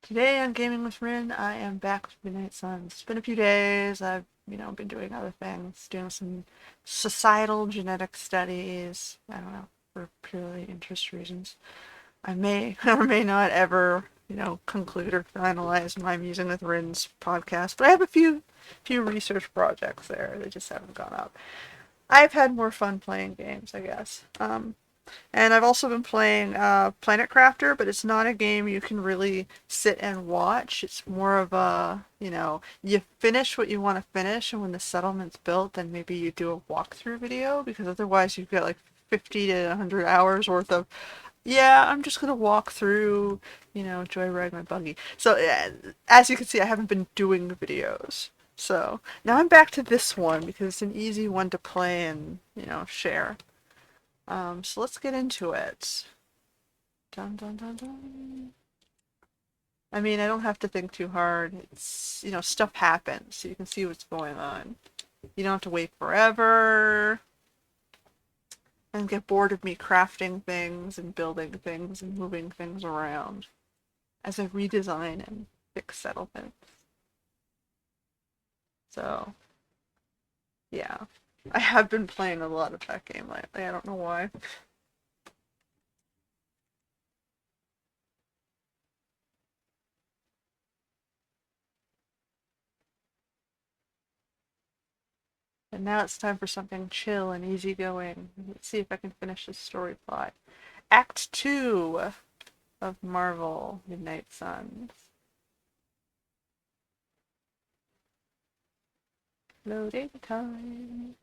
Today on Gaming with Rin, I am back with Midnight Suns. It's been a few days. I've, been doing other things, doing some societal genetic studies. I don't know, for purely interest reasons. I may or may not ever, conclude or finalize my Musing with Rin's podcast, but I have a few research projects there. They just haven't gone up. I've had more fun playing games, I guess. And I've also been playing Planet Crafter, but it's not a game you can really sit and watch. It's more of a, you finish what you want to finish, and when the settlement's built, then maybe you do a walkthrough video, because otherwise you've got like 50 to 100 hours worth of, yeah, I'm just going to walk through, joyride my buggy. So as you can see, I haven't been doing videos. So now I'm back to this one because it's an easy one to play and, share. So let's get into it. Dun, dun, dun, dun. I mean, I don't have to think too hard. It's, stuff happens, so you can see what's going on. You don't have to wait forever and get bored of me crafting things and building things and moving things around as I redesign and fix settlements. So, yeah. I have been playing a lot of that game lately. I don't know why. And now it's time for something chill and easygoing. Let's see if I can finish this story plot. Act 2 of Marvel Midnight Suns. Loading time.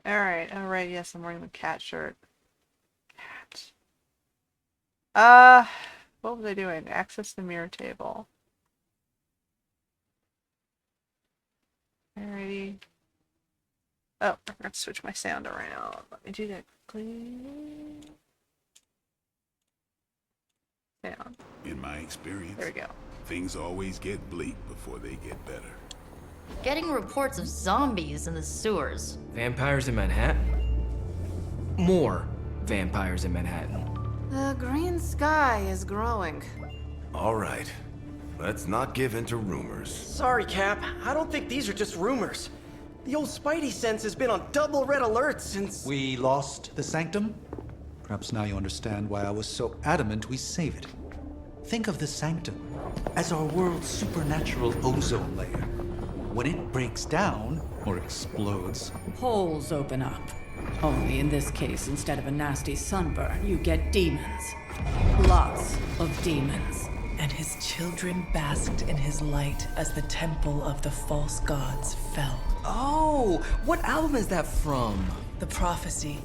Alright, yes, I'm wearing the cat shirt. Cat. What was I doing? Access the mirror table. Alrighty. Oh, I forgot to switch my sound around. Let me do that quickly. Sound. In my experience, There we go. things always get bleak before they get better. Getting reports of zombies in the sewers. Vampires in Manhattan? More vampires in Manhattan. The green sky is growing. All right. Let's not give in to rumors. Sorry, Cap. I don't think these are just rumors. The old Spidey sense has been on double red alert since... We lost the Sanctum? Perhaps now you understand why I was so adamant we save it. Think of the Sanctum as our world's supernatural ozone layer. When it breaks down, or explodes, Holes open up. Only in this case, instead of a nasty sunburn, you get demons. Lots of demons. And his children basked in his light as the temple of the false gods fell. Oh, what album is that from? The prophecy.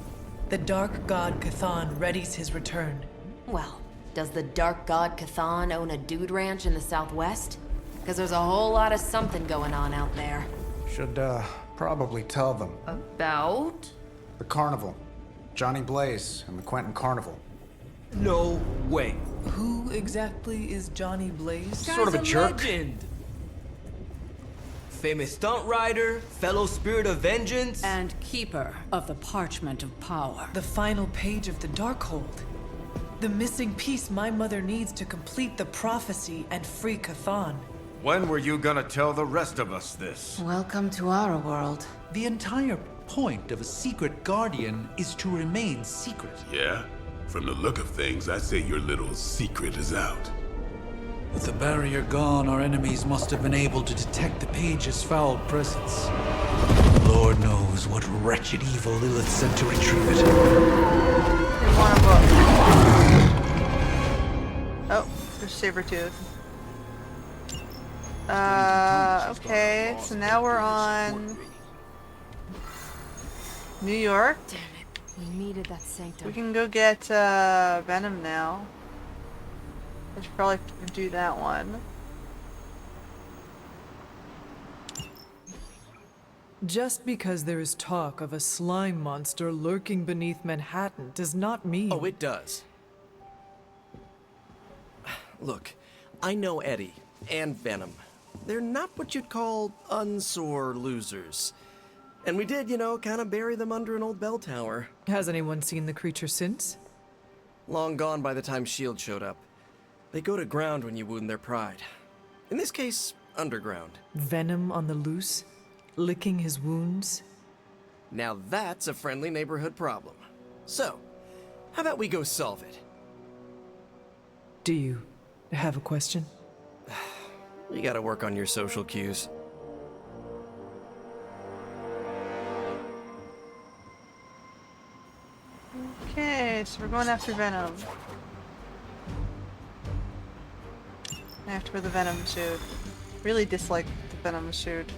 The dark god Cthon readies his return. Well, does the dark god Cthon own a dude ranch in the southwest? Because there's a whole lot of something going on out there. Should, probably tell them. About? The carnival. Johnny Blaze and the Quentin Carnival. No way. Who exactly is Johnny Blaze? Sort of a jerk. Legend. Famous stunt rider, fellow spirit of vengeance. And keeper of the parchment of power. The final page of the Darkhold. The missing piece my mother needs to complete the prophecy and free Cthon. When were you gonna tell the rest of us this? Welcome to our world. the entire point of a secret guardian is to remain secret. Yeah? From the look of things, I say your little secret is out. With the barrier gone, our enemies must have been able to detect the page's foul presence. Lord knows what wretched evil Lilith sent to retrieve it. Oh, there's Sabretooth. Okay, so now we're on New York. Damn it, we needed that sanctum. We can go get Venom now. I should probably do that one. Just because there is talk of a slime monster lurking beneath Manhattan does not mean... Oh, it does. Look, I know Eddie and Venom. They're not what you'd call unsore losers. And we did, kind of bury them under an old bell tower. Has anyone seen the creature since? long gone by the time S.H.I.E.L.D. showed up. They go to ground when you wound their pride. In this case, underground. Venom on the loose, licking his wounds. Now that's a friendly neighborhood problem. So, how about we go solve it? Do you have a question? You gotta work on your social cues. Okay, so we're going after Venom. I have to wear the Venom suit. Really dislike the Venom suit.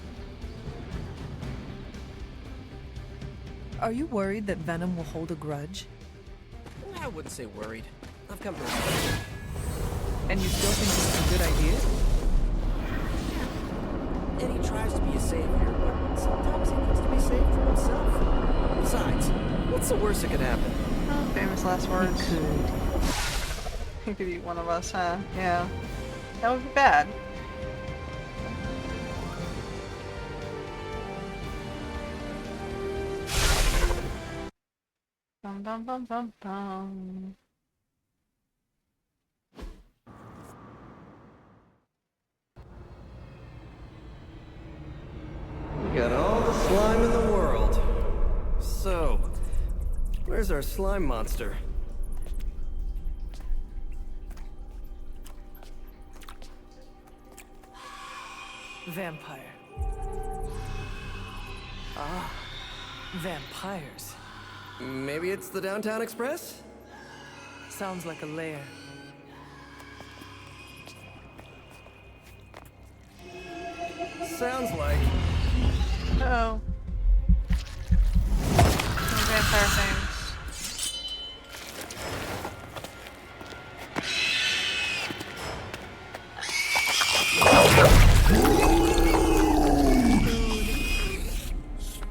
Are you worried that Venom will hold a grudge? I wouldn't say worried. I've come to respect it. And you still think this is a good idea? Eddie tries to be a savior, but sometimes he needs to be saved from himself. Besides, what's the worst that could happen? Oh, famous last words. He could. He could eat one of us, huh? Yeah. That would be bad. Bum bum bum bum bum. We got all the slime in the world. So, where's our slime monster? Vampire. Ah, vampires. Maybe it's the Downtown Express? Sounds like a lair. Sounds like. Uh-oh. Some vampire things.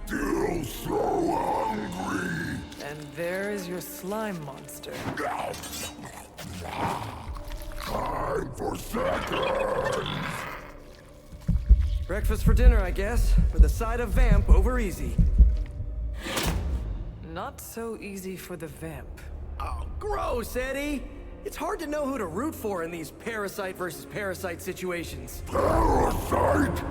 Still so hungry. And there is your slime monster. Time for seconds. Breakfast for dinner, I guess, with a side of vamp over easy. Not so easy for the vamp. Oh, gross, Eddie! It's hard to know who to root for in these parasite versus parasite situations. Parasite?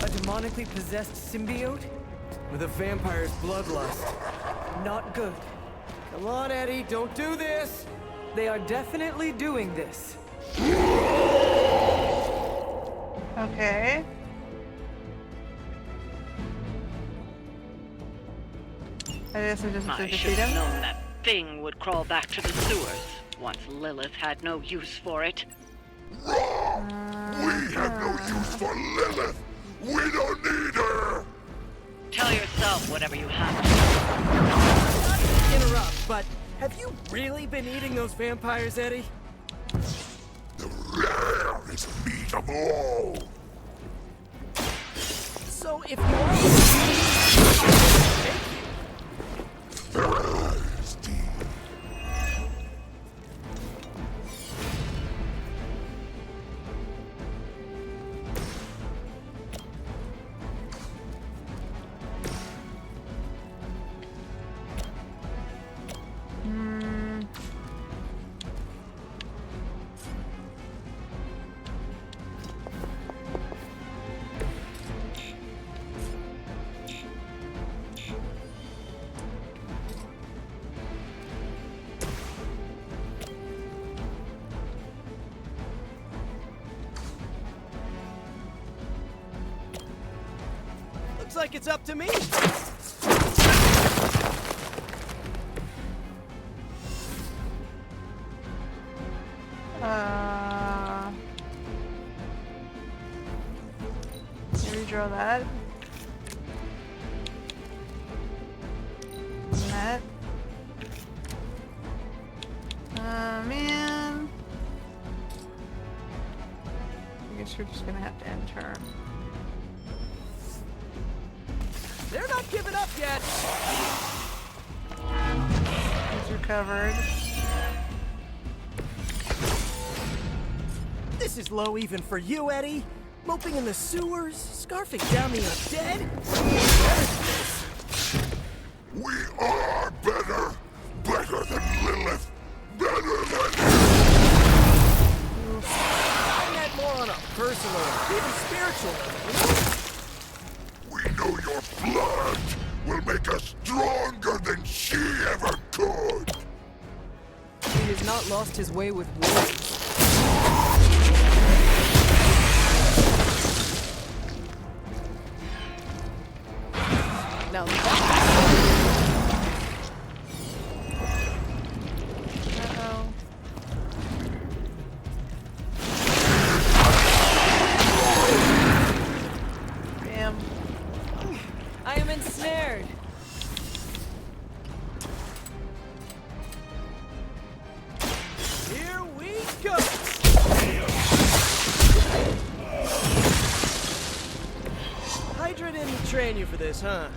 A demonically possessed symbiote? With a vampire's bloodlust. Not good. Come on, Eddie, don't do this! They are definitely doing this. Okay. I guess I just have to I defeat should have him. known that thing would crawl back to the sewers once Lilith had no use for it. Wrong! We have no use for Lilith! We don't need her! Tell yourself whatever you have. Not to interrupt, but have you really been eating those vampires, Eddie? The rarest meat of all! So if you are... Thirsty. Looks like it's up to me. Maybe draw that. That. Man. I guess we're just gonna have to end turn. They're not giving up yet. These are covered. This is low even for you, Eddie. Moping in the sewers, scarfing down the undead. We are better! make us stronger than she ever could. He has not lost his way with words. Now Damn. I am ensnared. Here we go. Hydra didn't train you for this, huh?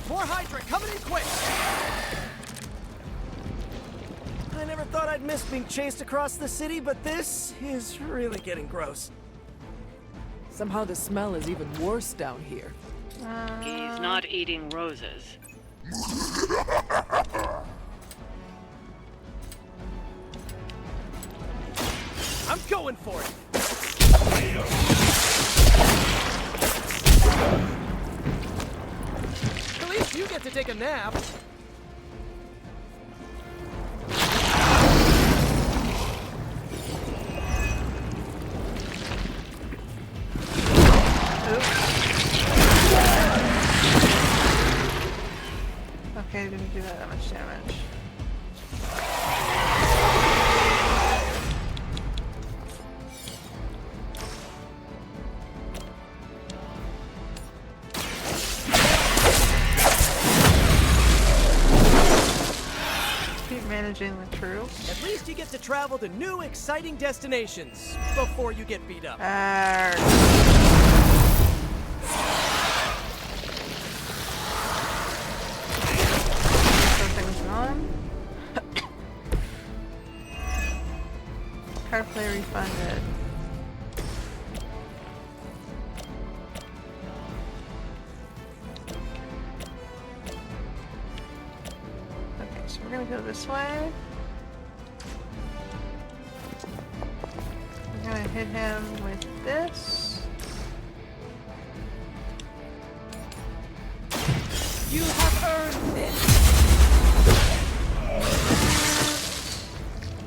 More Hydra coming in quick! I never thought I'd miss being chased across the city, but this is really getting gross. Somehow the smell is even worse down here. He's not eating roses. I'm going for it! At least you get to take a nap. Okay, didn't do that much damage. Keep managing the crew. At least you get to travel to new, exciting destinations before you get beat up. Card play refunded. Okay, so we're gonna go this way. We're gonna hit him with this. You have earned this!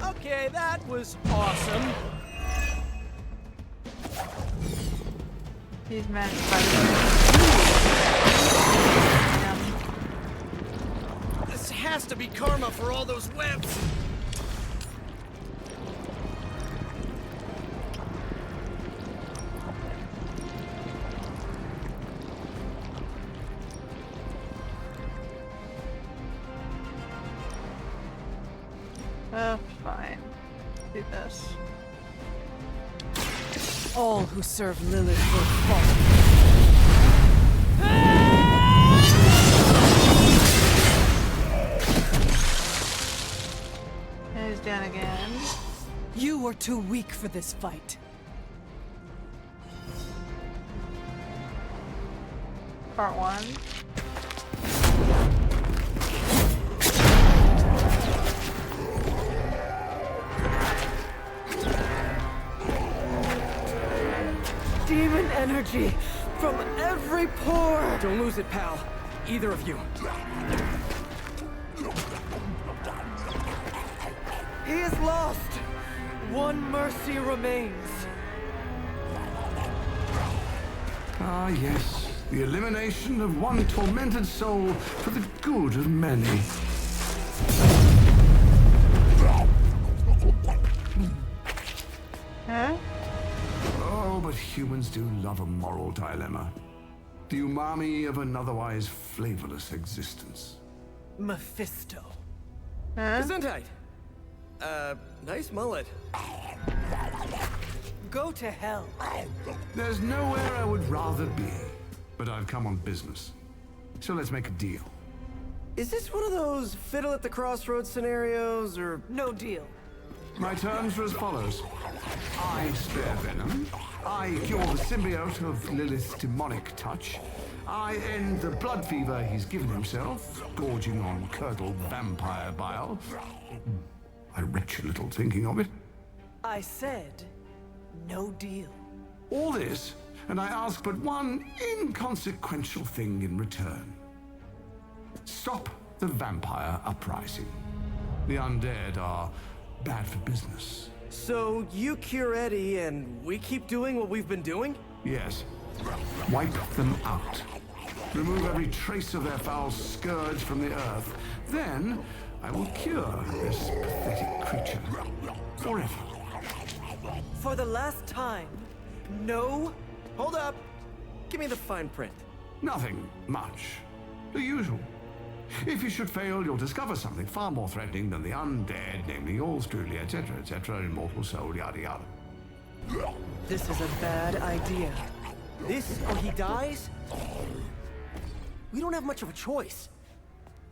Okay, that was awesome. He's managed by This has to be karma for all those webs. Oh, fine. Do this. All who serve Lilith will fall. And he's down again. You were too weak for this fight. Part 1. Demon energy from every pore! Don't lose it, pal. Either of you. He is lost! One mercy remains. Ah, yes. The elimination of one tormented soul for the good of many. Huh? Oh, but humans do love a moral dilemma. The umami of an otherwise flavorless existence. Mephisto. Huh? Gesundheit. Nice mullet. Go to hell. There's nowhere I would rather be, but I've come on business. So let's make a deal. Is this one of those fiddle at the crossroads scenarios, or no deal? My terms are as follows. I spare Venom. I cure the symbiote of Lilith's demonic touch. I end the blood fever he's given himself, gorging on curdled vampire bile. I retch a little thinking of it. I said, no deal. All this and I ask but one inconsequential thing in return. Stop the vampire uprising. The undead are bad for business. So you cure Eddie and we keep doing what we've been doing? Yes. Wipe them out. Remove every trace of their foul scourge from the earth. Then I will cure this pathetic creature forever. For the last time, no. Hold up. Give me the fine print. Nothing much. The usual. If you should fail, you'll discover something far more threatening than the undead, namely yours truly, etc., immortal soul, yada yada. This is a bad idea. This or he dies? We don't have much of a choice.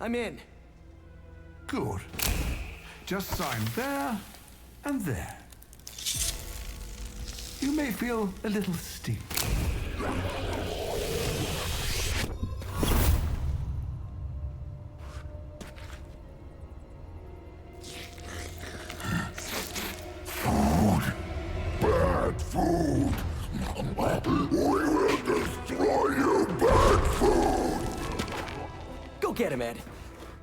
I'm in. Good. Just sign there and there. You may feel a little sting. Bad food! We will destroy you, bad food! Go get him, Ed.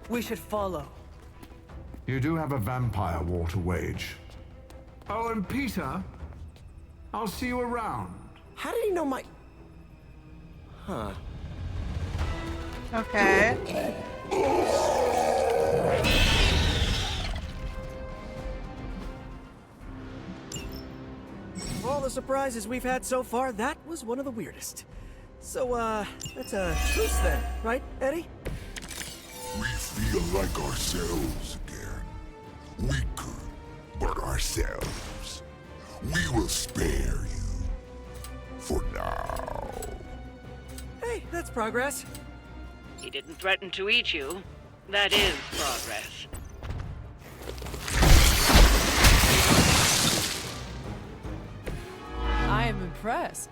We should follow. You do have a vampire war to wage. Oh, and Peter, I'll see you around. How did he know my... Huh. Okay. Of all the surprises we've had so far, that was one of the weirdest. So, that's a truce then, right, Eddie? We feel like ourselves again. Weaker, but ourselves. We will spare you. For now. Hey, that's progress. He didn't threaten to eat you. That is progress. I am impressed.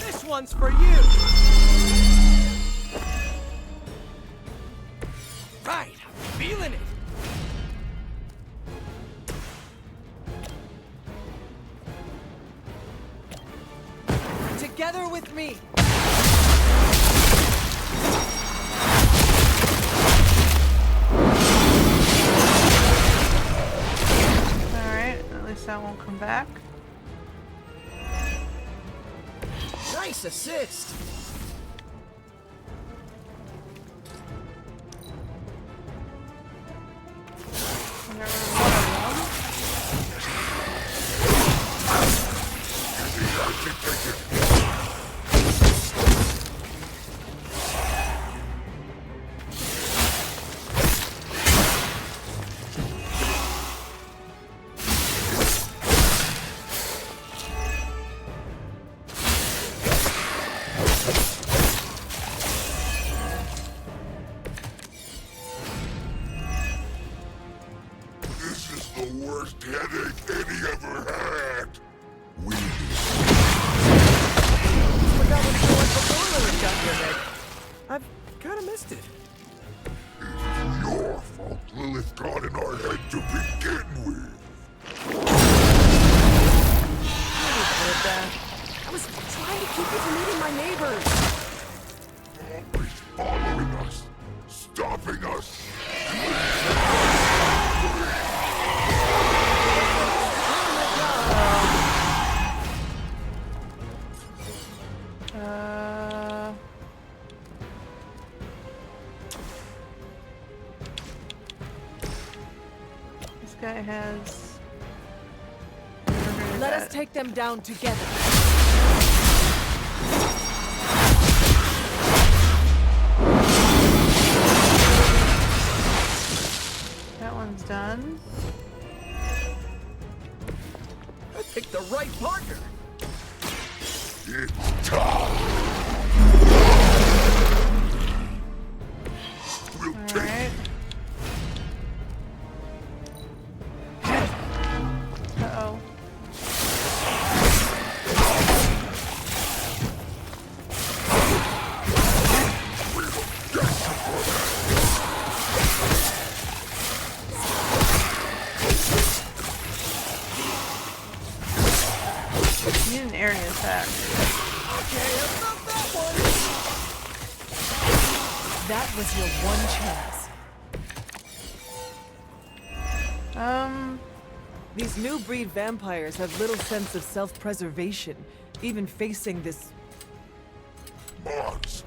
This one's for you! Right, I'm feeling it! Together with me! Alright, at least that won't come back. Nice assist! This is the worst headache Eddie ever had. We Forgot what you like before Lily got your head. I've kinda missed it. It's your fault Lilith got in our head to begin with. I was trying to keep you from eating my neighbors. Always following us, stopping us. This guy has... Let us take them down together. That one's done. I picked the right partner! It's time. We'll Alright. Uh-oh. area attack. Okay, about that one. That was your one chance. These new breed vampires have little sense of self-preservation, even facing this Monster.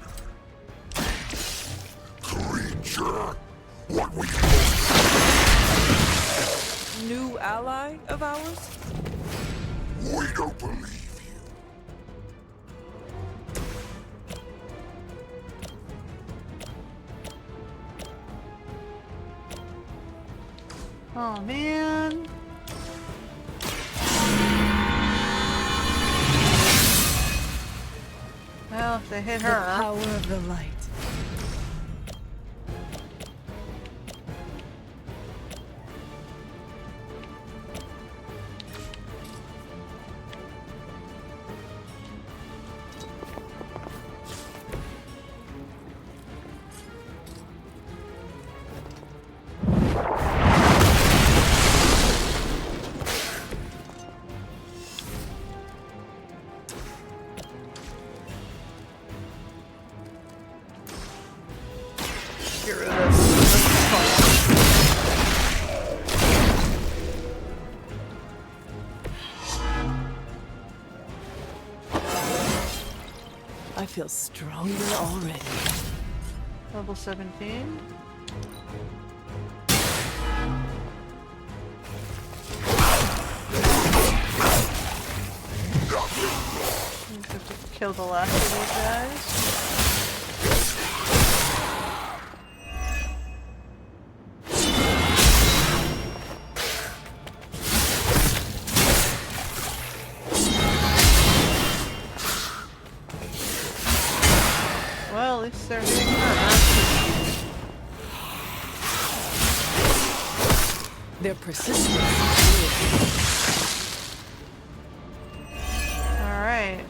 Creature. What we new ally of ours. We don't believe you. Oh man. Well, if they hit her. The power of the light. Get rid of this. I feel stronger already. Level 17. Have to kill the last of these guys. Well, at least they're hitting her. Their persistence. Alright.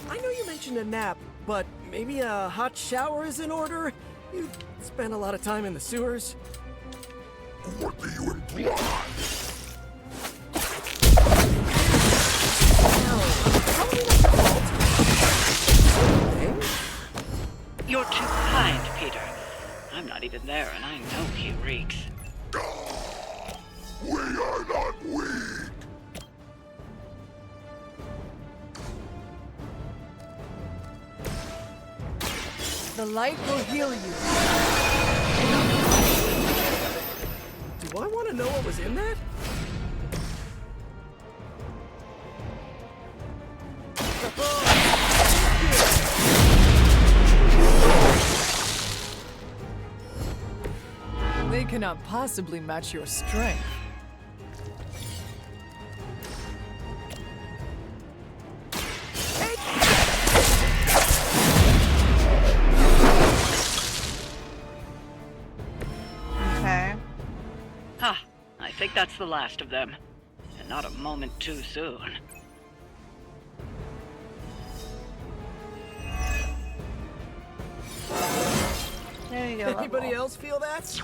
I know you mentioned a nap, but maybe a hot shower is in order? You spent a lot of time in the sewers. What do you imply? You're too kind, Peter. I'm not even there, and I know he reeks. We are not weak. The light will heal you. Do I want to know what was in that? They cannot possibly match your strength. Okay. Ha! I think that's the last of them. And not a moment too soon. There you go. Anybody else feel that?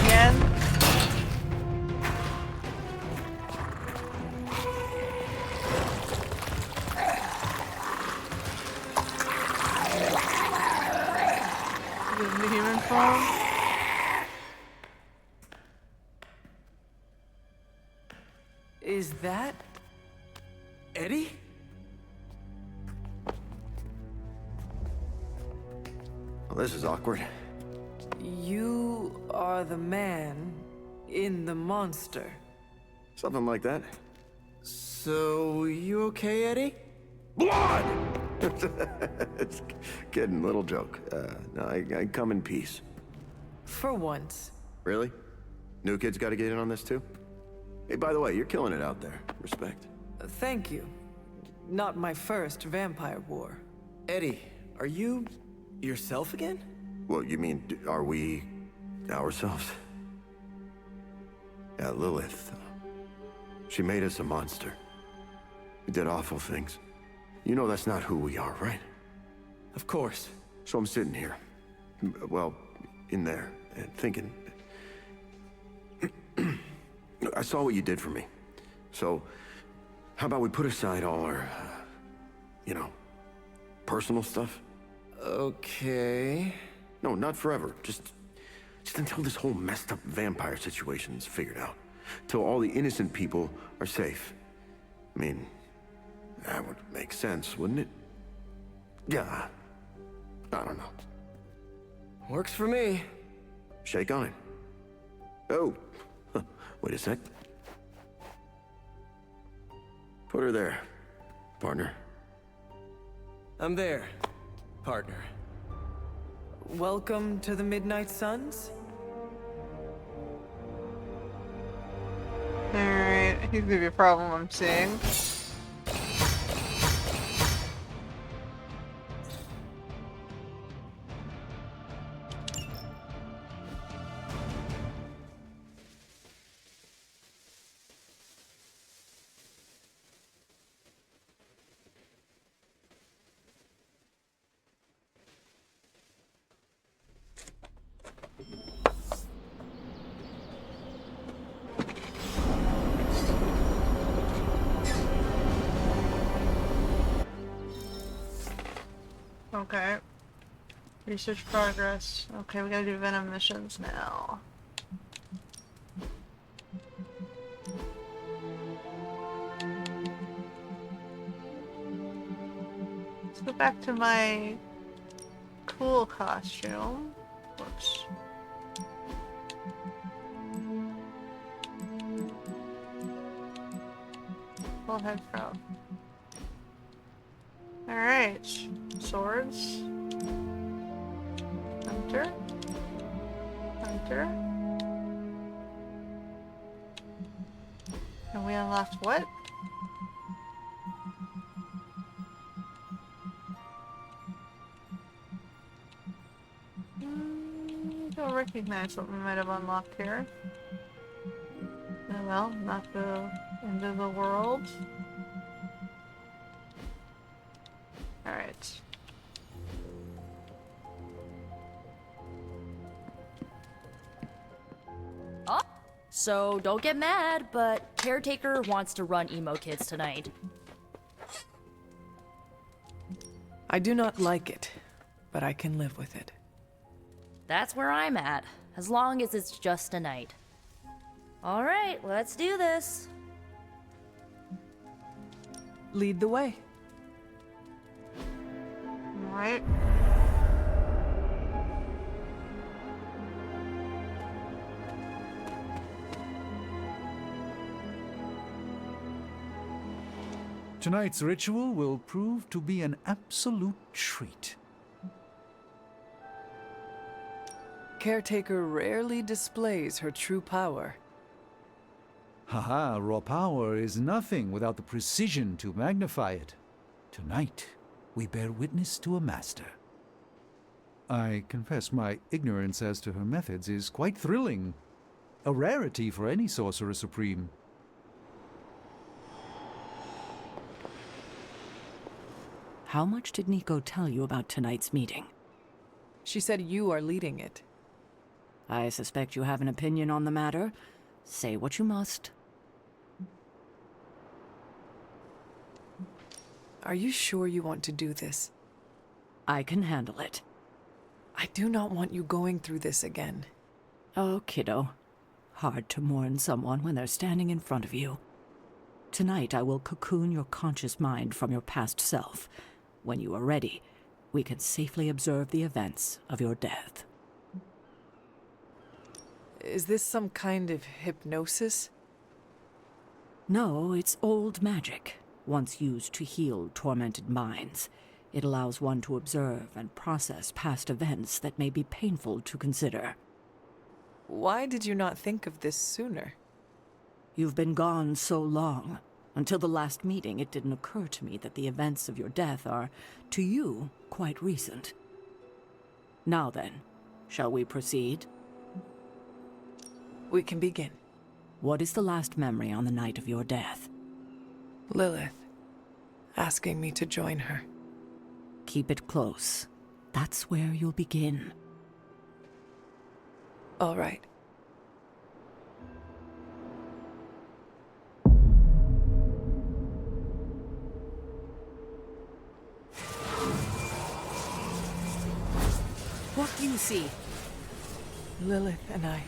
Again. Give him the human form. Is that Eddie? Well, this is awkward. You are the man in the monster. Something like that. So, you okay, Eddie? Blood! It's kidding, little joke. No, I come in peace. For once. Really? New kids gotta get in on this too? Hey, by the way, you're killing it out there. Respect. Thank you. Not my first vampire war. Eddie, are you yourself again? Well, you mean, are we ourselves? Yeah, Lilith. She made us a monster. We did awful things. You know that's not who we are, right? Of course. So I'm sitting here, well, in there, and thinking... I saw what you did for me. So, how about we put aside all our, personal stuff? Okay... No, not forever. Just until this whole messed up vampire situation's figured out. Till all the innocent people are safe. I mean, that would make sense, wouldn't it? Yeah. I don't know. Works for me. Shake on it. Oh. Wait a sec. Put her there, partner. I'm there, partner. Welcome to the Midnight Suns? Alright, he's gonna be a problem I'm seeing. Okay. Research progress. Okay, we gotta do Venom missions now. Let's go back to my cool costume. Whoops. Full head crowd. Alright. Swords. Hunter. Hunter. And we unlocked what? Don't recognize what we might have unlocked here. Oh well, not the end of the world. Alright. Oh, so don't get mad, but Caretaker wants to run emo kids tonight. I do not like it, but I can live with it. That's where I'm at, as long as it's just a night. Alright, let's do this. Lead the way. Alright. Tonight's ritual will prove to be an absolute treat. Caretaker rarely displays her true power. Haha, raw power is nothing without the precision to magnify it. Tonight, we bear witness to a master. I confess my ignorance as to her methods is quite thrilling. A rarity for any Sorcerer Supreme. How much did Nico tell you about tonight's meeting? She said you are leading it. I suspect you have an opinion on the matter. Say what you must. Are you sure you want to do this? I can handle it. I do not want you going through this again. Oh, kiddo. Hard to mourn someone when they're standing in front of you. Tonight I will cocoon your conscious mind from your past self. When you are ready, we can safely observe the events of your death. Is this some kind of hypnosis? No, it's old magic, once used to heal tormented minds. It allows one to observe and process past events that may be painful to consider. Why did you not think of this sooner? You've been gone so long. Until the last meeting, it didn't occur to me that the events of your death are, to you, quite recent. Now then, shall we proceed? We can begin. What is the last memory on the night of your death? Lilith. asking me to join her. Keep it close. That's where you'll begin. All right. What do you see? Lilith and I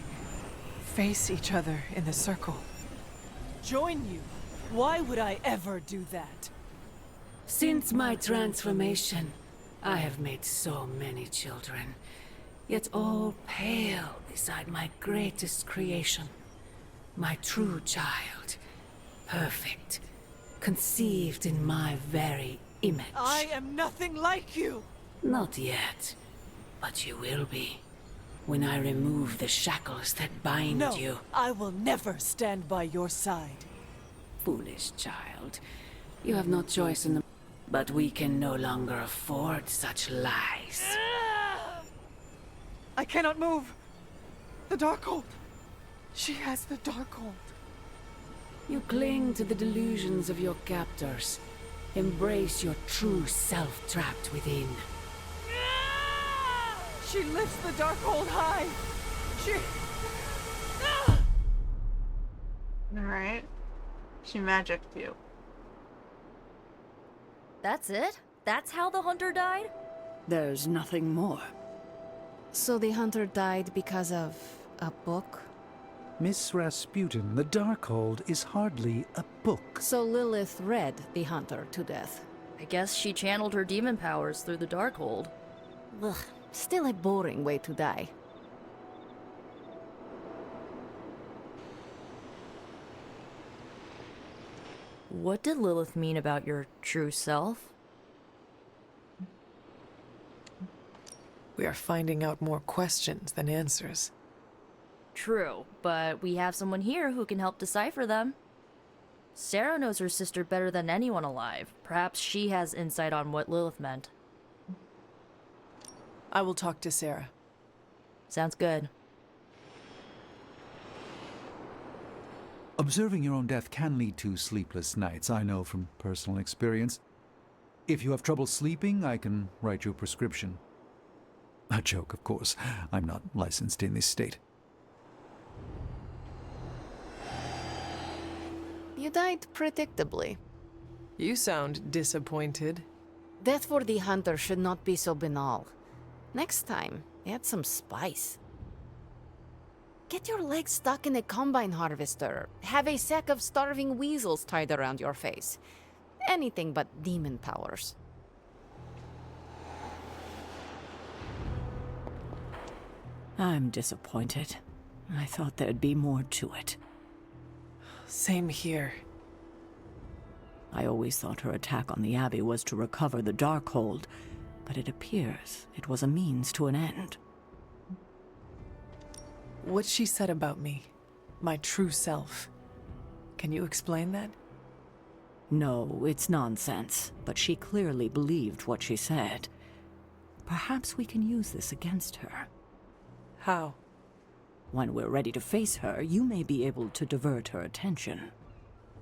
face each other in the circle. Join you? Why would I ever do that? Since my transformation, I have made so many children, yet all pale beside my greatest creation. My true child, perfect, conceived in my very image. I am nothing like you! Not yet, but you will be, when I remove the shackles that bind No, you. I will never stand by your side. Foolish child, you have no choice in the... But we can no longer afford such lies. I cannot move! The Darkhold! She has the Darkhold. You cling to the delusions of your captors. Embrace your true self trapped within. She lifts the Darkhold high! She... Alright. She magicked you. That's it? That's how the hunter died? There's nothing more. So the hunter died because of a book? Miss Rasputin, the Darkhold is hardly a book. So Lilith read the hunter to death. I guess she channeled her demon powers through the Darkhold. Ugh, still a boring way to die. What did Lilith mean about your true self? We are finding out more questions than answers. True, but we have someone here who can help decipher them. Sarah knows her sister better than anyone alive. Perhaps she has insight on what Lilith meant. I will talk to Sarah. Sounds good. Observing your own death can lead to sleepless nights, I know from personal experience. If you have trouble sleeping, I can write you a prescription. A joke, of course. I'm not licensed in this state. You died predictably. You sound disappointed. Death for the hunter should not be so banal. Next time, add some spice. Get your legs stuck in a combine harvester. Have a sack of starving weasels tied around your face. Anything but demon powers. I'm disappointed. I thought there'd be more to it. Same here. I always thought her attack on the Abbey was to recover the Darkhold, but it appears it was a means to an end. What she said about me, my true self. Can you explain that? No, it's nonsense, but she clearly believed what she said. Perhaps we can use this against her. How? When we're ready to face her, you may be able to divert her attention.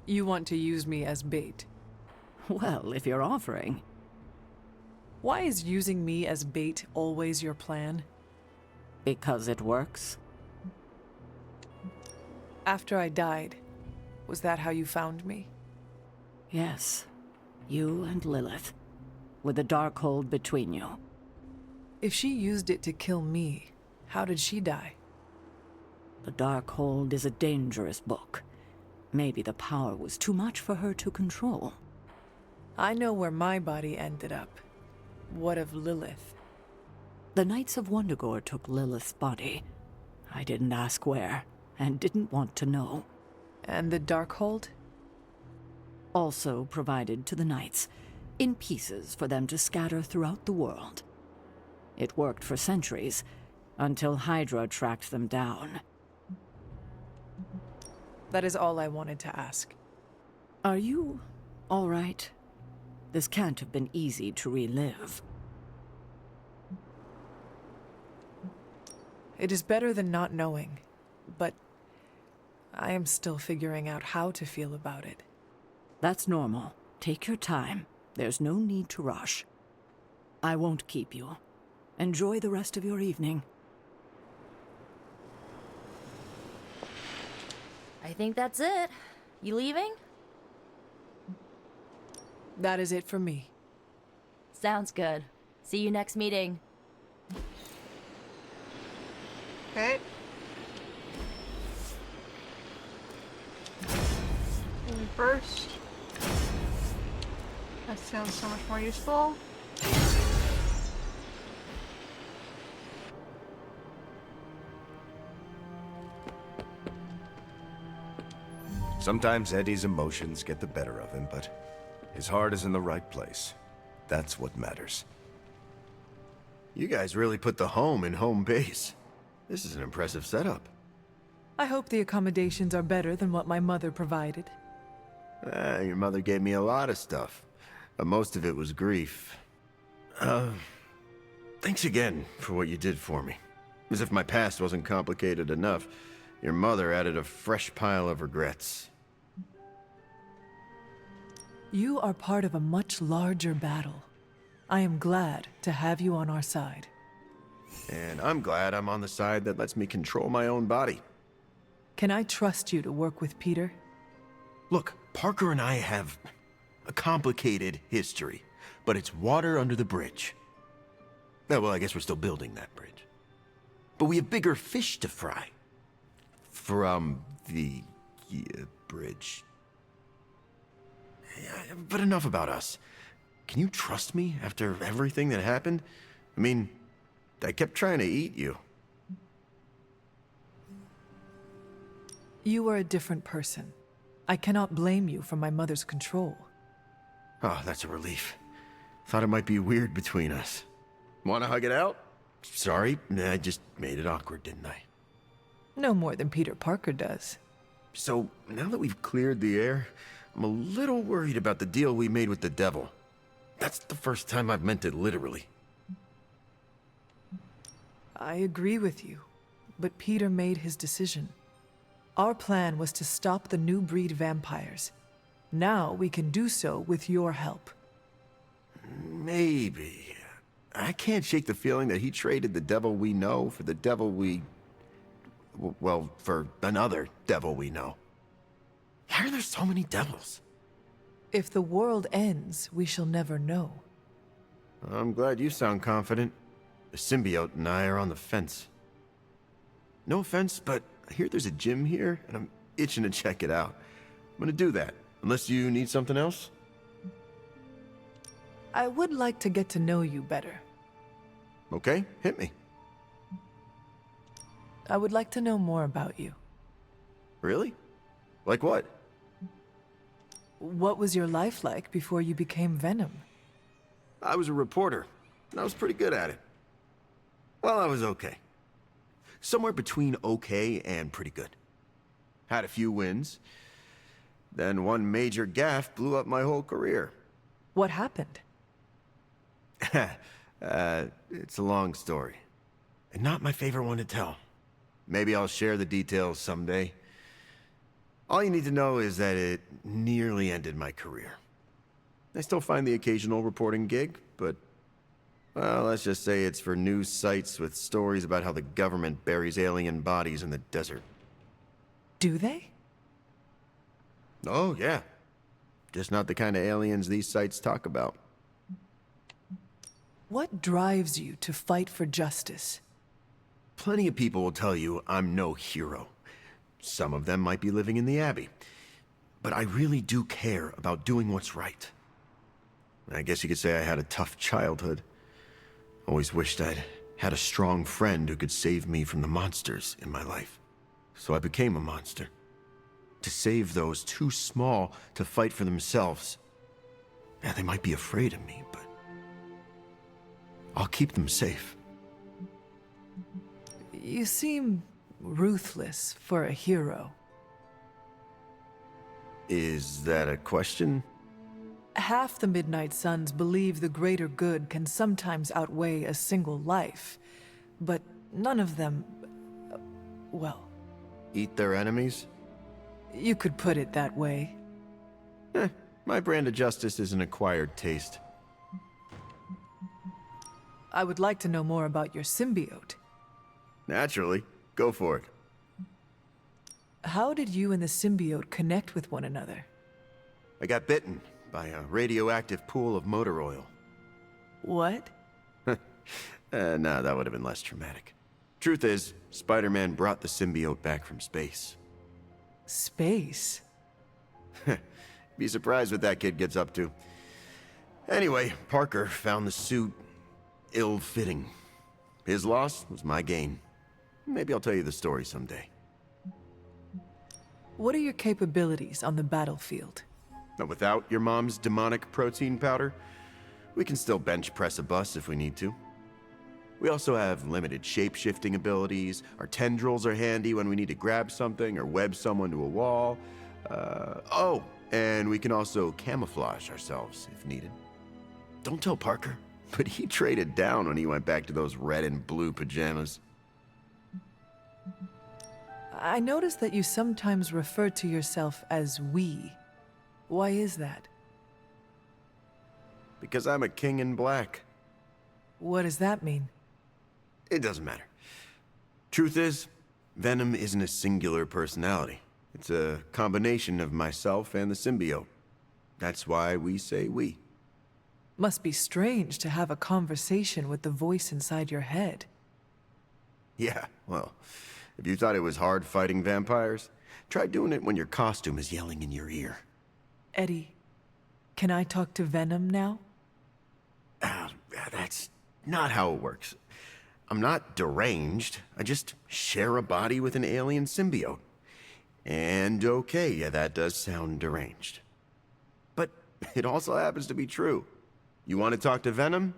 You want to use me as bait? Well, if you're offering. Why is using me as bait always your plan? Because it works. After I died, was that how you found me? Yes. You and Lilith. With the Darkhold between you. If she used it to kill me, how did she die? The Darkhold is a dangerous book. Maybe the power was too much for her to control. I know where my body ended up. What of Lilith? The Knights of Wundagore took Lilith's body. I didn't ask where, and didn't want to know. And the Darkhold? Also provided to the Knights, in pieces for them to scatter throughout the world. It worked for centuries, until Hydra tracked them down. That is all I wanted to ask. Are you all right? This can't have been easy to relive. It is better than not knowing, but I am still figuring out how to feel about it. That's normal. Take your time. There's no need to rush. I won't keep you. Enjoy the rest of your evening. I think that's it. You leaving? That is it for me. Sounds good. See you next meeting. Okay. First. That sounds so much more useful. Sometimes Eddie's emotions get the better of him, but his heart is in the right place. That's what matters. You guys really put the home in home base. This is an impressive setup. I hope the accommodations are better than what my mother provided. Your mother gave me a lot of stuff. Most of it was grief. Thanks again for what you did for me. As if my past wasn't complicated enough, your mother added a fresh pile of regrets. You are part of a much larger battle. I am glad to have you on our side. And I'm glad I'm on the side that lets me control my own body. Can I trust you to work with Peter? Look, Parker and I have a complicated history, but it's water under the bridge. Well, I guess we're still building that bridge. But we have bigger fish to fry. From the bridge. Yeah, but enough about us. Can you trust me after everything that happened? I mean, I kept trying to eat you. You are a different person. I cannot blame you for my mother's control. Oh, that's a relief. Thought it might be weird between us. Wanna hug it out? Sorry, I just made it awkward, didn't I? No more than Peter Parker does. So, now that we've cleared the air, I'm a little worried about the deal we made with the devil. That's the first time I've meant it literally. I agree with you, but Peter made his decision. Our plan was to stop the new breed vampires. Now we can do so with your help. Maybe. I can't shake the feeling that he traded the devil we know for the devil we... well, for another devil we know. Why are there so many devils? If the world ends, we shall never know. I'm glad you sound confident. The symbiote and I are on the fence. No offense, but I hear there's a gym here, and I'm itching to check it out. I'm gonna do that, unless you need something else. I would like to get to know you better. Okay, hit me. I would like to know more about you. Really? Like what? What was your life like before you became Venom? I was a reporter, and I was pretty good at it. Well, I was okay. Somewhere between okay and pretty good. Had a few wins. Then one major gaffe blew up my whole career. What happened? It's a long story. And not my favorite one to tell. Maybe I'll share the details someday. All you need to know is that it nearly ended my career. I still find the occasional reporting gig, but... well, let's just say it's for news sites with stories about how the government buries alien bodies in the desert. Do they? Oh, yeah. Just not the kind of aliens these sites talk about. What drives you to fight for justice? Plenty of people will tell you I'm no hero. Some of them might be living in the Abbey. But I really do care about doing what's right. I guess you could say I had a tough childhood. Always wished I'd had a strong friend who could save me from the monsters in my life. So I became a monster. To save those too small to fight for themselves. Yeah, they might be afraid of me, but... I'll keep them safe. You seem ruthless for a hero. Is that a question? Half the Midnight Suns believe the greater good can sometimes outweigh a single life, but none of them, well... Eat their enemies? You could put it that way. My brand of justice is an acquired taste. I would like to know more about your symbiote. Naturally. Go for it. How did you and the symbiote connect with one another? I got bitten by a radioactive pool of motor oil. What? No, that would have been less traumatic. Truth is, Spider-Man brought the symbiote back from space. Space? Be surprised what that kid gets up to. Anyway, Parker found the suit ill-fitting. His loss was my gain. Maybe I'll tell you the story someday. What are your capabilities on the battlefield? But without your mom's demonic protein powder, we can still bench press a bus if we need to. We also have limited shape-shifting abilities. Our tendrils are handy when we need to grab something or web someone to a wall. Oh, and we can also camouflage ourselves if needed. Don't tell Parker, but he traded down when he went back to those red and blue pajamas. I noticed that you sometimes refer to yourself as we. Why is that? Because I'm a king in black. What does that mean? It doesn't matter. Truth is, Venom isn't a singular personality. It's a combination of myself and the symbiote. That's why we say we. Must be strange to have a conversation with the voice inside your head. Yeah, well, if you thought it was hard fighting vampires, try doing it when your costume is yelling in your ear. Eddie, can I talk to Venom now? That's not how it works. I'm not deranged. I just share a body with an alien symbiote. And okay, yeah, that does sound deranged. But it also happens to be true. You want to talk to Venom?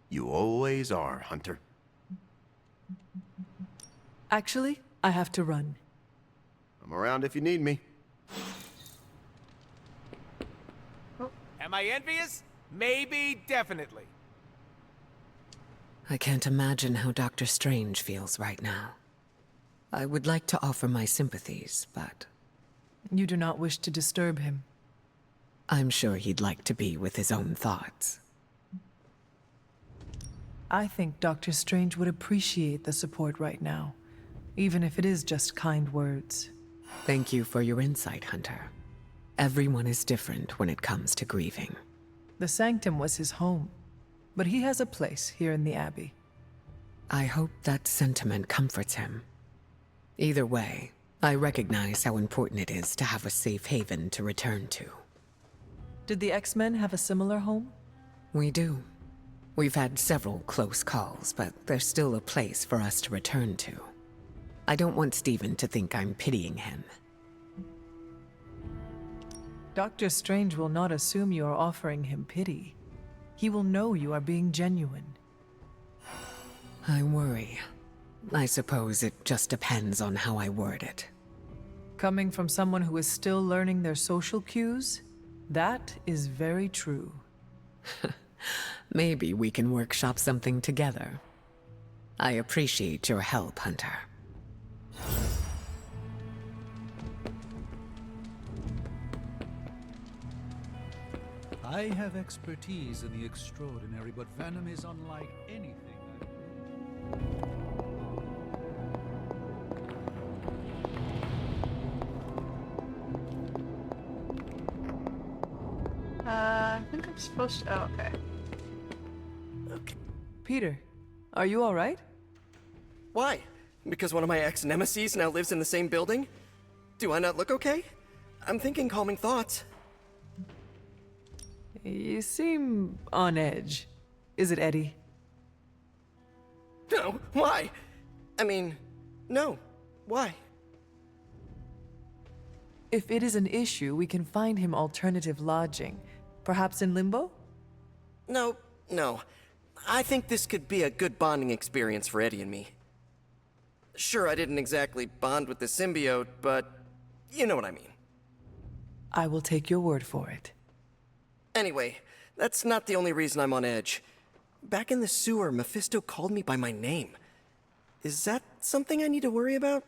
You always are, Hunter. Actually, I have to run. I'm around if you need me. Am I envious? Maybe, definitely. I can't imagine how Dr. Strange feels right now. I would like to offer my sympathies, but... You do not wish to disturb him. I'm sure he'd like to be with his own thoughts. I think Dr. Strange would appreciate the support right now, even if it is just kind words. Thank you for your insight, Hunter. Everyone is different when it comes to grieving. The Sanctum was his home, but he has a place here in the Abbey. I hope that sentiment comforts him. Either way, I recognize how important it is to have a safe haven to return to. Did the X-Men have a similar home? We do. We've had several close calls, but there's still a place for us to return to. I don't want Stephen to think I'm pitying him. Dr. Strange will not assume you are offering him pity. He will know you are being genuine. I worry. I suppose it just depends on how I word it. Coming from someone who is still learning their social cues, that is very true. Maybe we can workshop something together. I appreciate your help, Hunter. I have expertise in the extraordinary, but Venom is unlike anything I think I'm supposed to... Oh, okay. Peter, are you all right? Why? Because one of my ex-nemesis now lives in the same building? Do I not look okay? I'm thinking calming thoughts. You seem on edge. Is it Eddie? No, why? I mean, no. Why? If it is an issue, we can find him alternative lodging. Perhaps in Limbo? No. I think this could be a good bonding experience for Eddie and me. Sure, I didn't exactly bond with the symbiote, but you know what I mean. I will take your word for it. Anyway, that's not the only reason I'm on edge. Back in the sewer, Mephisto called me by my name. Is that something I need to worry about?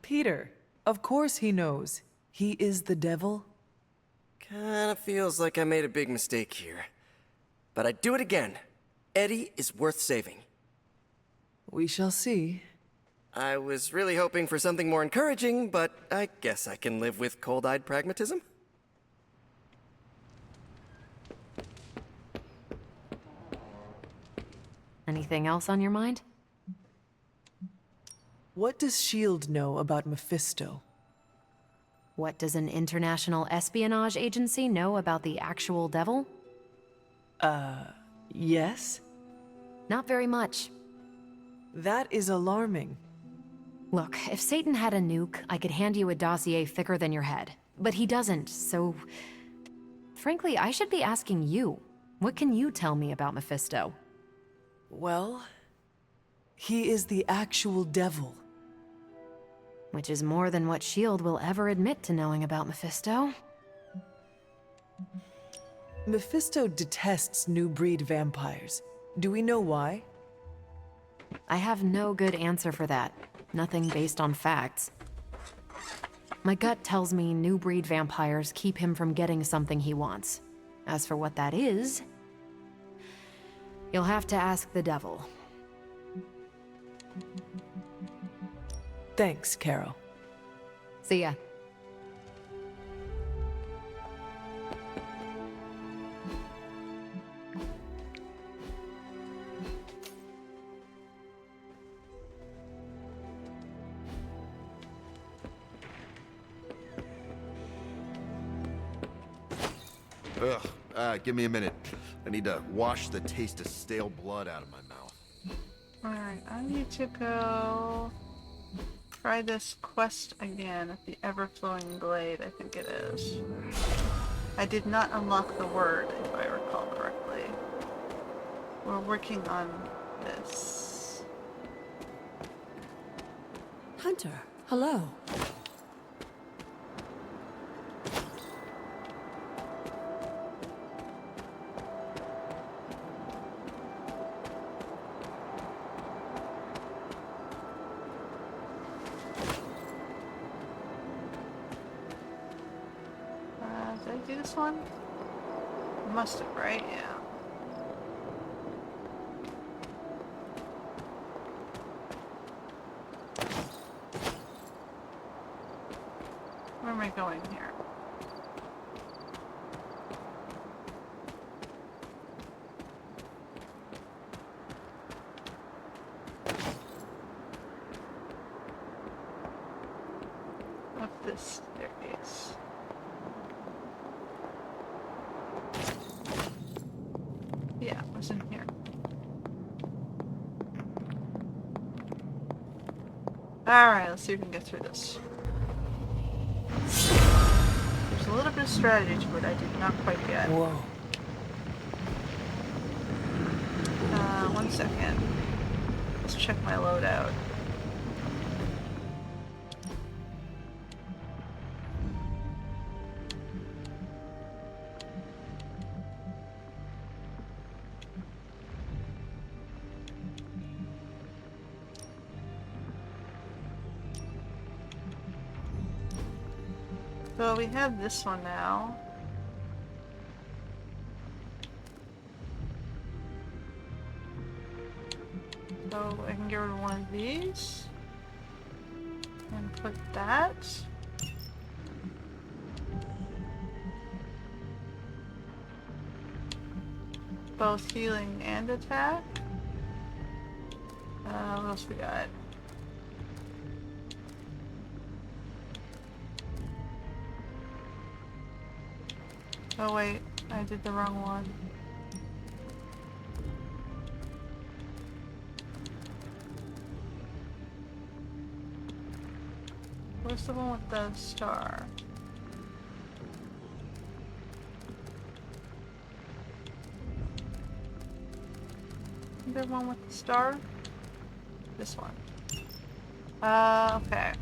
Peter, Of course he knows. He is the devil. Kinda feels like I made a big mistake here. But I'd do it again. Eddie is worth saving. We shall see. I was really hoping for something more encouraging, but I guess I can live with cold-eyed pragmatism. Anything else on your mind? What does S.H.I.E.L.D. know about Mephisto? What does an international espionage agency know about the actual devil? Yes? Not very much. That is alarming. Look, if Satan had a nuke, I could hand you a dossier thicker than your head. But he doesn't, so... Frankly, I should be asking you. What can you tell me about Mephisto? Well, he is the actual devil. Which is more than what S.H.I.E.L.D. will ever admit to knowing about Mephisto. Mephisto detests new breed vampires. Do we know why? I have no good answer for that. Nothing based on facts. My gut tells me new breed vampires keep him from getting something he wants. As for what that is, you'll have to ask the devil. Thanks, Carol. See ya. Give me a minute. I need to wash the taste of stale blood out of my mouth. Alright, I need to go try this quest again at the ever-flowing glade, I think it is. I did not unlock the word, if I recall correctly. We're working on this. Hunter, hello. Did I do this one? Must have, right? Yeah. Where am I going here? Up this staircase. Yeah, what's in here? Alright, let's see if we can get through this. There's a little bit of strategy to it I did not quite get. Whoa. 1 second. Let's check my loadout. So we have this one now. So I can get rid of one of these. And put that. Both healing and attack. What else we got? Oh wait, I did the wrong one. Where's the one with the star? Is there one with the star? This one. Okay.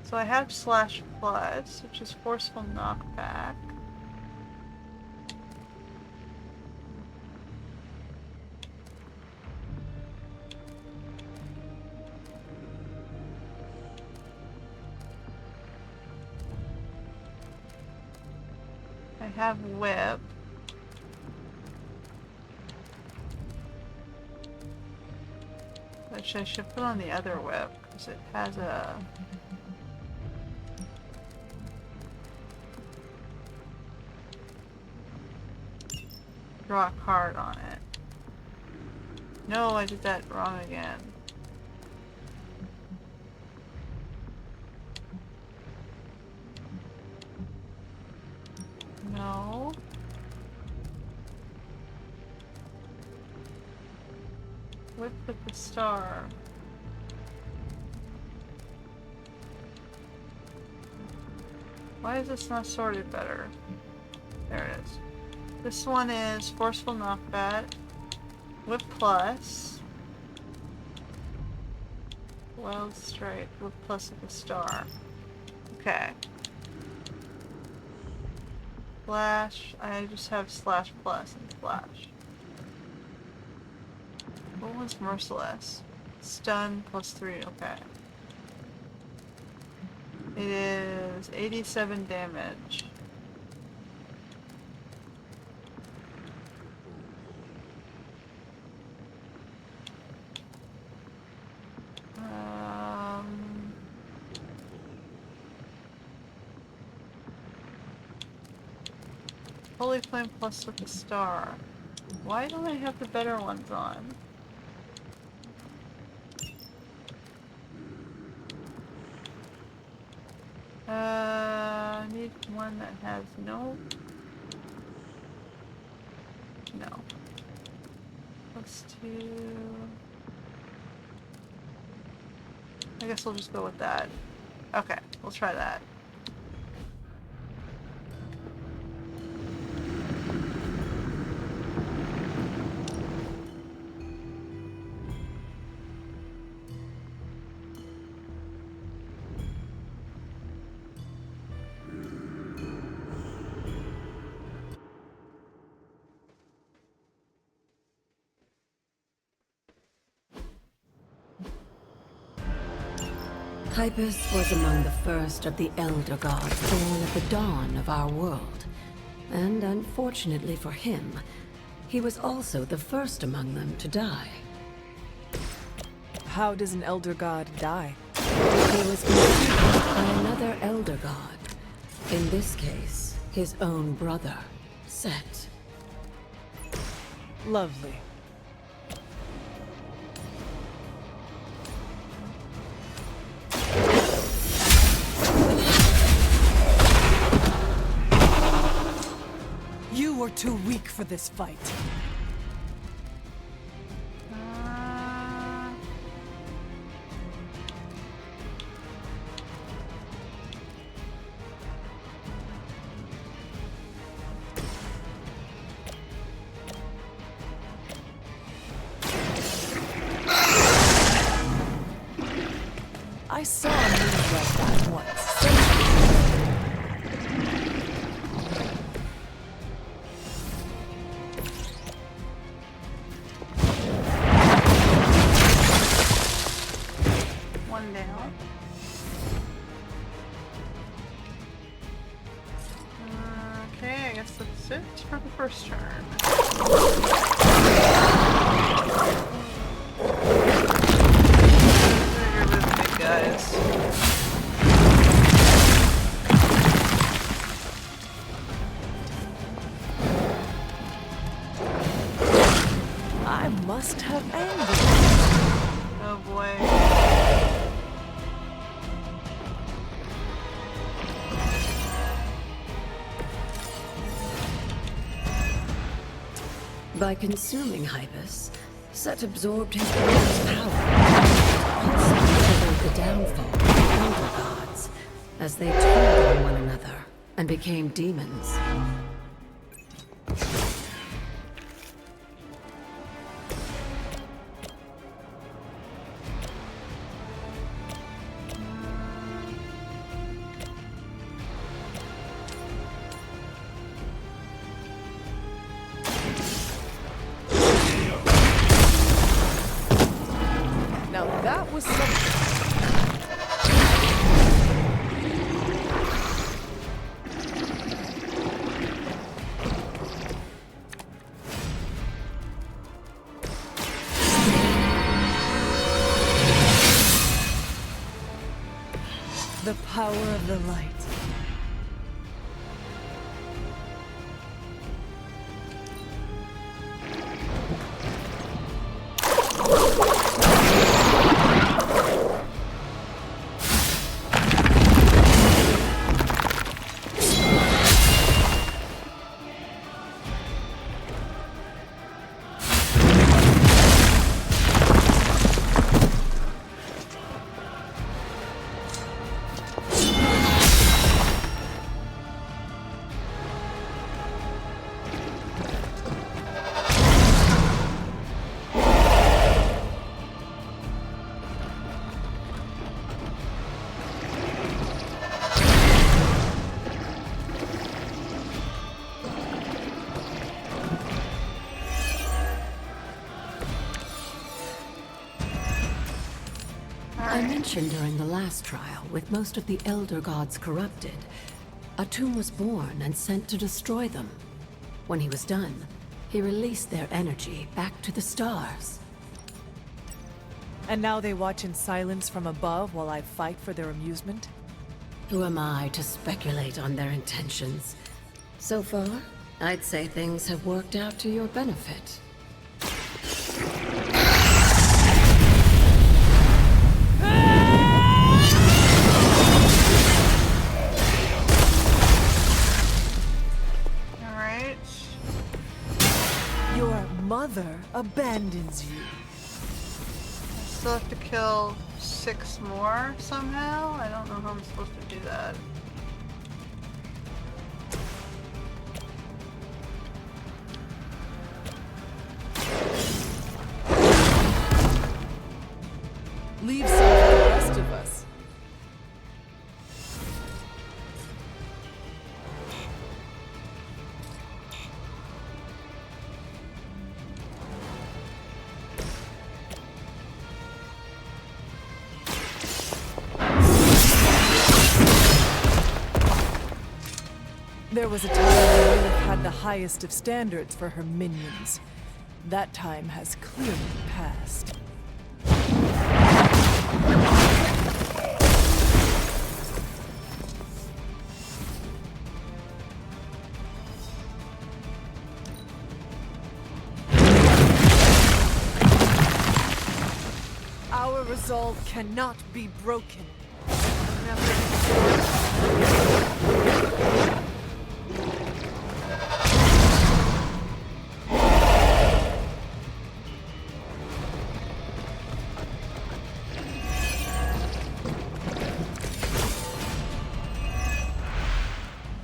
So I have Slash Plus, which is Forceful Knockback. have whip. Which I should put on the other whip, because it has a... draw a card on it. No, I did that wrong again. No. Whip with the star. Why is this not sorted better? There it is. This one is Forceful Knockback, Whip Plus, Wild Strike, Whip Plus with a star. Okay. Flash, I just have Slash Plus and Flash. What was Merciless? Stun +3, okay. It is 87 damage. Holy Flame Plus with the star. Why don't I have the better ones on? I need one that has no... +2... I guess we'll just go with that. Okay, we'll try that. Hypus was among the first of the Elder Gods born at the dawn of our world. And unfortunately for him, he was also the first among them to die. How does an Elder God die? He was consumed by another Elder God. In this case, his own brother, Set. Lovely. You were too weak for this fight. I saw a move like that once. One down. Okay, I guess that's it for the first turn. You're really big guys. I must have anger. Oh boy. By consuming Hypus, Set absorbed his brother's power, also triggered the downfall of the Elder Gods, as they turned on one another and became demons. Now that was something. the power of the light. I mentioned during the last trial, with most of the Elder Gods corrupted, a tomb was born and sent to destroy them. When he was done, he released their energy back to the stars. And now they watch in silence from above while I fight for their amusement? Who am I to speculate on their intentions? So far, I'd say things have worked out to your benefit. Alright. Your mother abandons you. I still have to kill 6 more somehow? I don't know how I'm supposed to do that. Leave some for the rest of us. There was a time when Lilith had the highest of standards for her minions. That time has clearly passed. Our resolve cannot be broken.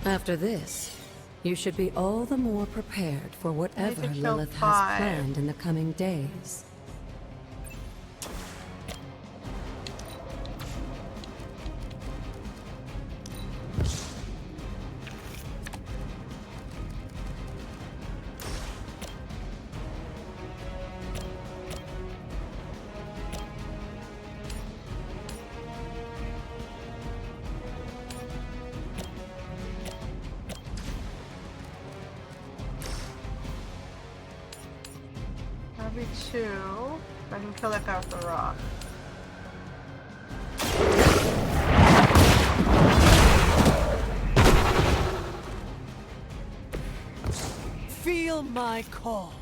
After this, you should be all the more prepared for whatever to kill Lilith 5. has planned in the coming days. That'll be 2. If I can kill that guy with the rock. Feel my call.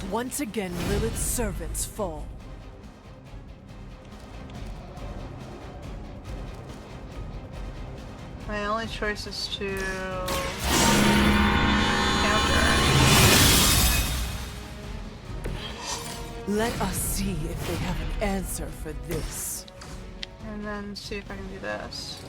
Once again, Lilith's servants fall. My only choice is to counter. Let us see if they have an answer for this. And then see if I can do this.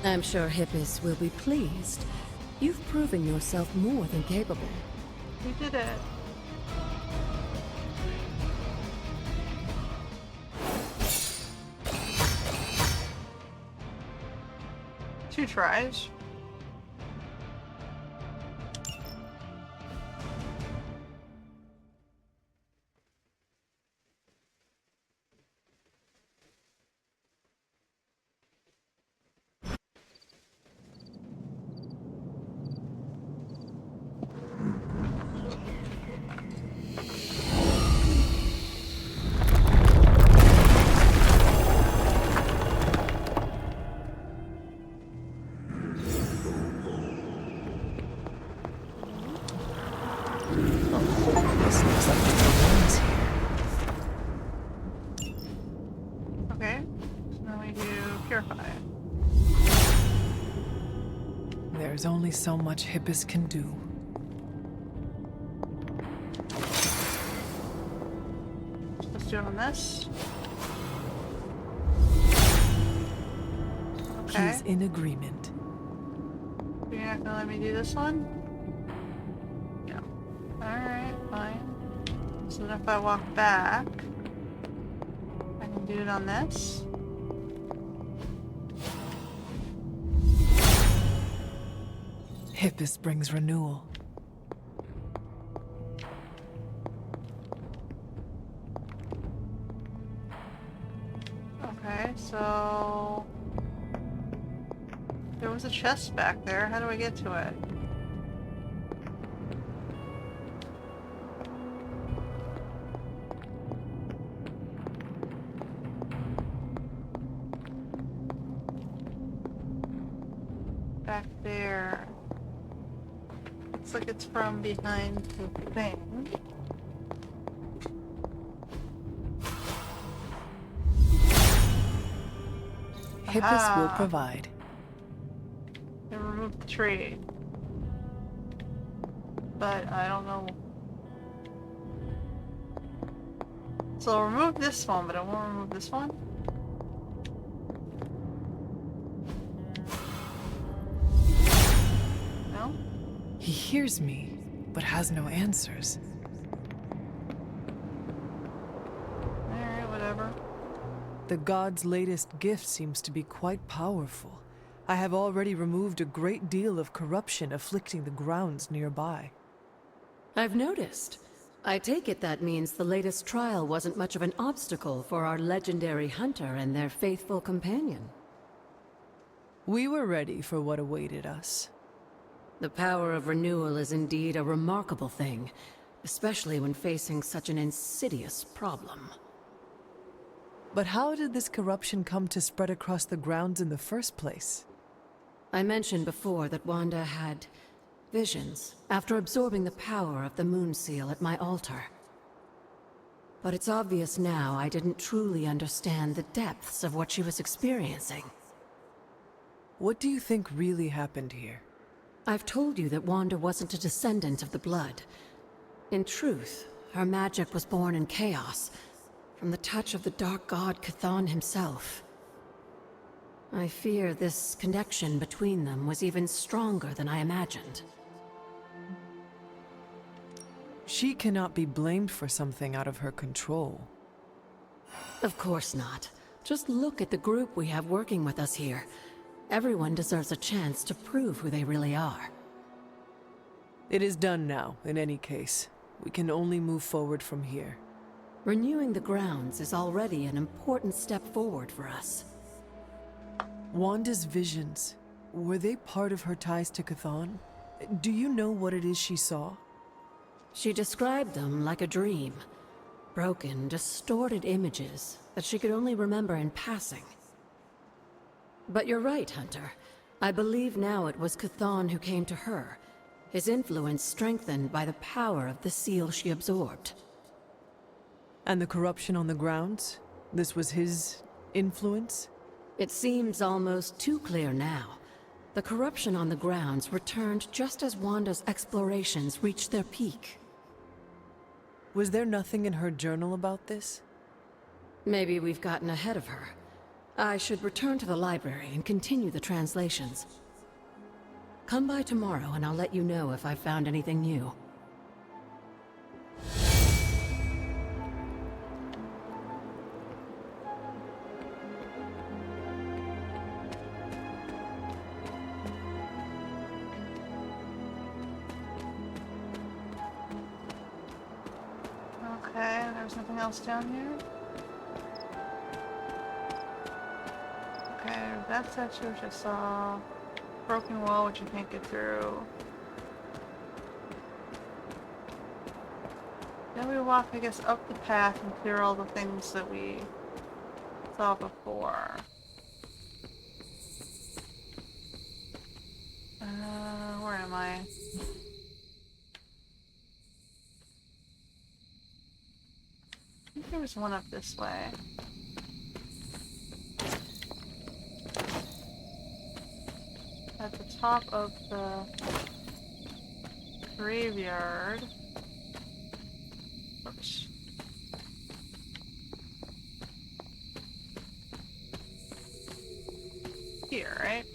I'm sure Hippis will be pleased. You've proven yourself more than capable. We did it. Two tries. This looks like the ruins here. Okay. So then we do purify. There's only so much Hippis can do. Let's do it on this. Okay. He's in agreement. You're not gonna let me do this one? No. Alright, fine. So then if I walk back, I can do it on this. Hippis brings renewal. Okay, so there was a chest back there. How do I get to it? Back there. Looks like it's from behind the thing. Hippis will provide. And remove the tree. But I don't know. So I'll remove this one, but I won't remove this one. No? He hears me, but has no answers. Alright, whatever. The god's latest gift seems to be quite powerful. I have already removed a great deal of corruption afflicting the grounds nearby. I've noticed. I take it that means the latest trial wasn't much of an obstacle for our legendary hunter and their faithful companion. We were ready for what awaited us. The power of renewal is indeed a remarkable thing, especially when facing such an insidious problem. But how did this corruption come to spread across the grounds in the first place? I mentioned before that Wanda had visions after absorbing the power of the moon seal at my altar. But it's obvious now I didn't truly understand the depths of what she was experiencing. What do you think really happened here? I've told you that Wanda wasn't a descendant of the blood. In truth, her magic was born in chaos, from the touch of the dark god Chthon himself. I fear this connection between them was even stronger than I imagined. She cannot be blamed for something out of her control. Of course not. Just look at the group we have working with us here. Everyone deserves a chance to prove who they really are. It is done now, in any case. We can only move forward from here. Renewing the grounds is already an important step forward for us. Wanda's visions, were they part of her ties to Chthon? Do you know what it is she saw? She described them like a dream. Broken, distorted images that she could only remember in passing. But you're right, Hunter. I believe now it was Chthon who came to her, his influence strengthened by the power of the seal she absorbed. And the corruption on the grounds? This was his influence? It seems almost too clear now. The corruption on the grounds returned just as Wanda's explorations reached their peak. Was there nothing in her journal about this? Maybe we've gotten ahead of her. I should return to the library and continue the translations. Come by tomorrow and I'll let you know if I've found anything new. Okay, there's nothing else down here. Okay, that section which I saw. Broken wall which you can't get through. Then we walk, I guess, up the path and clear all the things that we saw before. Where am I? I think there was one up this way. At the top of the graveyard. Oops. Here, right?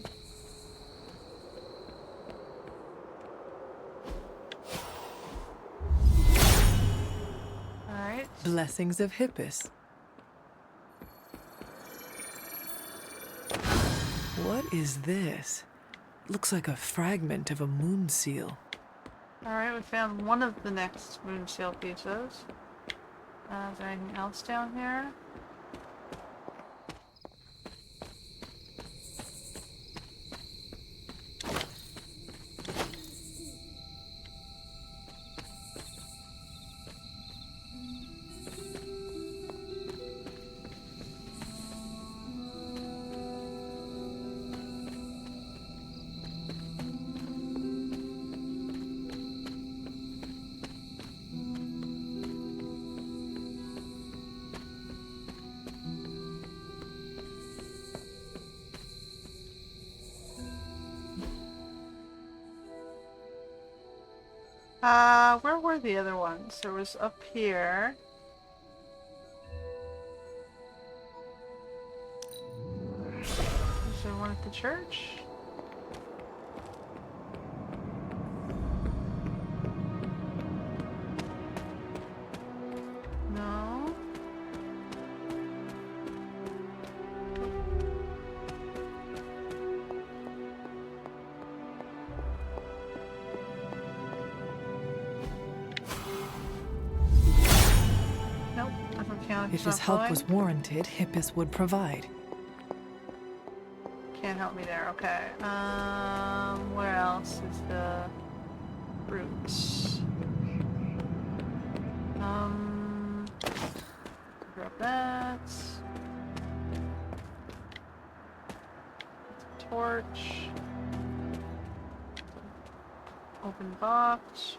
Alright. Blessings of Hippus. What is this? Looks like a fragment of a moon seal. Alright, we found one of the next moon seal pieces. Is there anything else down here? Where were the other ones? There was up here. Is there one at the church? No. If his help was warranted, Hippus would provide. Can't help me there, okay. Where else is the roots? Grab that. Torch. Open box.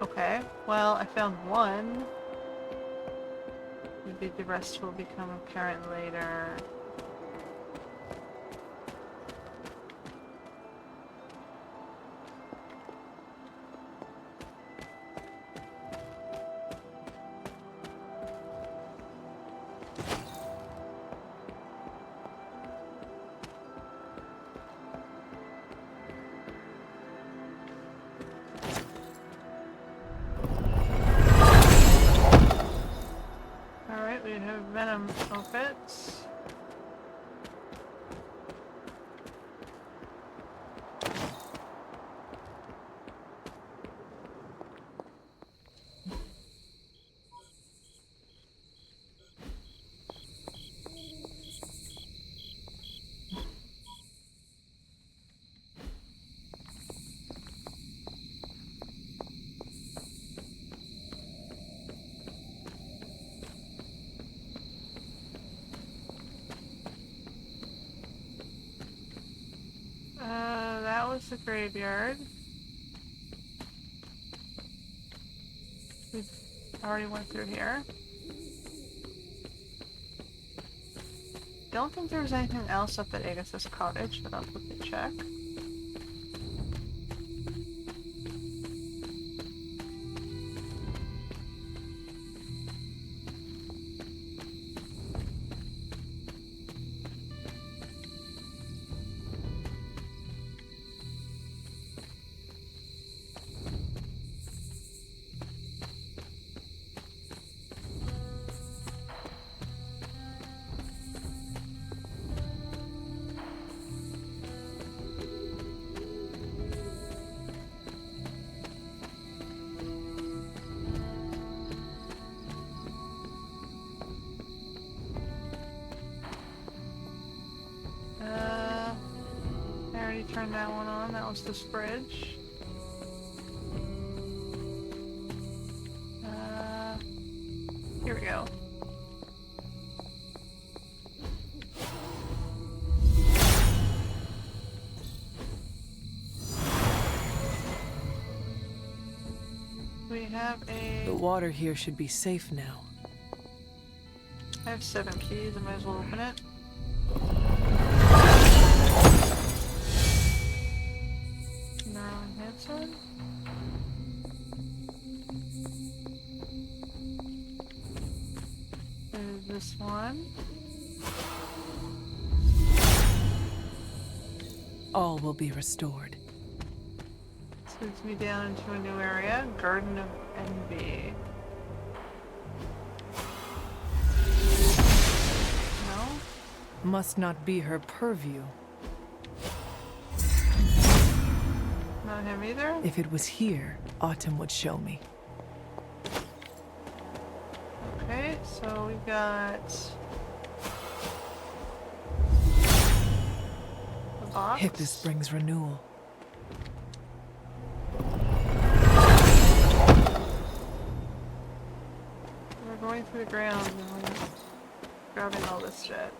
Okay, well, I found one. Maybe the rest will become apparent later. Alright, we have Venom outfits. That was the graveyard. We already went through here. Don't think there was anything else up at Agus's cottage, but I'll quickly check. turn that one on. That was this bridge. Here we go. We have a... The water here should be safe now. I have 7 keys. I might as well open it. Narrowing headset. There's this one. All will be restored. This leads me down into a new area. Garden of Envy. No? Must not be her purview. Not him either? If it was here, Autumn would show me. Okay, so we got the box. Hippus brings renewal. We're going through the ground and we're grabbing all this shit.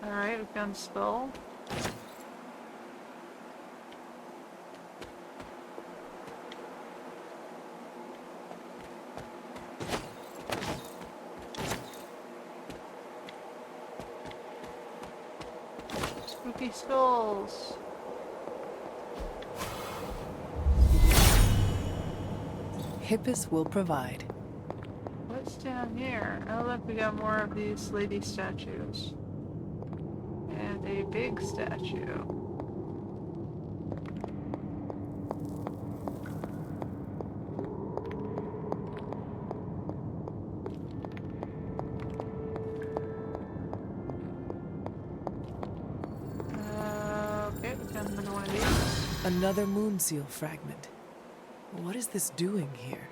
Alright, we've found Skull. Spooky skulls. Hippus will provide. What's down here? Oh look, we got more of these lady statues. And a big statue. Okay, we found another one of these. Another moon seal fragment. What is this doing here?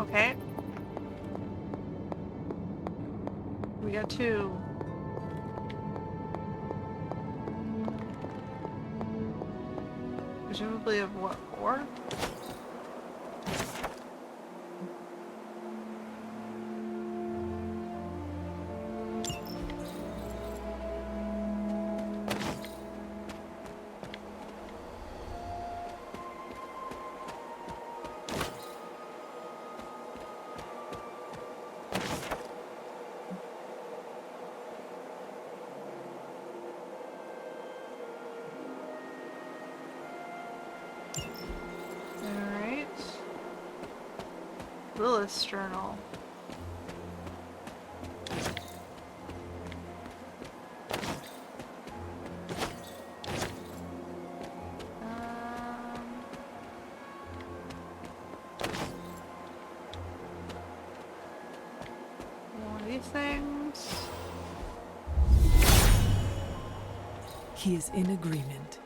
Okay. We got 2. Presumably of what for? Alright. Lilith's journal. One of these things. He is in agreement.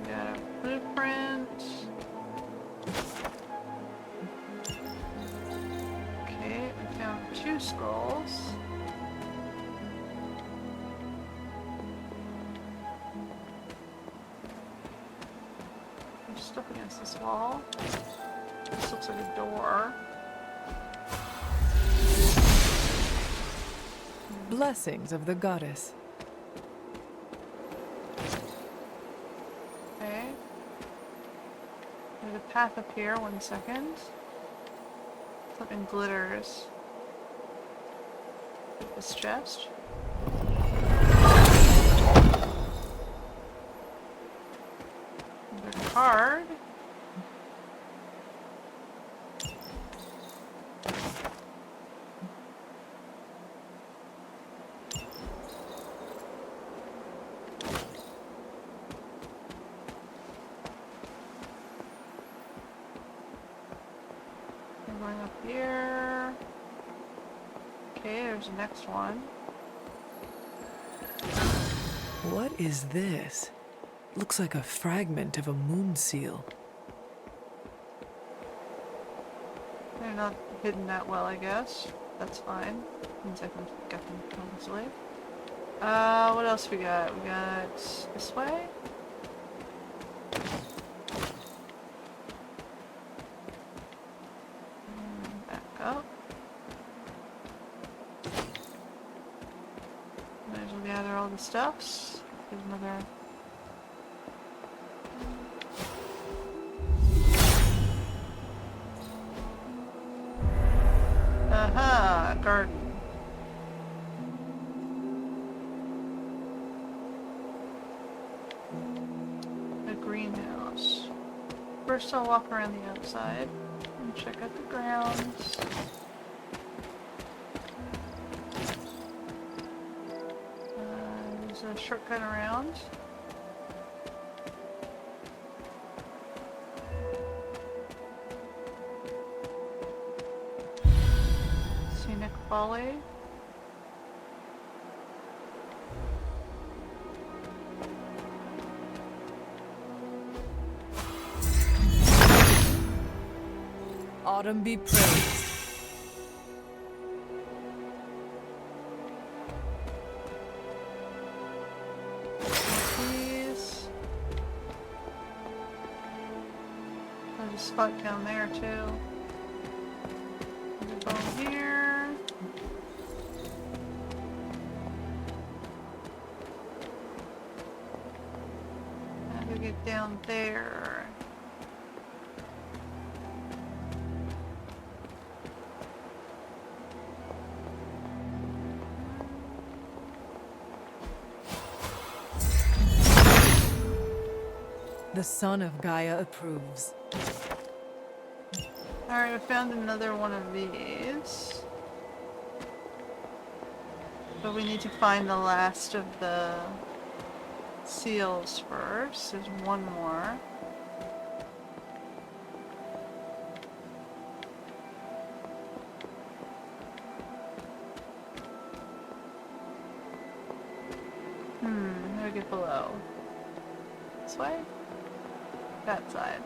Got a blueprint. Okay, we found 2 skulls. I'm just up against this wall. This looks like a door. Blessings of the goddess. Okay. There's a path up here, 1 second. Something glitters. This chest. There's a card. Going up here. Okay, there's the next one. What is this? looks like a fragment of a moon seal. They're not hidden that well, I guess. That's fine. Means I can get them easily. What else we got? We got this way. Back up. Might as well gather all the stuffs. There's another. Aha, garden. A greenhouse. First I'll walk around the outside and check out the grounds. There's a shortcut around. Scenic Folly. Autumn be praised. These. There's a spot down there too. There's a bone here. How do we get down there? The son of Gaia approves. Alright, I found another one of these. But we need to find the last of the seals first. There's one more. How do we get below? This way? That side.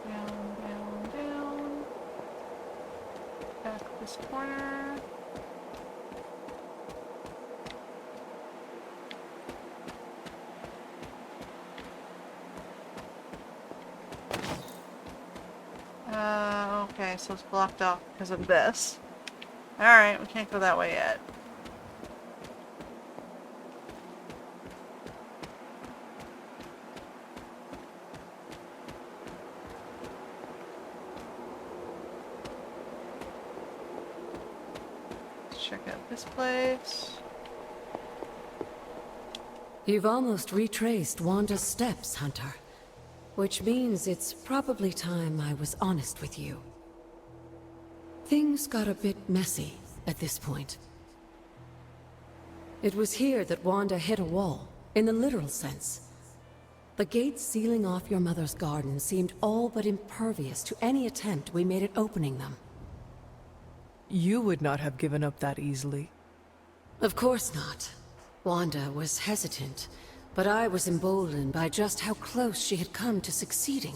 Down, down, down. Back this corner. Okay, so it's blocked off because of this. Alright, we can't go that way yet. Let's check out this place. You've almost retraced Wanda's steps, Hunter. Which means it's probably time I was honest with you. Things got a bit messy at this point. It was here that Wanda hit a wall, in the literal sense. The gates sealing off your mother's garden seemed all but impervious to any attempt we made at opening them. You would not have given up that easily. Of course not. Wanda was hesitant, but I was emboldened by just how close she had come to succeeding.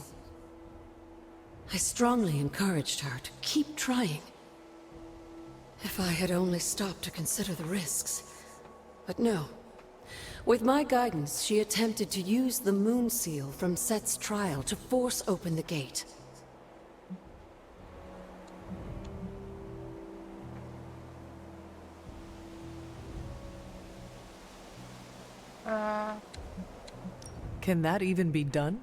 I strongly encouraged her to keep trying. If I had only stopped to consider the risks. But no. With my guidance, she attempted to use the moon seal from Set's trial to force open the gate. Can that even be done?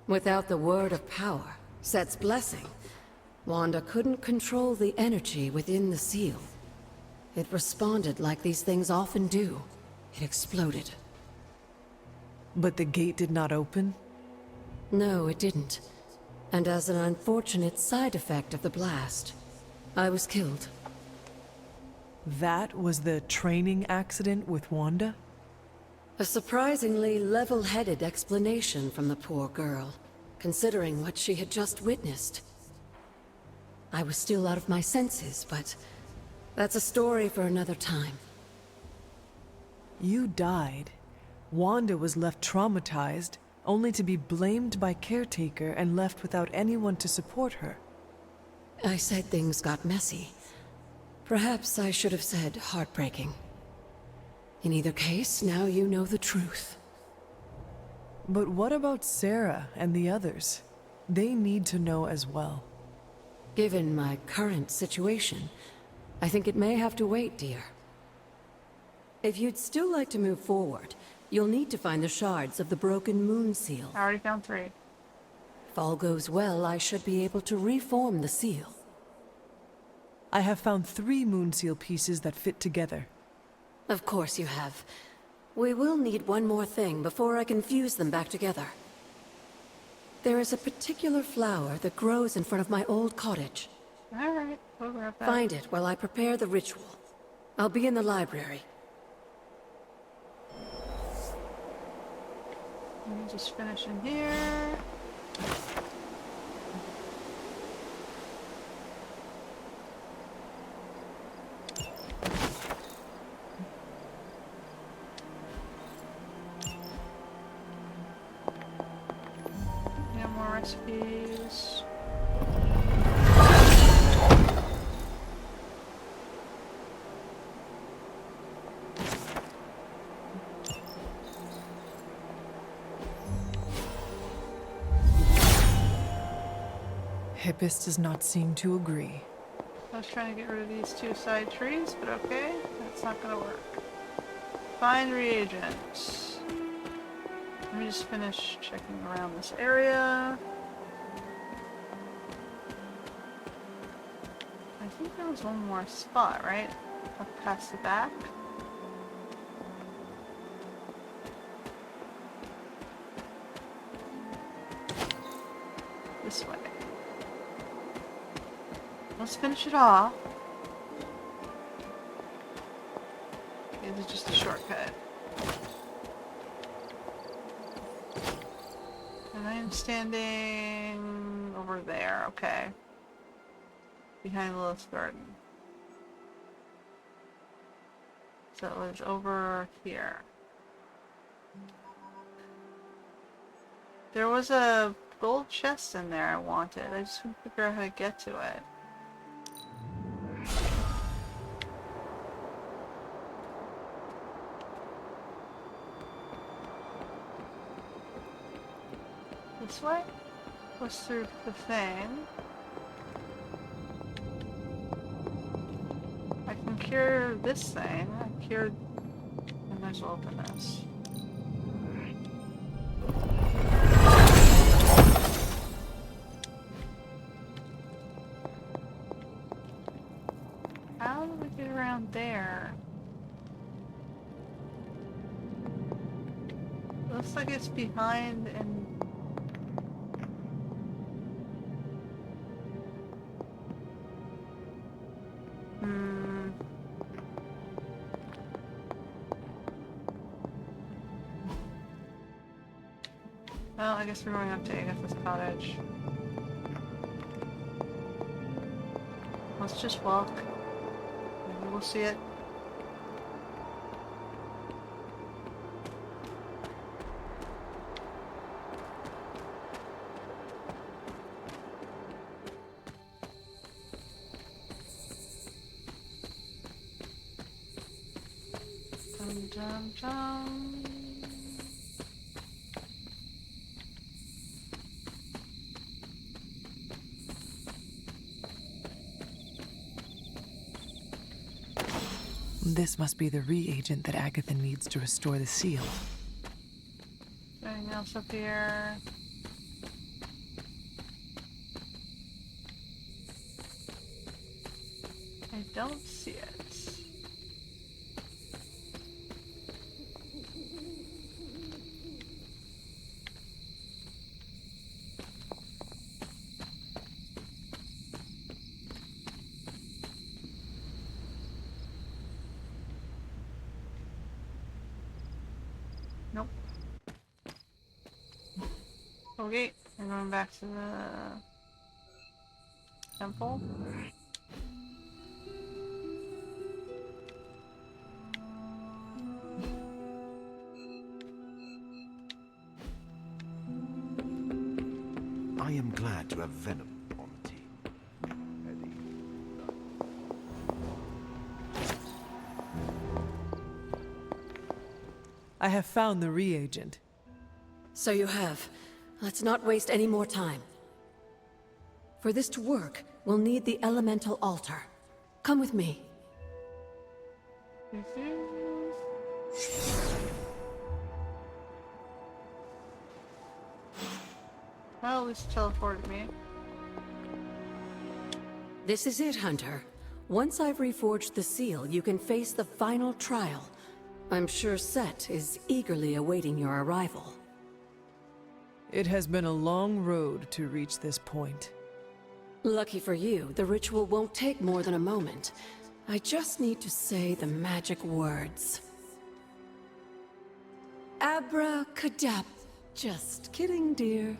Without the word of power, Set's blessing, Wanda couldn't control the energy within the seal. It responded like these things often do. It exploded. But the gate did not open? No, it didn't. And as an unfortunate side effect of the blast, I was killed. That was the training accident with Wanda? A surprisingly level-headed explanation from the poor girl, considering what she had just witnessed. I was still out of my senses, but that's a story for another time. You died. Wanda was left traumatized, only to be blamed by Caretaker and left without anyone to support her. I said things got messy. Perhaps I should have said heartbreaking. In either case, now you know the truth. But what about Sarah and the others? They need to know as well. Given my current situation, I think it may have to wait, dear. If you'd still like to move forward, you'll need to find the shards of the broken moon seal. I already found 3. If all goes well, I should be able to reform the seal. I have found 3 moon seal pieces that fit together. Of course you have. We will need one more thing before I can fuse them back together. There is a particular flower that grows in front of my old cottage. Alright, we'll grab that. Find it while I prepare the ritual. I'll be in the library. Let me just finish in here. Yeah, more recipes. Hippus does not seem to agree. I was trying to get rid of these 2 side trees, but okay, that's not gonna work. Find reagents. Let me just finish checking around this area. I think there was one more spot, right? Up past the back. This way. Let's finish it off. Okay, this is just a shortcut. And I am standing over there, okay. Behind Lilith's garden. So it was over here. There was a gold chest in there I wanted. I just couldn't figure out how to get to it. This way? Push through the thing. I can cure this thing. I cured... I might as well open this. How do we get around there? Looks like it's behind and... Well, I guess we're going up to Agatha's cottage. Let's just walk. Maybe we'll see it. Dum dum dum. This must be the reagent that Agatha needs to restore the seal. Anything else up here? I don't see it. Nope. Okay, we're going back to the temple. I am glad to have Venom on the team. I have found the reagent. So you have. Let's not waste any more time. For this to work, we'll need the elemental altar. Come with me. Well, at least teleported me. This is it, Hunter. Once I've reforged the seal, you can face the final trial. I'm sure Set is eagerly awaiting your arrival. It has been a long road to reach this point. Lucky for you, the ritual won't take more than a moment. I just need to say the magic words. Abracadabra. Just kidding, dear.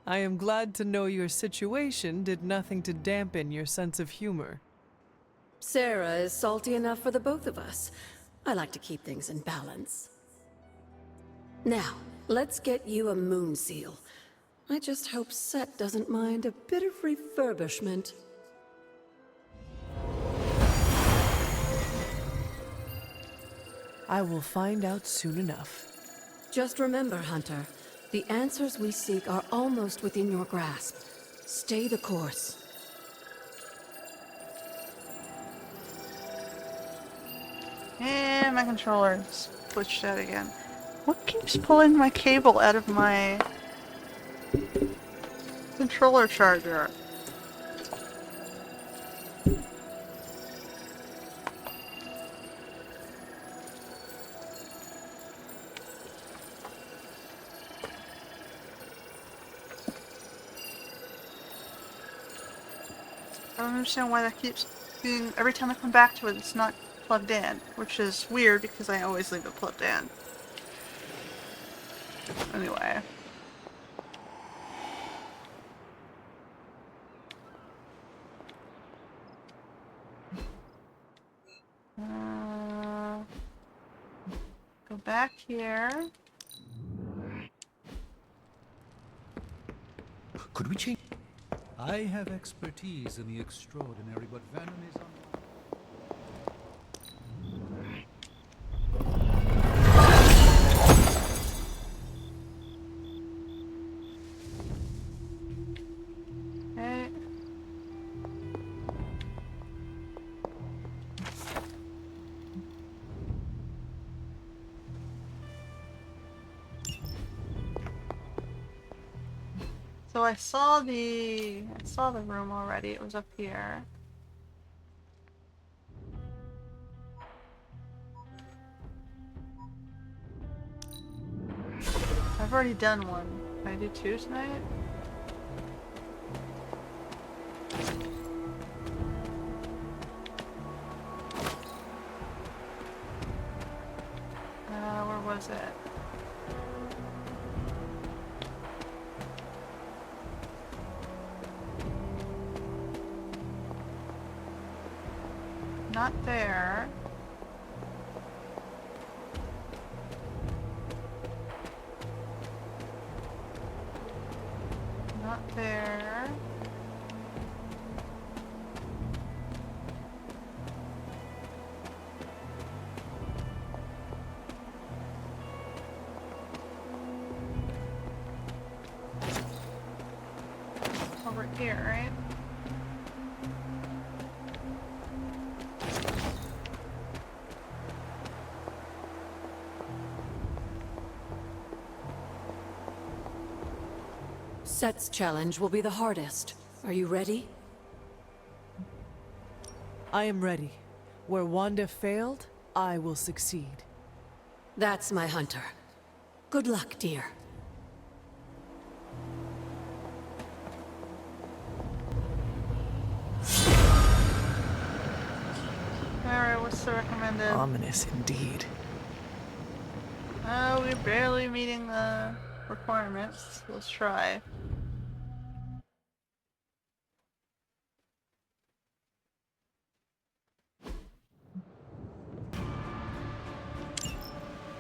I am glad to know your situation did nothing to dampen your sense of humor. Sarah is salty enough for the both of us. I like to keep things in balance. Now, let's get you a moon seal. I just hope Set doesn't mind a bit of refurbishment. I will find out soon enough. Just remember, Hunter, the answers we seek are almost within your grasp. Stay the course. And my controller's glitched out again. What keeps pulling my cable out of my controller charger? I don't understand why that keeps being, every time I come back to it, it's not plugged in, which is weird because I always leave it plugged in. Anyway. Go back here. Could we change? I have expertise in the extraordinary, but Venom is on. Okay. So I saw the room already. It was up here. I've already done one. Can I do two tonight? Where was it? Not there. Not there. Over here, right? Set's challenge will be the hardest. Are you ready? I am ready. Where Wanda failed, I will succeed. That's my Hunter. Good luck, dear. Alright, what's the recommended? Ominous indeed. We're barely meeting the requirements. Let's try.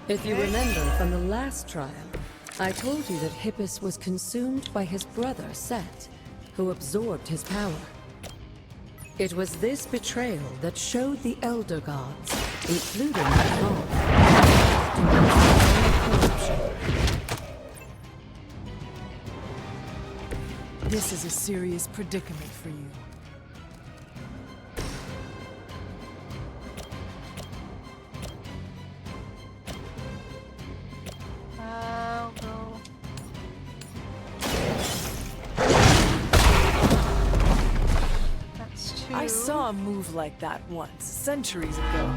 If you remember from the last trial, I told you that Hippus was consumed by his brother Set, who absorbed his power. It was this betrayal that showed the Elder Gods, including Venom, corruption. This is a serious predicament for you. I'll go. That's two. I saw a move like that once, centuries ago.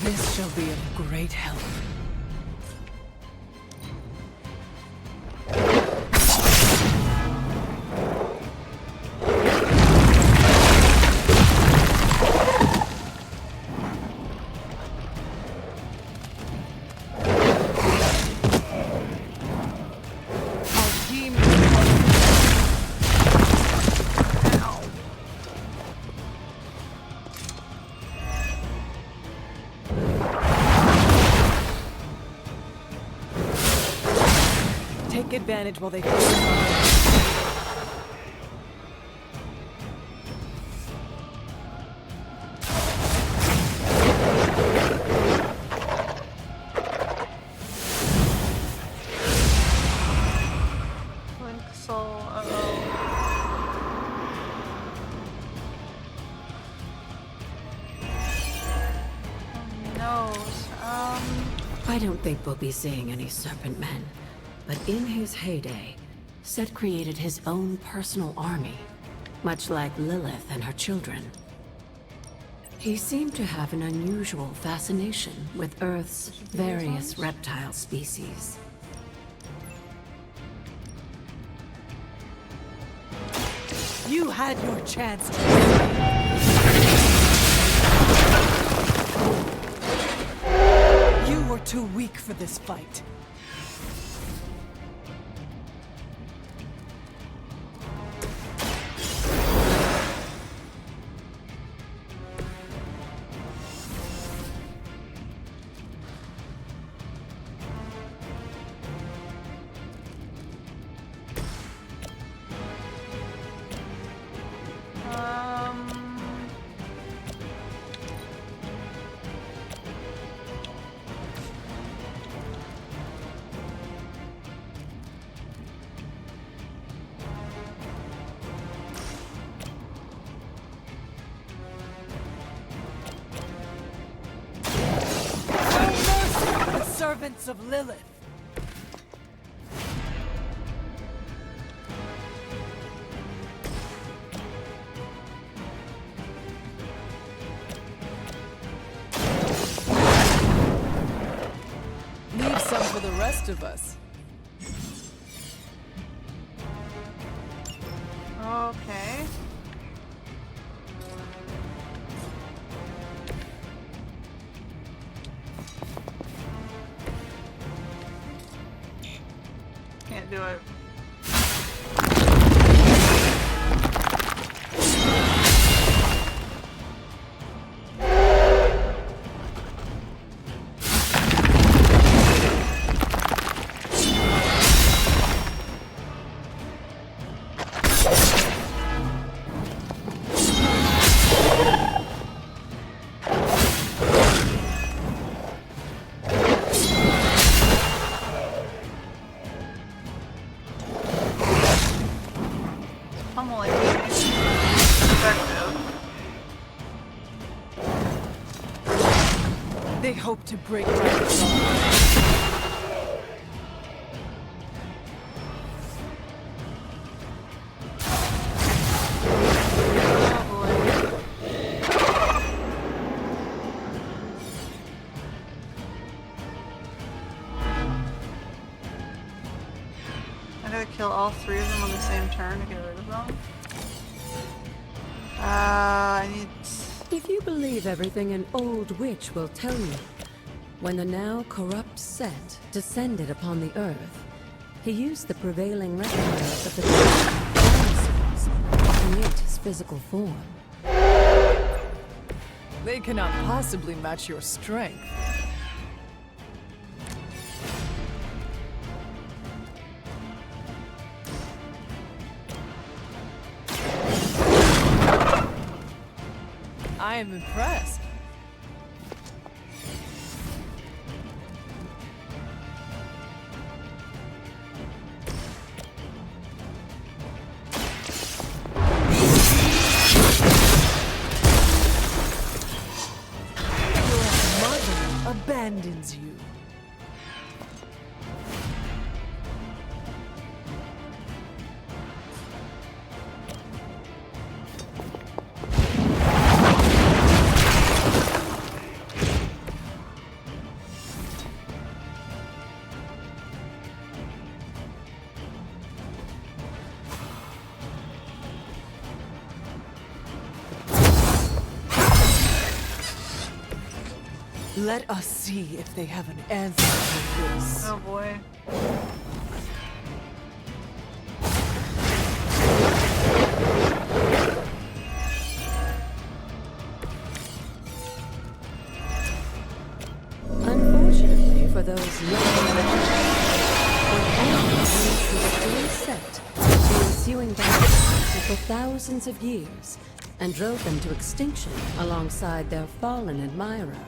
This shall be of great help. Take advantage while they focus on it. Link Soul, uh-oh. Nose, I don't think we'll be seeing any Serpent Men, but in his heyday, Set created his own personal army, much like Lilith and her children. He seemed to have an unusual fascination with Earth's various reptile species. You had your chance to. You were too weak for this fight. Servants of Lilith. Leave some for the rest of us. Okay. Can't do it. Pummeling effective. They hope to break ranks. I gotta kill all three of them on the same turn to get rid of them. I need... If you believe everything an old witch will tell you, when the now corrupt Set descended upon the earth, he used the prevailing reptiles of the powers create his physical form. They cannot possibly match your strength. I am impressed. Your mother abandons you. Let us see if they have an answer to this. Oh boy. Unfortunately for those young the set the ensuing battle for thousands of years and drove them to extinction alongside their fallen admirer.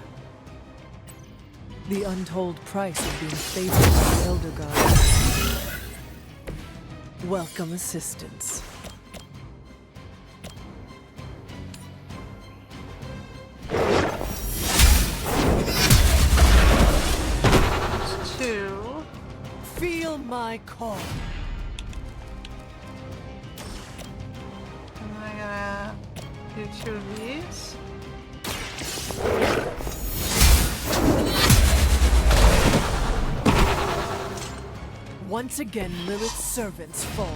The untold price of being favored by the Elder Gods. Welcome assistance. Two. Feel my call. Am I gonna do two of these? Once again, Lilith's servants fall.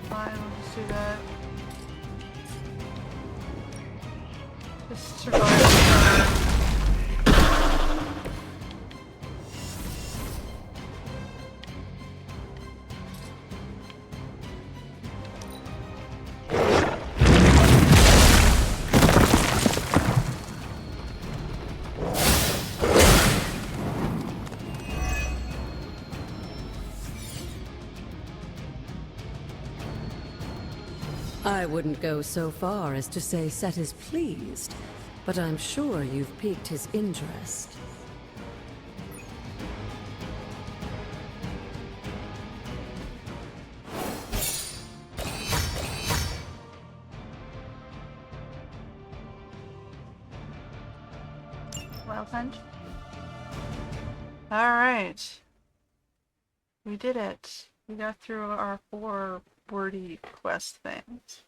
Fine, we'll just do that. Just survive. I wouldn't go so far as to say Set is pleased, but I'm sure you've piqued his interest. Well, punch. Alright. We did it. We got through our 4 wordy quest things.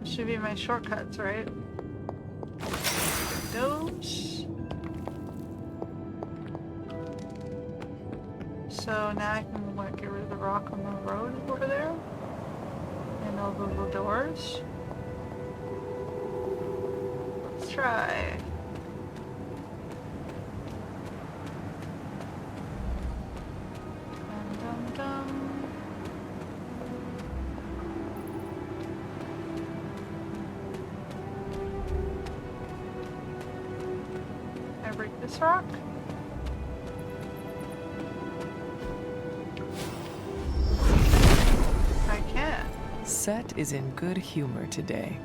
Should be my shortcuts, right? Those. So now I can what, get rid of the rock on the road over there? And all the little doors. Let's try. Dum dum dum. Can I break this rock? I can. Set is in good humor today.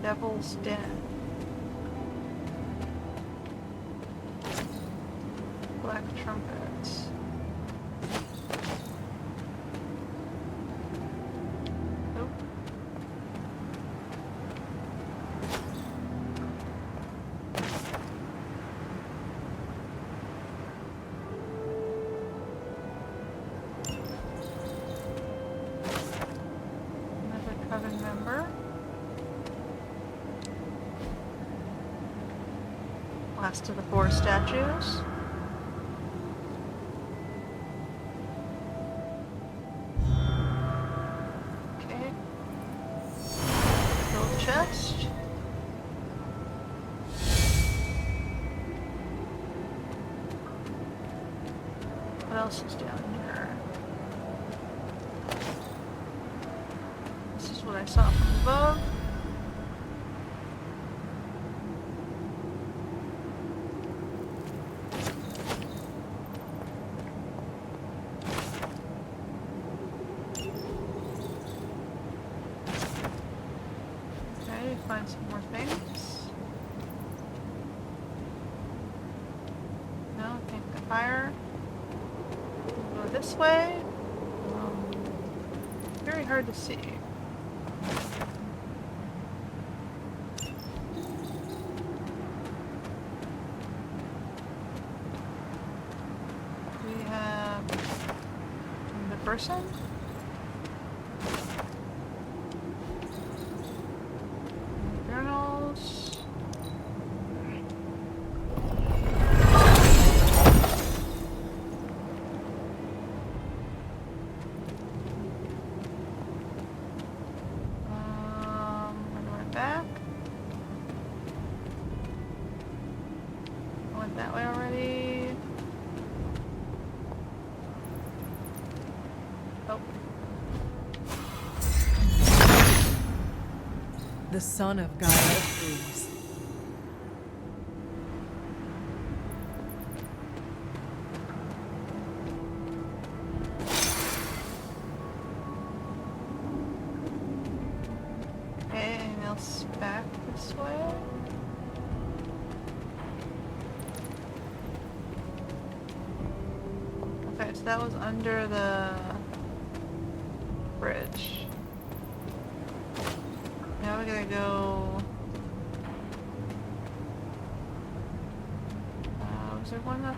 Devil's Den. Black trumpets. Nope. Another coven member. Last of the 4 statues. Okay. Little chest. What else is down here? This is what I saw from above. Find some more things. No, can't get fire. We'll go this way. Very hard to see. We have the person. That way already. Oh. The son of Gaia approves. Okay, anything else back this way? Okay, so that was under the bridge. Now we gotta go... was there one up?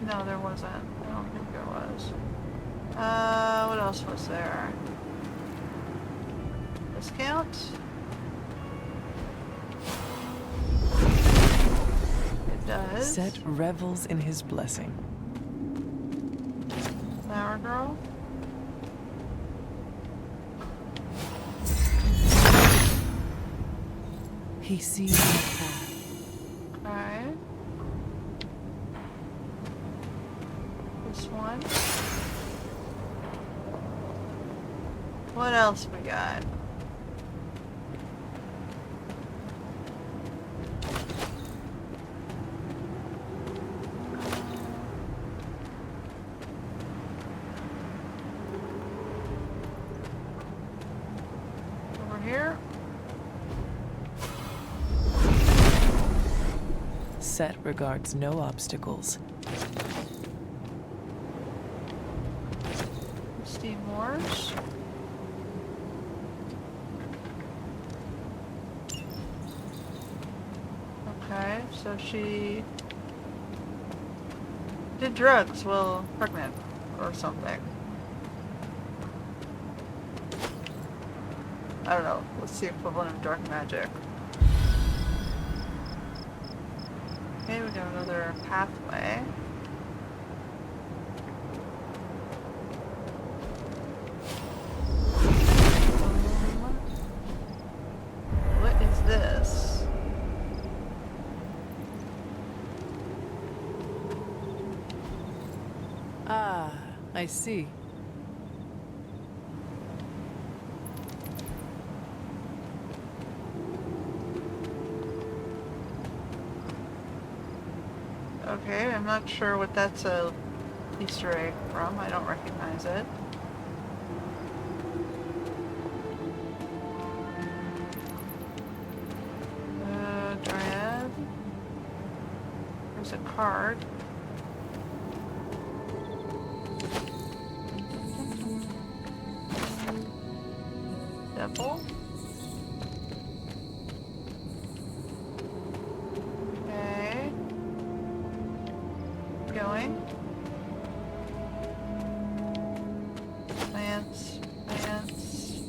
No, there wasn't. I don't think there was. What else was there? Discount? It does. Set revels in his blessing. Flower girl. He sees the path. Okay. This one. What else we got? Over here. Set regards no obstacles. Steve Moore's. Okay, so she did drugs while pregnant or something. I don't know. What's the equivalent of dark magic? Okay, we got another pathway. What is this? Ah, I see. Okay, I'm not sure what that's a Easter egg from. I don't recognize it. Dryad. There's a card. purple. Okay. Going. Plants. Plants.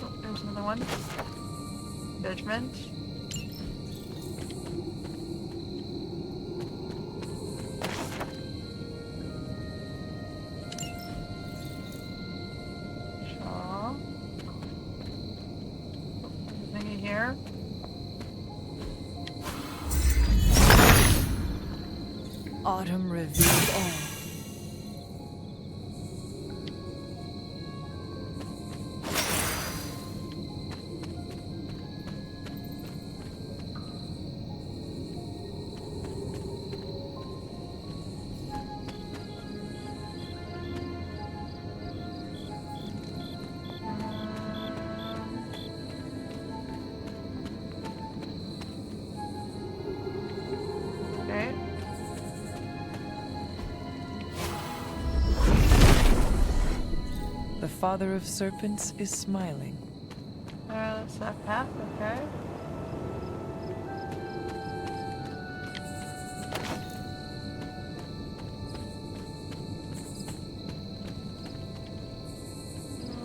Oh, there's another one. Judgment. Shaw. Thingy here. Autumn revealed all. Okay. The father of serpents is smiling. That's that path, okay.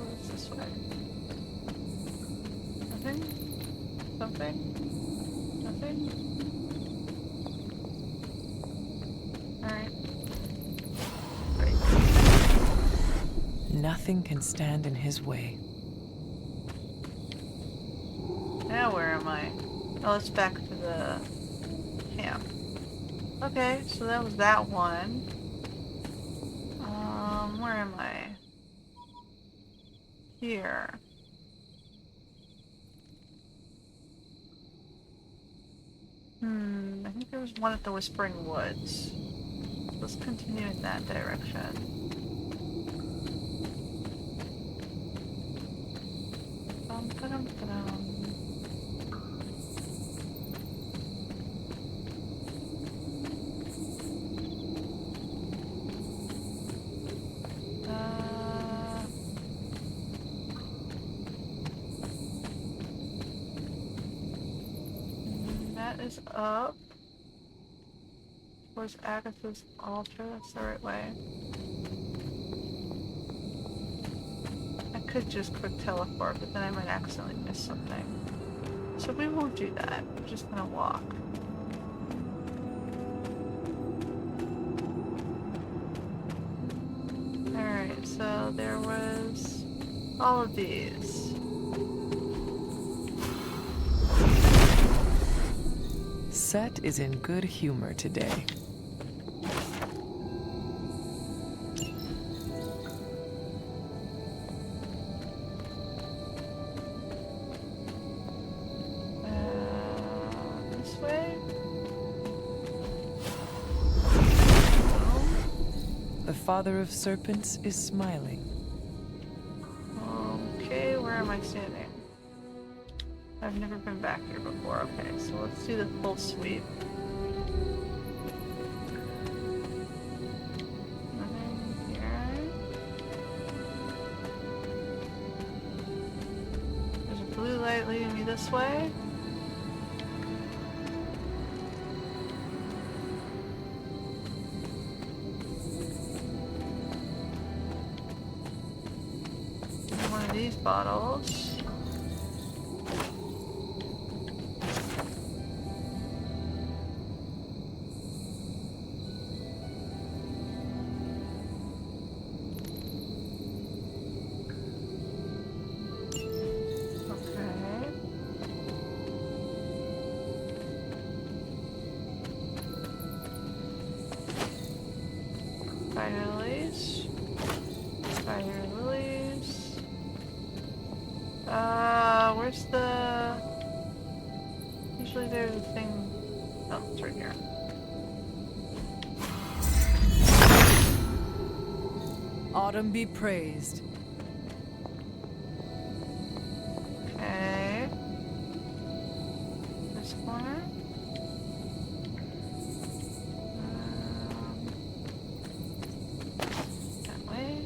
What's this way? Nothing? Something? Nothing? Alright. Great. Nothing can stand in his way. Now where am I? Oh, it's back to the camp. Okay, so that was that one. Where am I? Here. I think there was one at the Whispering Woods. Let's continue in that direction. Dum-ba-dum-ba-dum. That is up towards Agatha's altar. That's the right way. I could just quick teleport, but then I might accidentally miss something. So we won't do that. We're just gonna walk. Alright, so there was all of these. Set is in good humor today. This way? The father of serpents is smiling. Okay, where am I standing? I've never been back here before. Okay, so let's do the full sweep. Nothing here. There's a blue light leading me this way. One of these bottles. Fire lilies. Fire lilies. Where's the... Usually there's a thing... Oh, it's right here. Autumn be praised. Okay. This corner. That way.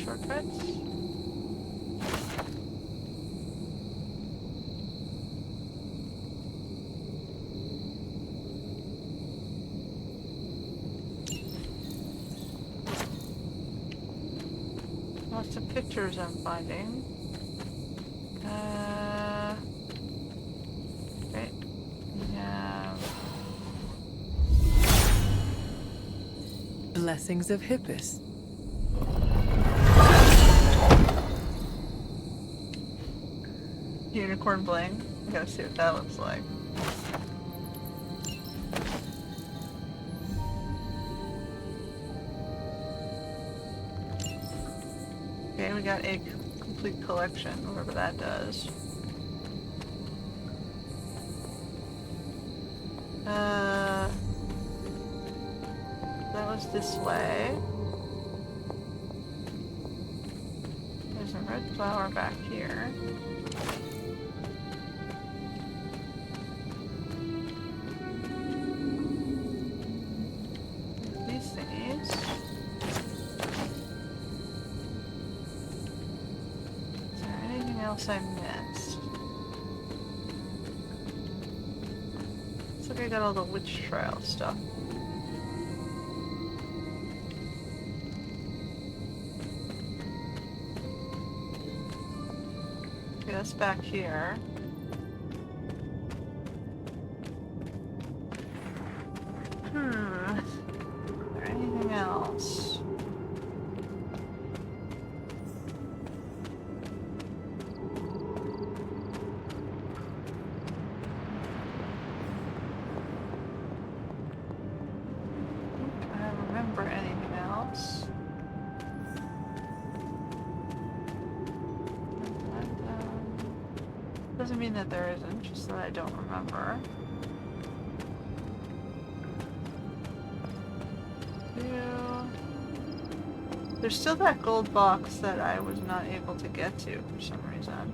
shortcuts. Lots of pictures I'm finding. Okay. We have Blessings of Hippus. unicorn bling. I gotta see what that looks like. Okay, we got a complete collection, whatever that does. That was this way. There's a red flower back here. These thingies. Is there anything else I missed? Looks like I got all the witch trial stuff. Okay, that's back here. Is there anything else? I don't remember anything else. Doesn't mean that there isn't, just that I don't remember. There's still that gold box that I was not able to get to for some reason.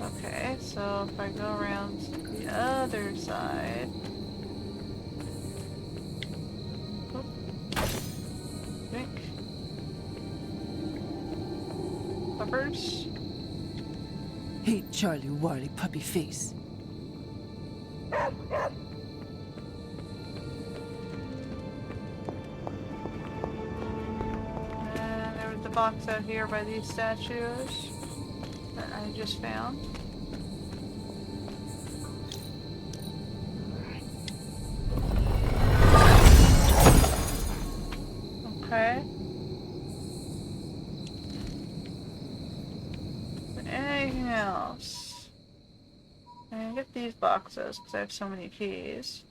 Okay, so if I go around to the other side. Drink. Peppers. Hey, Charlie Warly puppy face. And there was the box out here by these statues that I just found. Okay. Anything else? I can get these boxes because I have so many keys.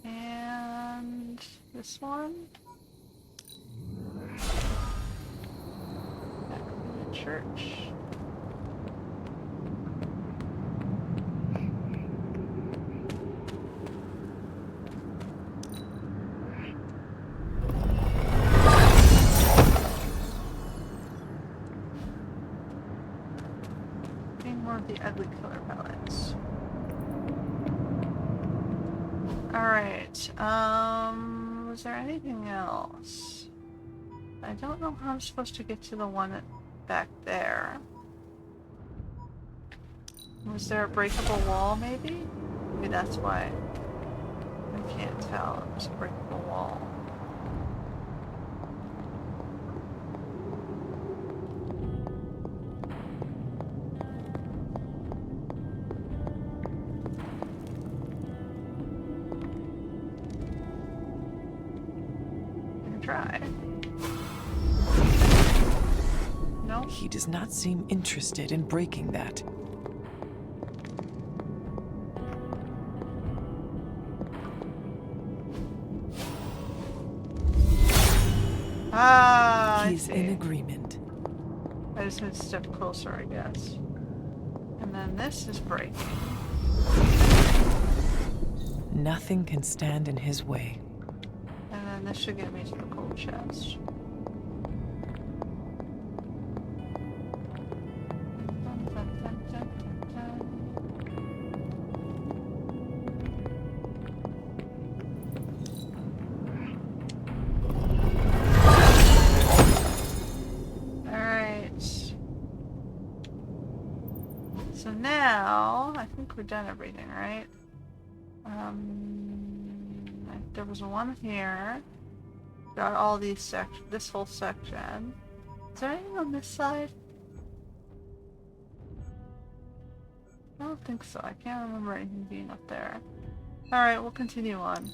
And this one. Back to the church. More of the ugly color palettes. Alright, was there anything else? I don't know how I'm supposed to get to the one back there. Was there a breakable wall, maybe? Maybe that's why I can't tell. It was a breakable wall. Try. No? He does not seem interested in breaking that. Ah, I He's see. in agreement. I just need to step closer, I guess. And then this is breaking. Nothing can stand in his way. And then this should get me to the cold chest. Alright. So now, I think we've done everything, right? There was one here. Got all these this whole section. Is there anything on this side? I don't think so. I can't remember anything being up there. Alright, we'll continue on.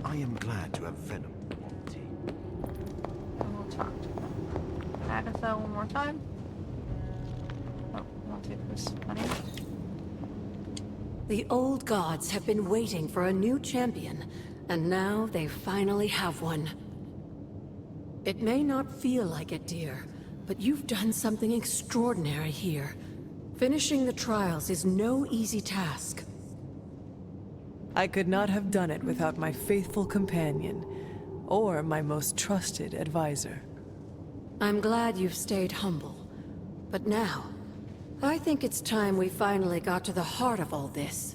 I am glad to have Venom on the team. And we'll talk to them. Agatha one more time. Oh, I'll take this money. The old gods have been waiting for a new champion, and now they finally have one. It may not feel like it, dear, but you've done something extraordinary here. Finishing the trials is no easy task. I could not have done it without my faithful companion, or my most trusted advisor. I'm glad you've stayed humble. But now, I think it's time we finally got to the heart of all this.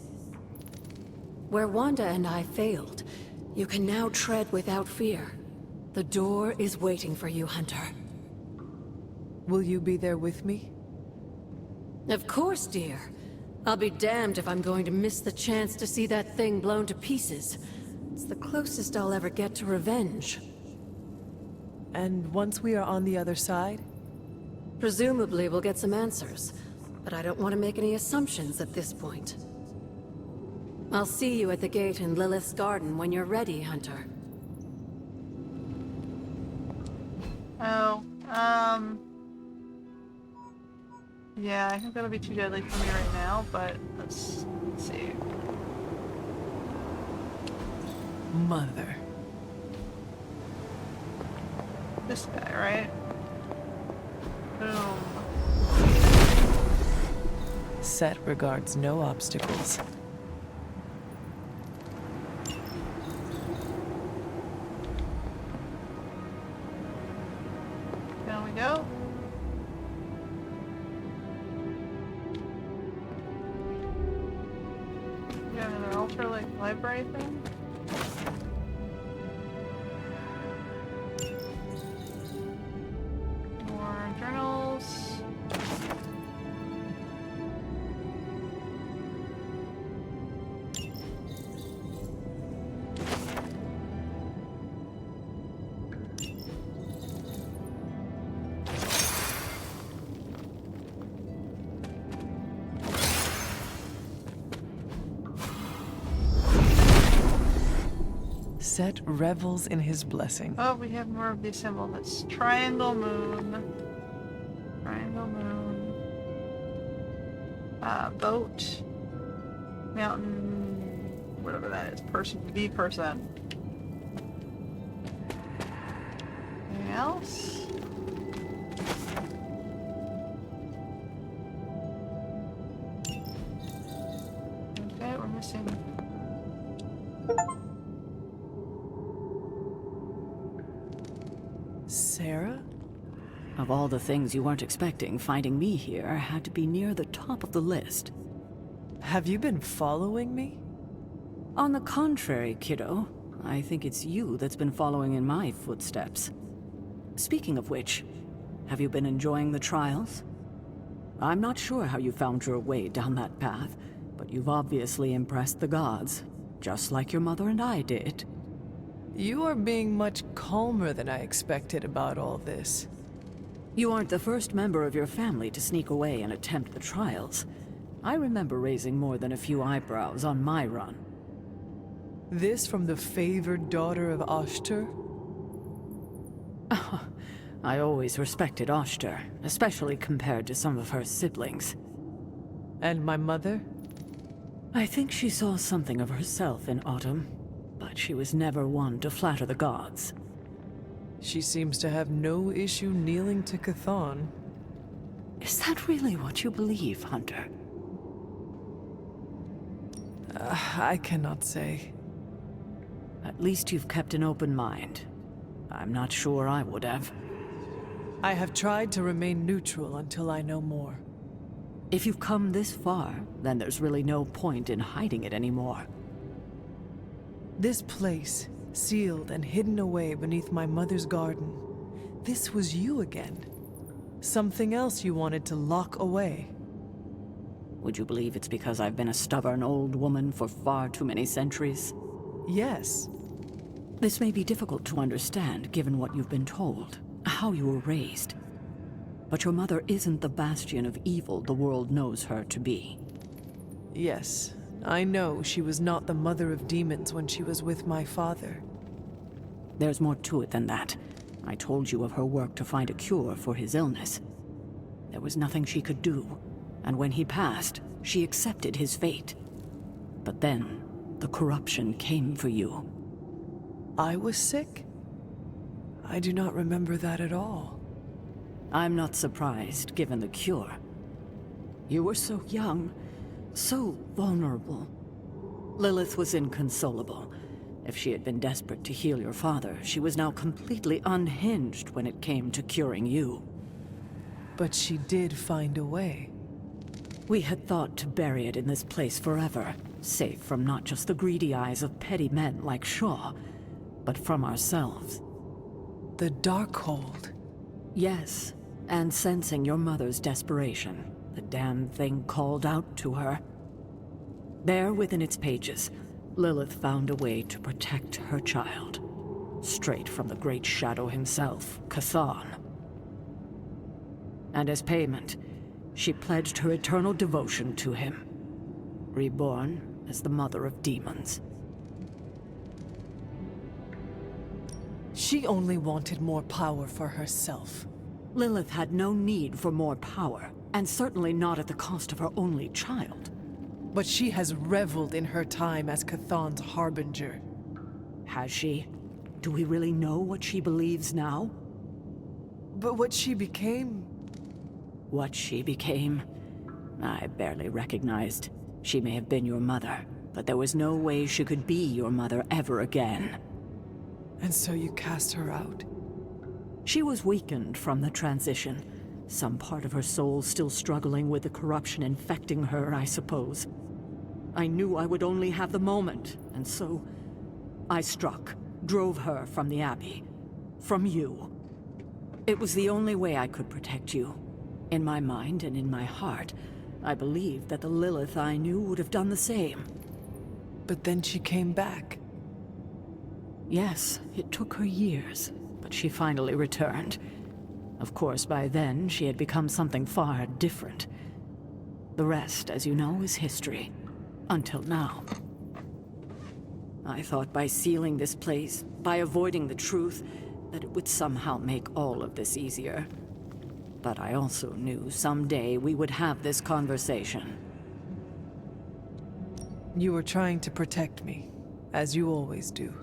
Where Wanda and I failed, you can now tread without fear. The door is waiting for you, Hunter. Will you be there with me? Of course, dear. I'll be damned if I'm going to miss the chance to see that thing blown to pieces. It's the closest I'll ever get to revenge. And once we are on the other side? Presumably we'll get some answers, but I don't want to make any assumptions at this point. I'll see you at the gate in Lilith's garden when you're ready, Hunter. Oh, yeah, I think that'll be too deadly for me right now, but let's see. Mother. This guy, right? Boom. Set regards no obstacles. Down we go. You got another altar like library thing? More journals. Set revels in his blessing. Oh, we have more of the symbol. That's triangle moon. Triangle moon. Boat. Mountain. Whatever that is. Person. The person. Anything else? Okay, we're missing. Sarah? Of all the things you weren't expecting, finding me here had to be near the top of the list. Have you been following me? On the contrary, kiddo, I think it's you that's been following in my footsteps. Speaking of which, have you been enjoying the trials? I'm not sure how you found your way down that path, but you've obviously impressed the gods, just like your mother and I did. You are being much calmer than I expected about all this. You aren't the first member of your family to sneak away and attempt the trials. I remember raising more than a few eyebrows on my run. This from the favored daughter of Ashtar? I always respected Ashtar, especially compared to some of her siblings. And my mother? I think she saw something of herself in Autumn. but she was never one to flatter the gods. She seems to have no issue kneeling to Chthon. Is that really what you believe, Hunter? I cannot say. At least you've kept an open mind. I'm not sure I would have. I have tried to remain neutral until I know more. If you've come this far, then there's really no point in hiding it anymore. This place, sealed and hidden away beneath my mother's garden, this was you again. Something else you wanted to lock away. Would you believe it's because I've been a stubborn old woman for far too many centuries? Yes. This may be difficult to understand given what you've been told, how you were raised. But your mother isn't the bastion of evil the world knows her to be. Yes, I know she was not the mother of demons when she was with my father. There's more to it than that. I told you of her work to find a cure for his illness. There was nothing she could do, and when he passed, she accepted his fate. But then, the corruption came for you. I was sick? I do not remember that at all. I'm not surprised, given the cure. You were so young, so vulnerable. Lilith was inconsolable. If she had been desperate to heal your father, she was now completely unhinged when it came to curing you. But she did find a way. We had thought to bury it in this place forever, safe from not just the greedy eyes of petty men like Shaw, but from ourselves. The Darkhold. Yes, and sensing your mother's desperation, the damn thing called out to her. There within its pages, Lilith found a way to protect her child. Straight from the Great Shadow himself, Chthon. And as payment, she pledged her eternal devotion to him. Reborn as the mother of demons. She only wanted more power for herself. Lilith had no need for more power, and certainly not at the cost of her only child. But she has reveled in her time as Chthon's harbinger. Has she? Do we really know what she believes now? But what she became... What she became? I barely recognized. She may have been your mother, but there was no way she could be your mother ever again. And so you cast her out? She was weakened from the transition. Some part of her soul still struggling with the corruption infecting her, I suppose. I knew I would only have the moment, and so I struck, drove her from the Abbey. From you. It was the only way I could protect you. In my mind and in my heart, I believed that the Lilith I knew would have done the same. But then she came back. Yes, it took her years, but she finally returned. Of course, by then, she had become something far different. The rest, as you know, is history. Until now. I thought by sealing this place, by avoiding the truth, that it would somehow make all of this easier. But I also knew someday we would have this conversation. You were trying to protect me, as you always do.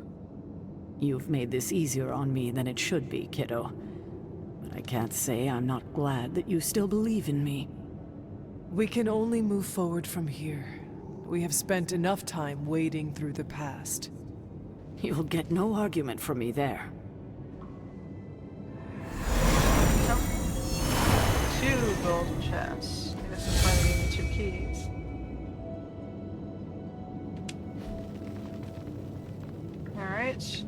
You've made this easier on me than it should be, kiddo. But I can't say I'm not glad that you still believe in me. We can only move forward from here. We have spent enough time wading through the past. You'll get no argument from me there. Two golden chests. I guess that's why we need the 2 keys. Alright.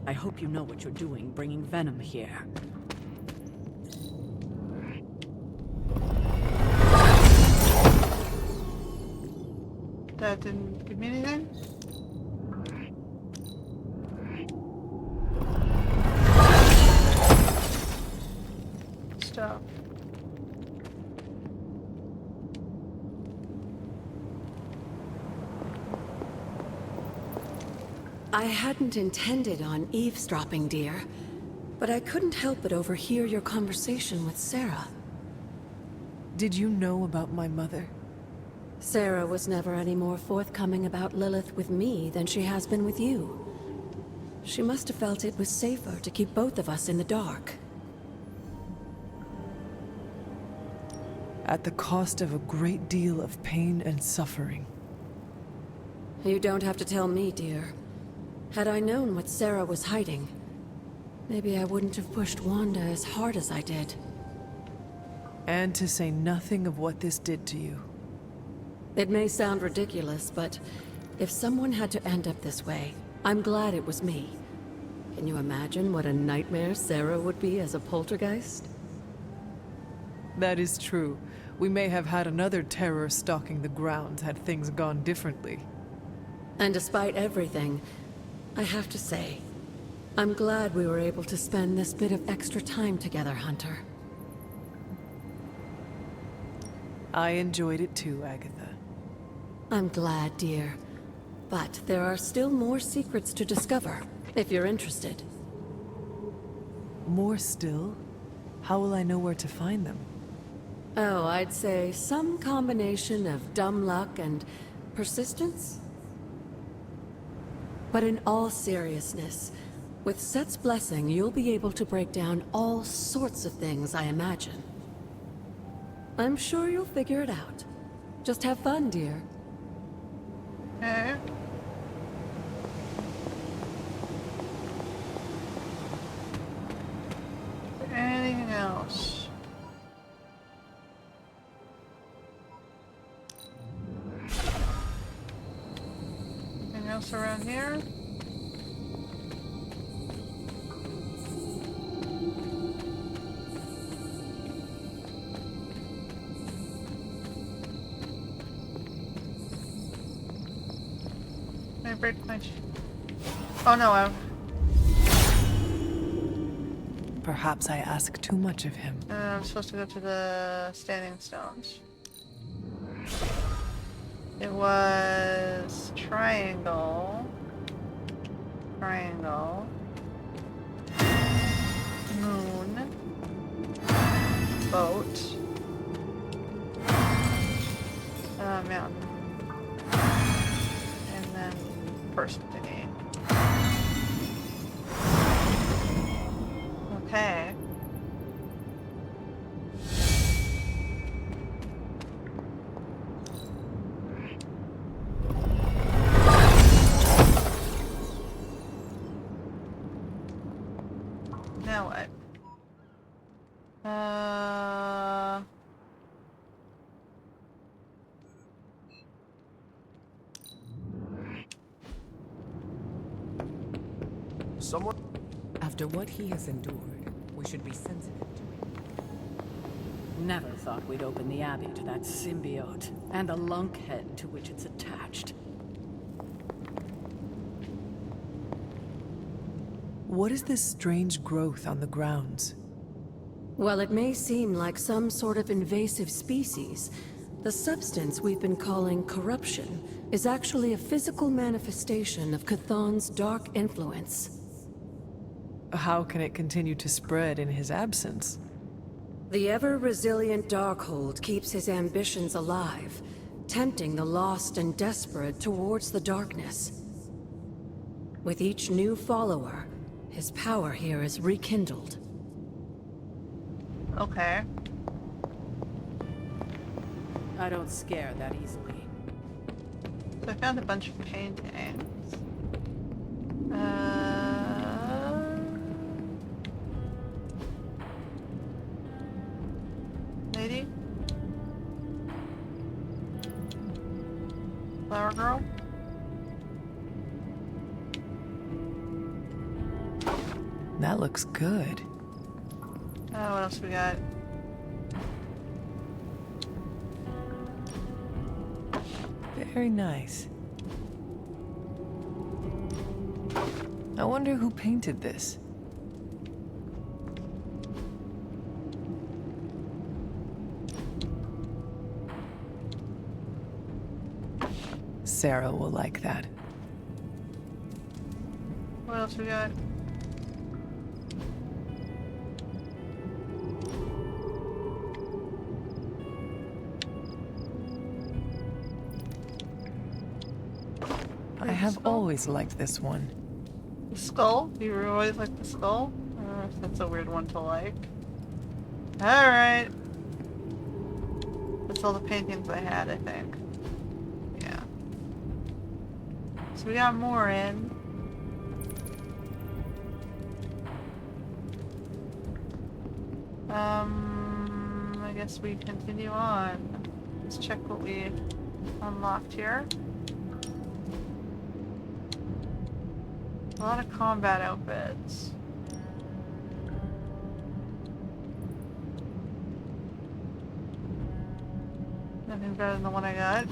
I hope you know what you're doing bringing Venom here. That didn't give me anything? Stop. I hadn't intended on eavesdropping, dear, but I couldn't help but overhear your conversation with Sarah. Did you know about my mother? Sarah was never any more forthcoming about Lilith with me than she has been with you. She must have felt it was safer to keep both of us in the dark. At the cost of a great deal of pain and suffering. You don't have to tell me, dear. Had I known what Sarah was hiding, maybe I wouldn't have pushed Wanda as hard as I did. And to say nothing of what this did to you. It may sound ridiculous, but if someone had to end up this way, I'm glad it was me. Can you imagine what a nightmare Sarah would be as a poltergeist? That is true. We may have had another terror stalking the grounds had things gone differently. And despite everything, I have to say, I'm glad we were able to spend this bit of extra time together, Hunter. I enjoyed it too, Agatha. I'm glad, dear. But there are still more secrets to discover, if you're interested. More still? How will I know where to find them? Oh, I'd say some combination of dumb luck and persistence? But in all seriousness, with Set's blessing, you'll be able to break down all sorts of things, I imagine. I'm sure you'll figure it out. Just have fun, dear. Okay. Anything else? Anything else around here? Can I break my... Oh no, Perhaps I ask too much of him. I'm supposed to go to the Standing Stones. It was triangle, triangle, moon, boat, mountain, and then first thingy. Okay. Now what? Someone... After what he has endured, we should be sensitive to it. Never thought we'd open the Abbey to that symbiote, and the lunkhead to which it's attached. What is this strange growth on the grounds? While it may seem like some sort of invasive species, the substance we've been calling corruption is actually a physical manifestation of Chthon's dark influence. How can it continue to spread in his absence? The ever-resilient Darkhold keeps his ambitions alive, tempting the lost and desperate towards the darkness. With each new follower, his power here is rekindled. Okay. I don't scare that easily. So I found a bunch of paintings. Lady? Flower girl? That looks good. What else we got? Very nice. I wonder who painted this. Sarah will like that. What else we got? have skull? always liked this one. The skull? You always like the skull? That's a weird one to like. Alright. That's all the paintings I had, I think. Yeah. So we got more in. I guess we continue on. Let's check what we unlocked here. A lot of combat outfits. Nothing better than the one I got.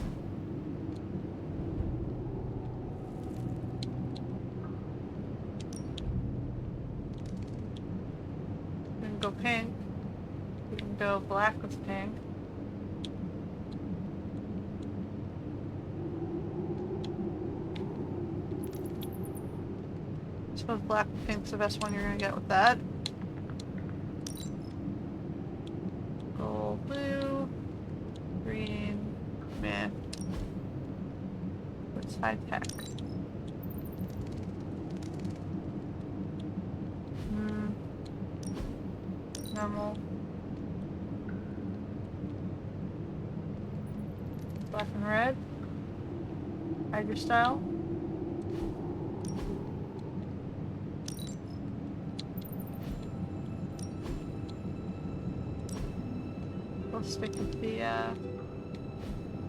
We can go pink. We can go black with pink. I suppose black with pink's the best one you're gonna get with that. Gold, blue, green, meh. What's high tech? Normal. Black and red. Hydra style. We'll stick with the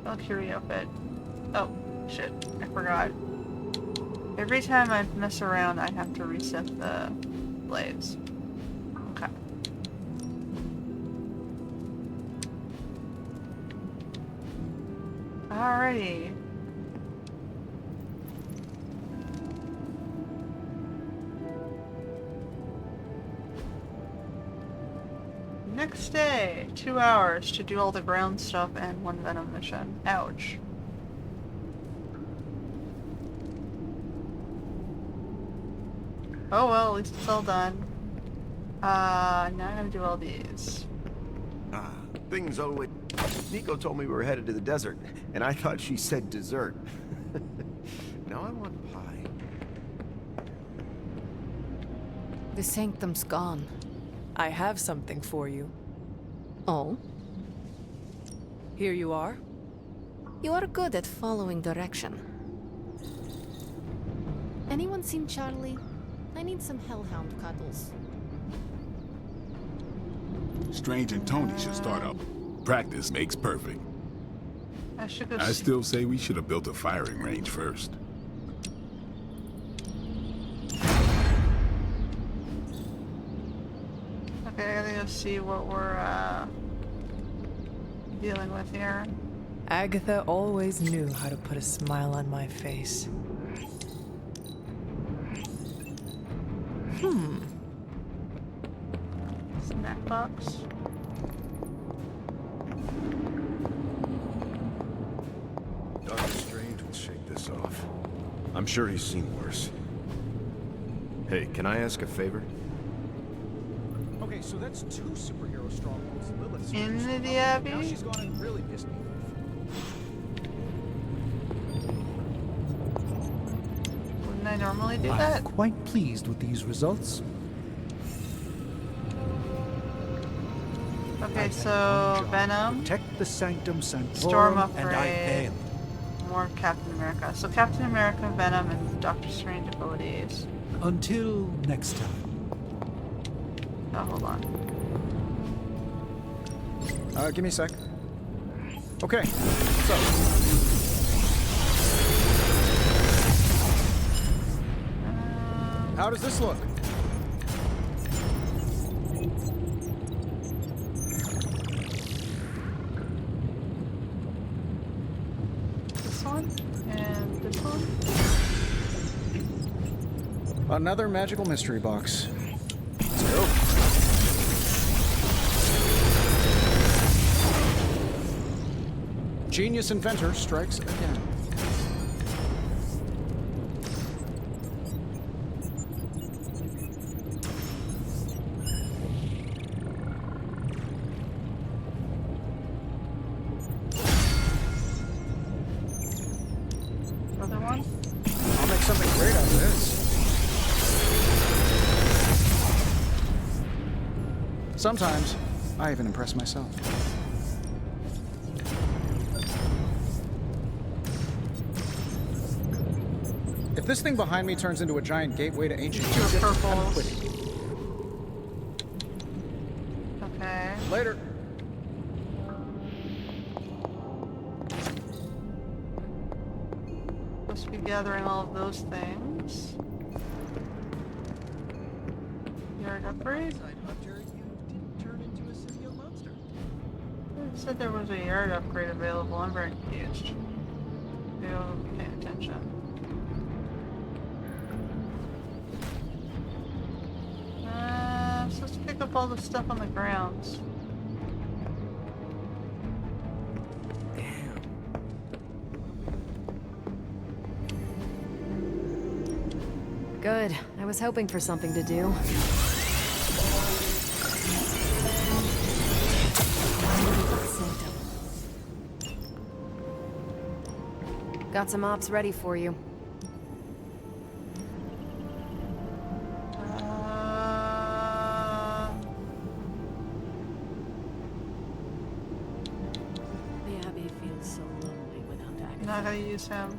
Valkyrie outfit. Oh, shit. I forgot. Every time I mess around, I have to reset the blades. Okay. Alrighty. Next day, 2 hours to do all the ground stuff and 1 Venom mission. Ouch. Oh well, at least it's all done. Now I'm gonna do all these. Things always... Nico told me we were headed to the desert, and I thought she said dessert. Now I want pie. The sanctum's gone. I have something for you. Oh? Here you are. You are good at following direction. Anyone seen Charlie? I need some hellhound cuddles. Strange and Tony should start up. Practice makes perfect. I still say we should have built a firing range first. Okay, I gotta go see what we're dealing with here. Agatha always knew how to put a smile on my face. Snack box. Doctor Strange will shake this off. I'm sure he's seen worse. Hey, can I ask a favor? Okay, so that's 2 superhero strongholds. Lilith's In the Abbey? Now she's gone and really pissed me off. Wouldn't I normally do I'm that? quite pleased with these results. Okay, so Venom, Protect the Sanctum Storm Sanctorum, and I Upgrade, fail. more Captain America. So Captain America, Venom, and Doctor Strange abilities. Until next time. Oh, hold on. Give me a sec. Okay, so... How does this look? This one and this one. Another magical mystery box. Let's go. Genius inventor strikes again. Other one. Sometimes, I even impress myself. If this thing behind me turns into a giant gateway to ancient Egypt, I'm quitting. Okay. Later. Supposed to be gathering all of those things. Yard upgrade? It said there was a yard upgrade available. I'm very confused. You'll pay attention. So let's pick up all the stuff on the grounds. Good. I was hoping for something to do. Got some ops ready for you. The Abbey feels so lonely without Agatha. Not gonna use him.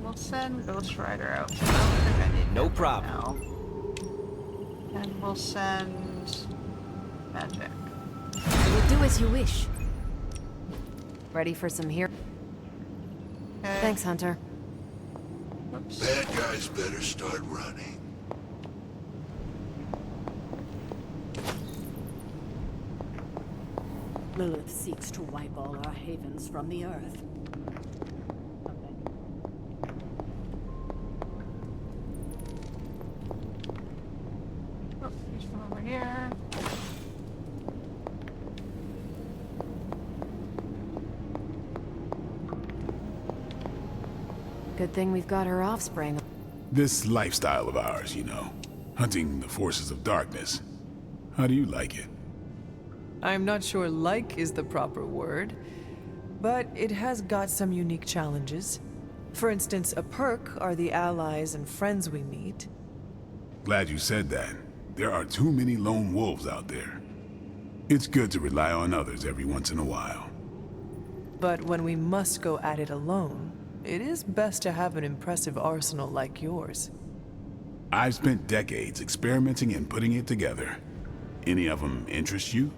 We'll send Ghost Rider out. I don't think I need No him problem. now. And we'll send Magic. I will do as you wish. Ready for some here? Okay. Thanks, Hunter. Oops. Bad guys better start running. Lilith seeks to wipe all our havens from the earth. Oh, there's one over here. Good thing we've got her offspring. This lifestyle of ours, you know, hunting the forces of darkness. How do you like it? I'm not sure like is the proper word, but it has got some unique challenges. For instance, a perk are the allies and friends we meet. Glad you said that. There are too many lone wolves out there. It's good to rely on others every once in a while. But when we must go at it alone, it is best to have an impressive arsenal like yours. I've spent decades experimenting and putting it together. Any of them interest you?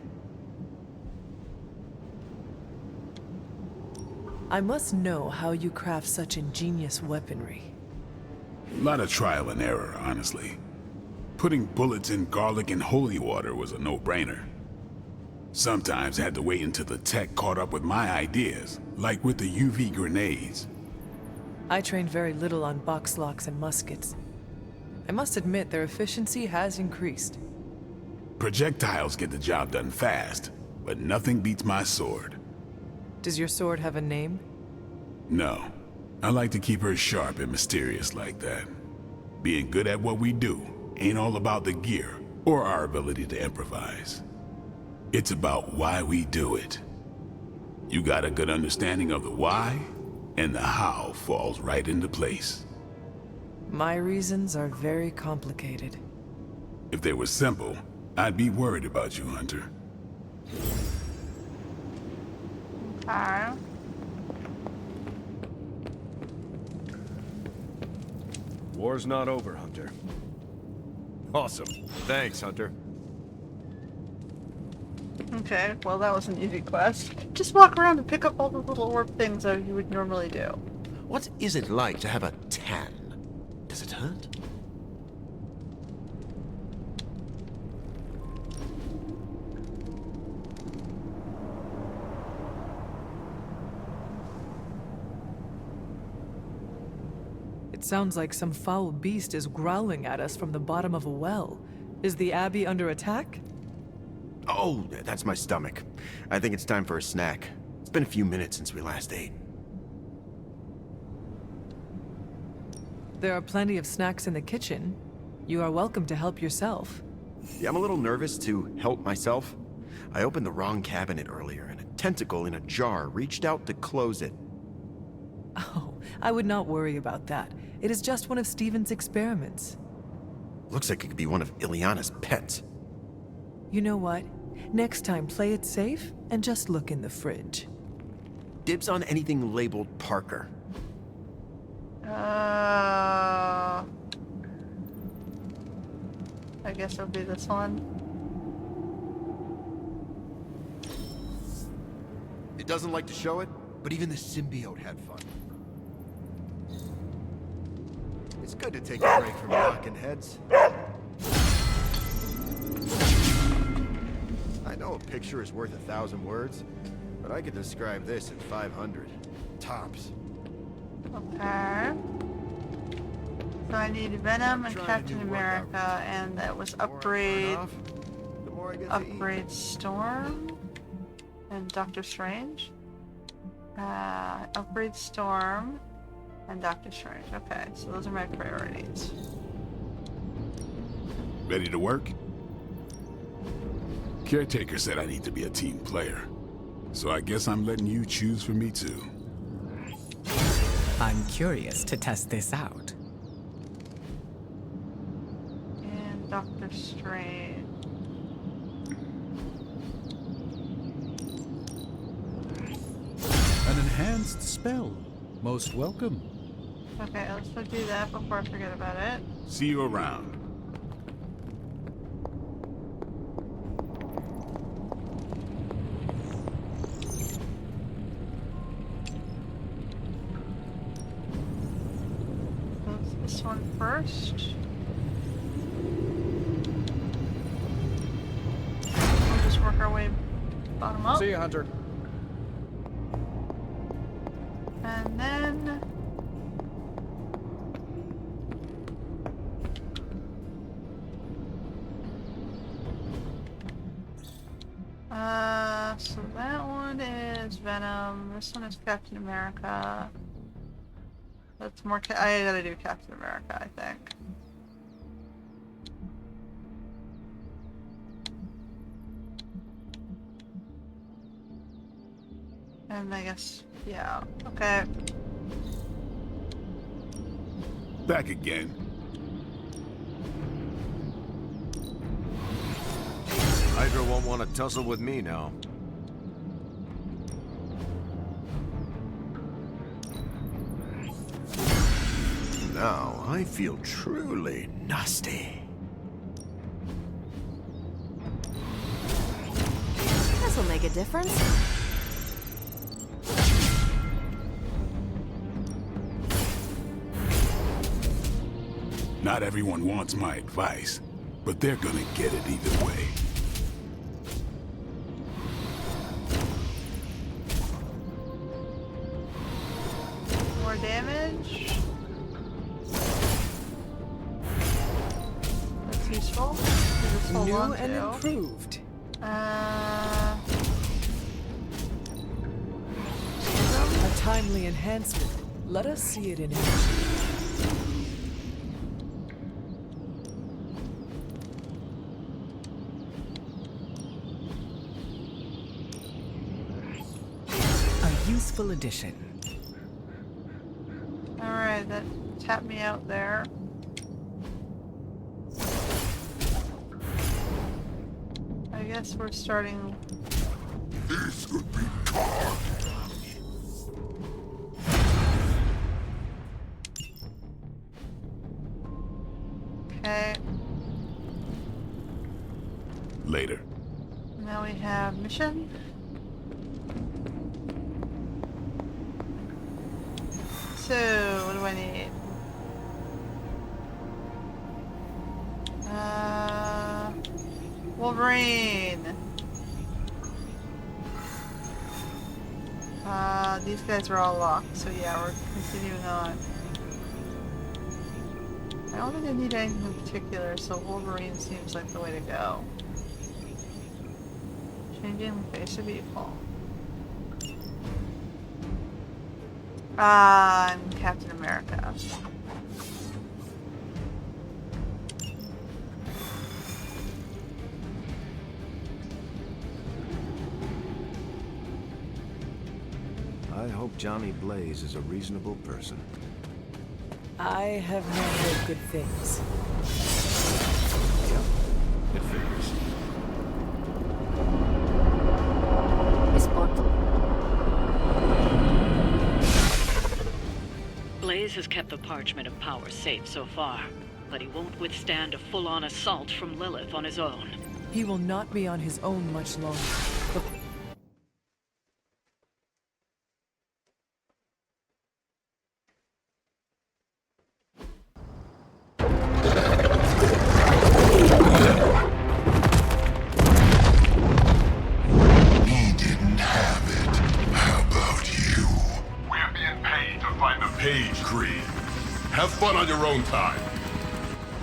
I must know how you craft such ingenious weaponry. A lot of trial and error, honestly. Putting bullets in garlic and holy water was a no-brainer. Sometimes I had to wait until the tech caught up with my ideas, like with the UV grenades. I trained very little on box locks and muskets. I must admit their efficiency has increased. Projectiles get the job done fast, but nothing beats my sword. Does your sword have a name? No. I like to keep her sharp and mysterious like that. Being good at what we do ain't all about the gear or our ability to improvise. It's about why we do it. You got a good understanding of the why, and the how falls right into place. My reasons are very complicated. If they were simple, I'd be worried about you, Hunter. Alright. War's not over, Hunter. Awesome. Thanks, Hunter. Okay, well that was an easy quest. Just walk around and pick up all the little orb things that you would normally do. What is it like to have a tan? Does it hurt? It sounds like some foul beast is growling at us from the bottom of a well. Is the Abbey under attack? Oh, that's my stomach. I think it's time for a snack. It's been a few minutes since we last ate. There are plenty of snacks in the kitchen. You are welcome to help yourself. Yeah, I'm a little nervous to help myself. I opened the wrong cabinet earlier, and a tentacle in a jar reached out to close it. Oh, I would not worry about that. It is just one of Stephen's experiments. Looks like it could be one of Ileana's pets. You know what? Next time, play it safe and just look in the fridge. Dibs on anything labeled Parker. I guess it'll be this one. It doesn't like to show it, but even the symbiote had fun. It's good to take a break from knocking heads. I know a picture is worth 1,000 words, but I could describe this in 500. Tops. Okay. So I need Venom and Captain America, and that was upgrade Storm and Doctor Strange. Upgrade Storm and Doctor Strange. Okay, so those are my priorities. Ready to work? Caretaker said I need to be a team player, so I guess I'm letting you choose for me too. I'm curious to test this out. And Doctor Strange. An enhanced spell. Most welcome. Okay, let's go do that before I forget about it. See you around. This one first. We'll just work our way bottom up. See you, Hunter. And then so that one is Venom. This one is Captain America. That's more. I gotta do Captain America, I think. And I guess, yeah. Okay. Back again. Hydra won't want to tussle with me now. Now I feel truly nasty. This'll make a difference. Not everyone wants my advice, but they're gonna get it either way. More damage. That's useful. Just hold New on and to. improved. Uh, A timely enhancement. Let us see it in action. A useful addition. Alright, that tapped me out there. I guess we're starting. This could be carnage. Okay, Later. now we have mission. So, what do I need? Wolverine! These guys are all locked, so yeah, we're continuing on. I don't think I need anything in particular, so Wolverine seems like the way to go. Changing the face of evil. I'm Captain America. I hope Johnny Blaze is a reasonable person. I have not heard good things. It figures. This portal. Blaze has kept the Parchment of Power safe so far, but he won't withstand a full-on assault from Lilith on his own. He will not be on his own much longer. He didn't have it. How about you? We're being paid to find the Page Creed. Have fun on your own time.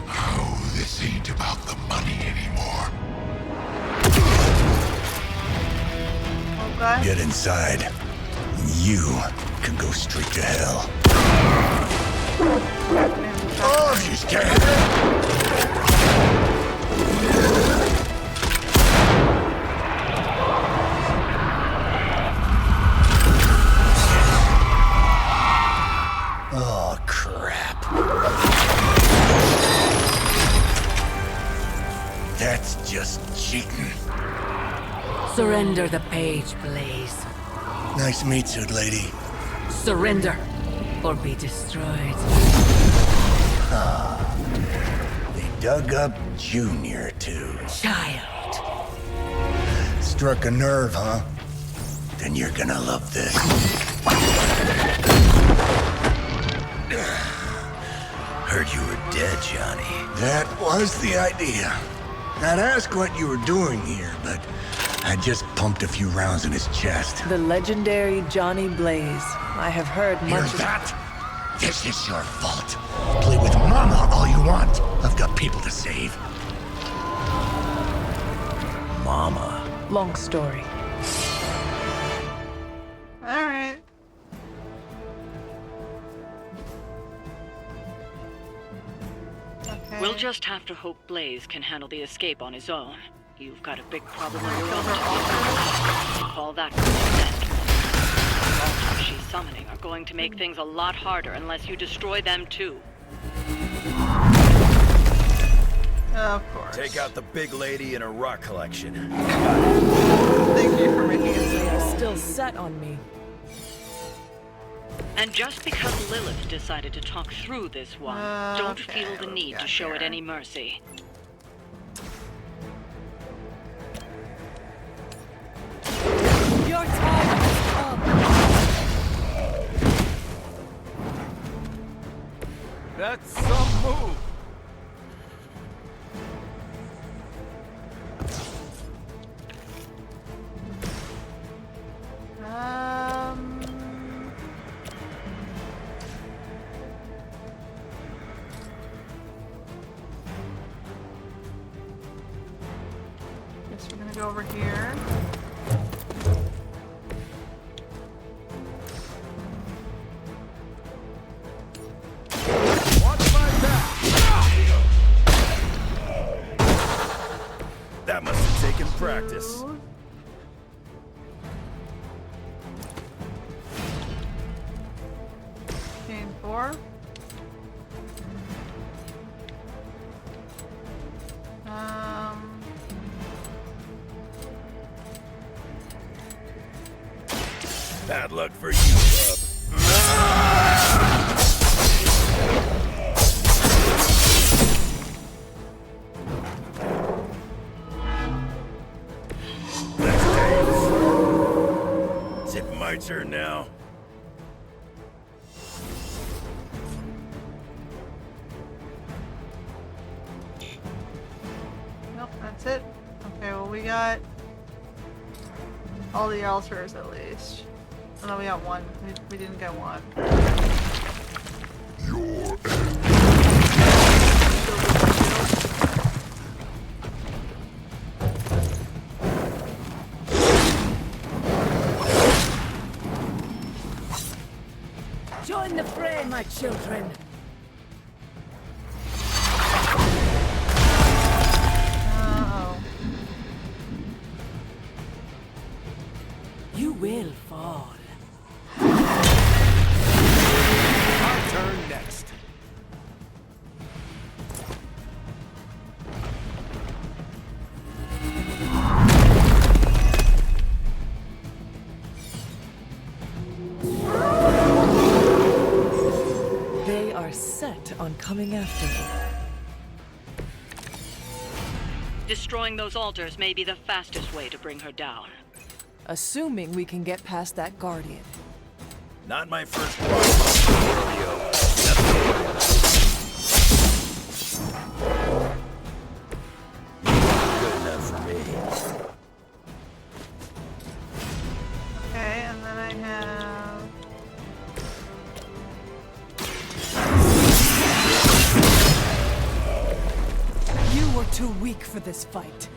Oh, this ain't about the money anymore. Okay. Get inside. You can go straight to hell. Oh, she's scared. Oh, crap. That's just cheating. Surrender the page, Blaze. Nice meat suit, lady. Surrender, or be destroyed. Ah, they dug up Junior, too. Child. Struck a nerve, huh? Then you're gonna love this. Heard you were dead, Johnny. That was the idea. I'd ask what you were doing here, but I just pumped a few rounds in his chest. The legendary Johnny Blaze. I have heard Hear much of that? This is your fault. Play with Mama all you want. I've got people to save. Mama. Long story. Alright. Okay. We'll just have to hope Blaze can handle the escape on his own. You've got a big problem of your own to call that The monsters she's summoning are going to make things a lot harder unless you destroy them too. Of course. Take out the big lady and her rock collection. Thank you for making it They so. are still set on me. And just because Lilith decided to talk through this one, don't Okay, feel the what need we to got show here? it any mercy. Your time has come. That's some move. Guess we're gonna go over here. That must have taken practice. Chain 4. Bad luck for you, bub. Let's dance. Is it my turn now? Nope, that's it. Okay, well we got all the altars at least. Oh no, we got one. We didn't get one. Join the fray, my children. Uh-oh. You will fall. My turn next. bent on coming after me. Destroying those altars may be the fastest way to bring her down. Assuming we can get past that Guardian. Not my first rodeo. Good enough for me. Okay, and then I have... You were too weak for this fight.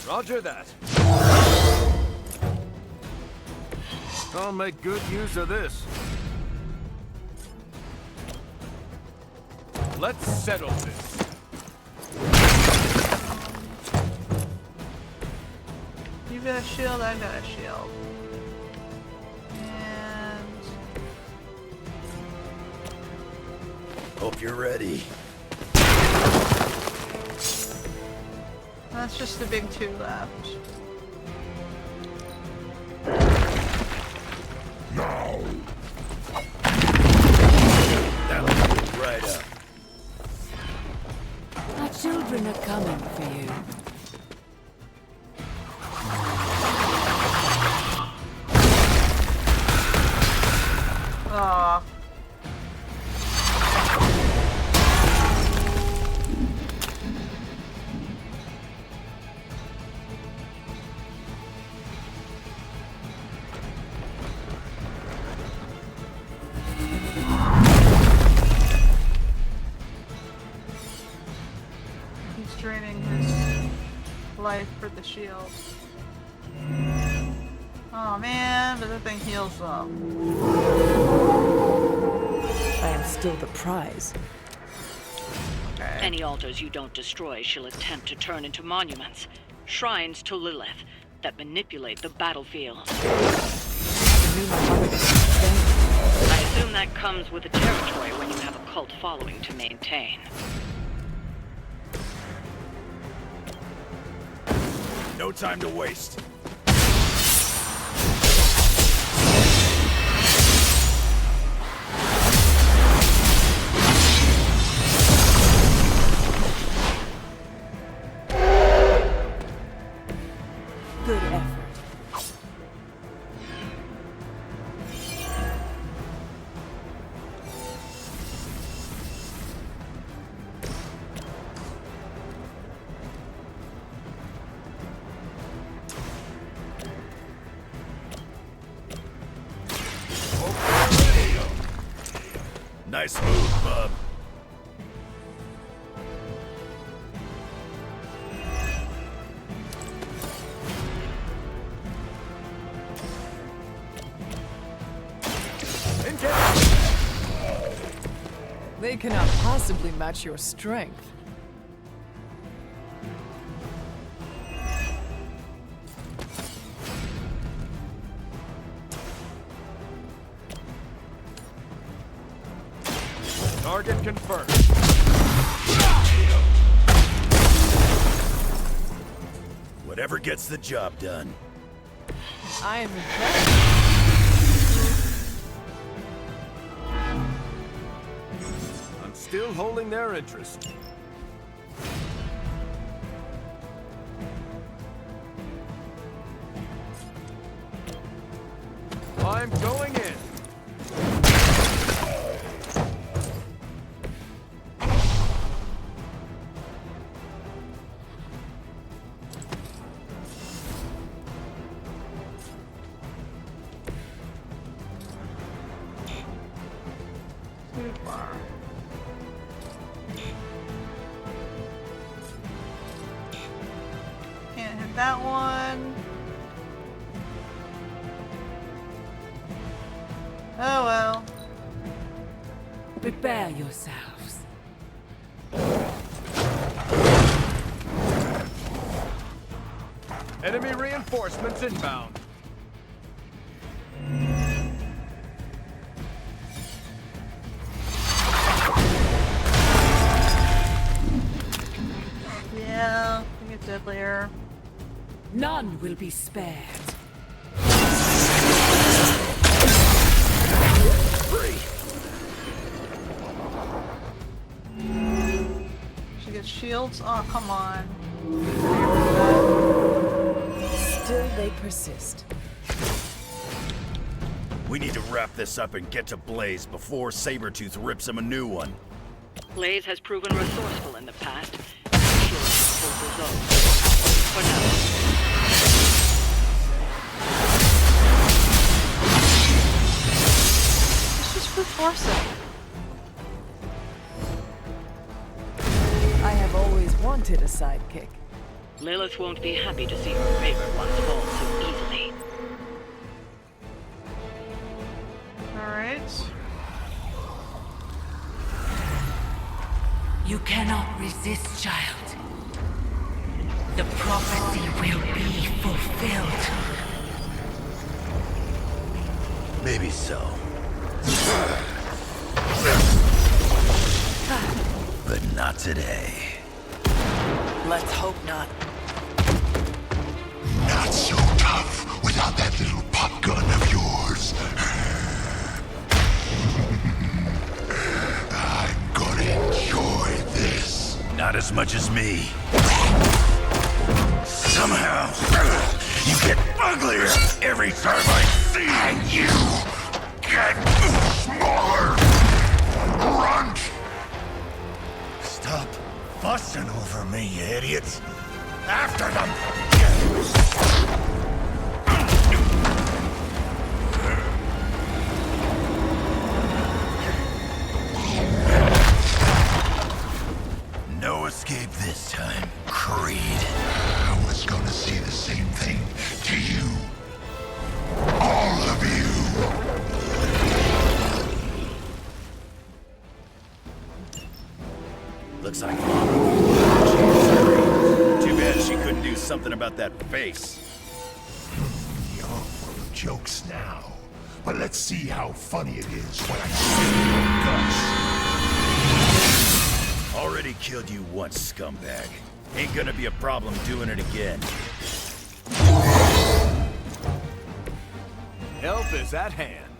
Roger that. I'll make good use of this. Let's settle this. You got a shield, I got a shield. And... Hope you're ready. that's just the big two left. Now. That'll do it right up. My children are coming for you. Aww. He's draining his life for the shield. Oh man, but the thing heals them. I am still the prize. Okay. Any altars you don't destroy, she'll attempt to turn into monuments, shrines to Lilith, that manipulate the battlefield. I assume that comes with the territory when you have a cult following to maintain. No time to waste. Good effort. Nice move, bub. They cannot possibly match your strength. Target confirmed. Whatever gets the job done. I am impressed. I'm still holding their interest. I'm going in. Too far. Can't hit that one. Oh well. Prepare yourselves. Enemy reinforcements inbound. Yeah, I think it's deadlier. None will be spared. Free. She gets shields? Oh, come on. Still they persist. We need to wrap this up and get to Blaze before Sabretooth rips him a new one. Blaze has proven resourceful in the past. I'm sure he'll hold his own. For now. It's just brute forcing. I have always wanted a sidekick. Lilith won't be happy to see her favorite ones fall so easily. Alright. You cannot resist, child. The prophecy will be fulfilled. Maybe so. But not today. Let's hope not. Not so tough without that little pop gun of yours. I'm gonna enjoy this. Not as much as me. Somehow, you get uglier every time I see you. And you get smaller. Grunt. Stop fussing over me, you idiots. After them. No escape this time, Creed. I was gonna say the same thing to you. All of you. Looks like too bad she couldn't do something about that face. You're full of jokes now, but let's see how funny it is when I see your guts. Already killed you once, scumbag. Ain't gonna be a problem doing it again. Help is at hand.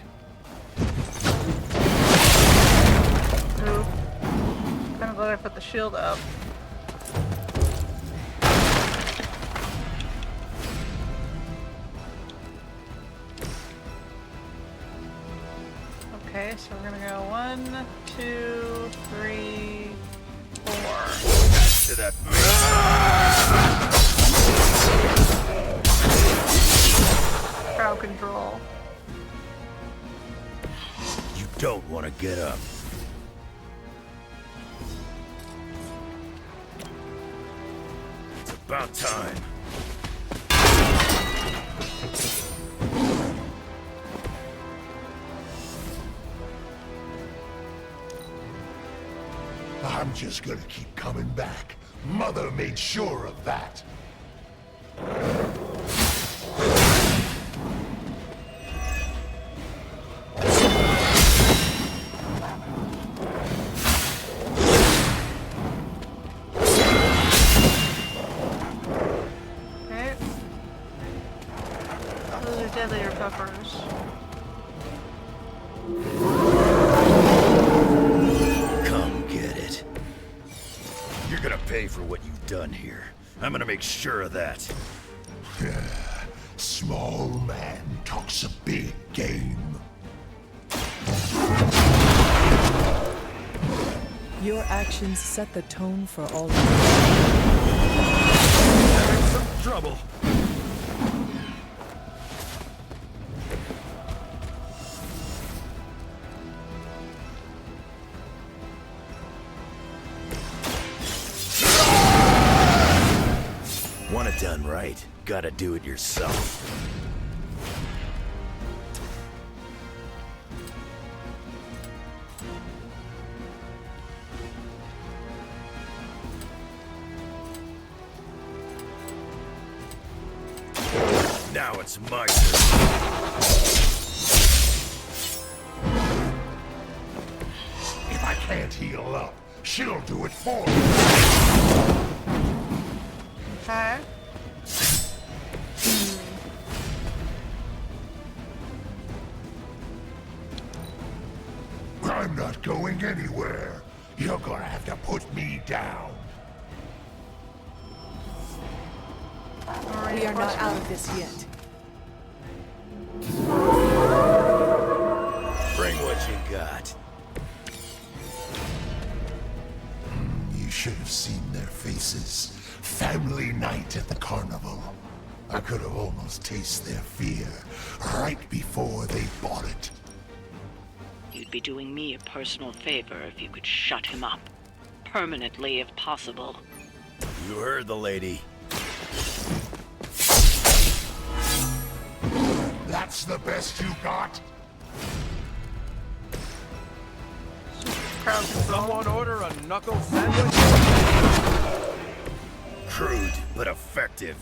Ooh. Kinda glad I put the shield up. Okay, so we're gonna go 1, 2, 3, 4. To that Crowd control. You don't want to get up. It's about time. I'm just gonna keep coming back. Mother made sure of that. Okay. Those are deadlier peppers. Come get it. You're gonna pay for what you've done here. I'm gonna make sure of that. Small man talks a big game. Your actions set the tone for all of Having some trouble. Want it done right, gotta do it yourself. Now it's my turn. If I can't heal up, she'll do it for me. Okay. not going anywhere. You're gonna have to put me down. We are not out of this yet. Bring what you got. You should have seen their faces. Family night at the carnival. I could have almost tasted their fear right before they bought it. You'd be doing me a personal favor if you could shut him up. Permanently, if possible. You heard the lady. That's the best you got? Someone order a knuckle sandwich? Crude, but effective.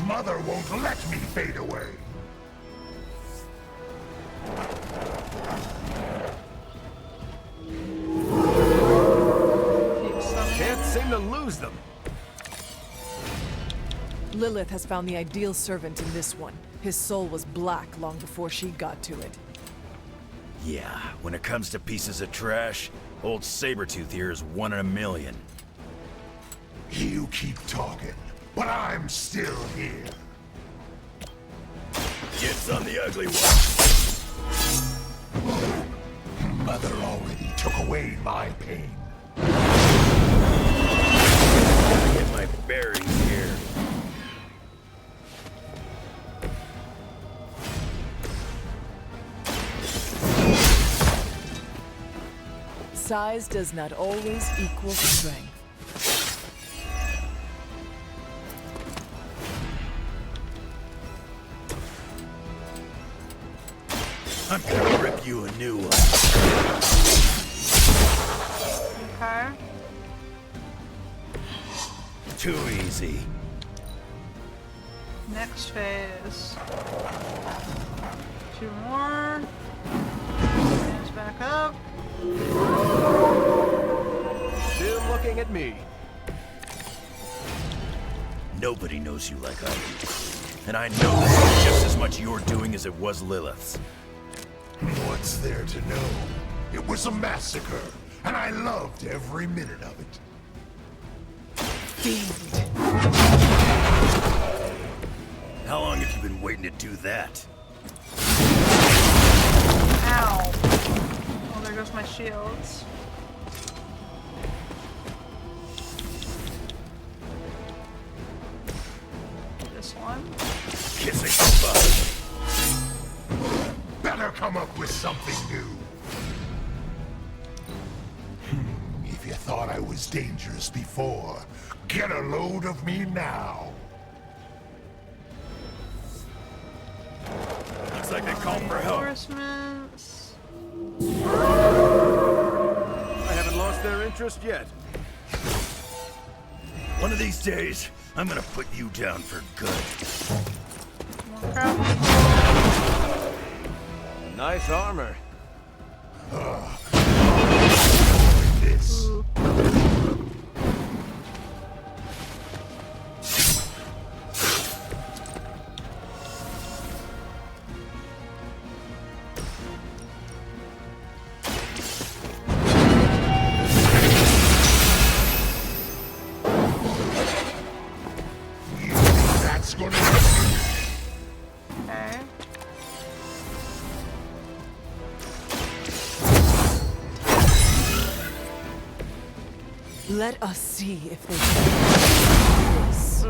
Mother won't let me fade away. Can't seem to lose them. Lilith has found the ideal servant in this one. His soul was black long before she got to it. Yeah, when it comes to pieces of trash, old Sabretooth here is 1 in a million. You keep talking, but I'm still here. Gets on the ugly one. Mother already took away my pain. Gotta get my bearings here. Size does not always equal strength. I'm gonna rip you a new one. Okay. Too easy. Next phase. 2 more. Hands back up. Still looking at me. Nobody knows you like I do. And I know this is just as much your doing as it was Lilith's. What's there to know? It was a massacre, and I loved every minute of it. How long have you been waiting to do that? Ow. Oh, there goes my shields. This one. Kissing butt. Better come up with something new. If you thought I was dangerous before, get a load of me now. Looks like they called for help. Reinforcements. I haven't lost their interest yet. One of these days, I'm gonna put you down for good. More crap. Nice armor. This. That's gonna Okay. Let us see if they can do this.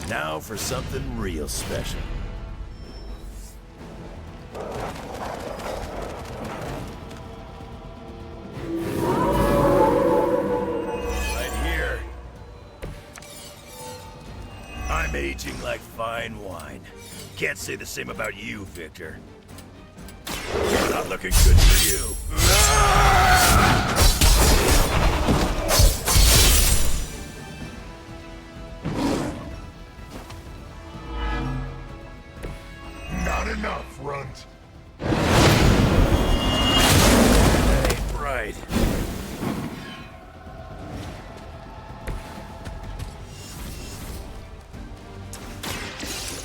Now for something real special. Right here. I made aging like fine wine. Can't say the same about you, Victor. Not looking good for you. Not enough, Runt. That ain't right.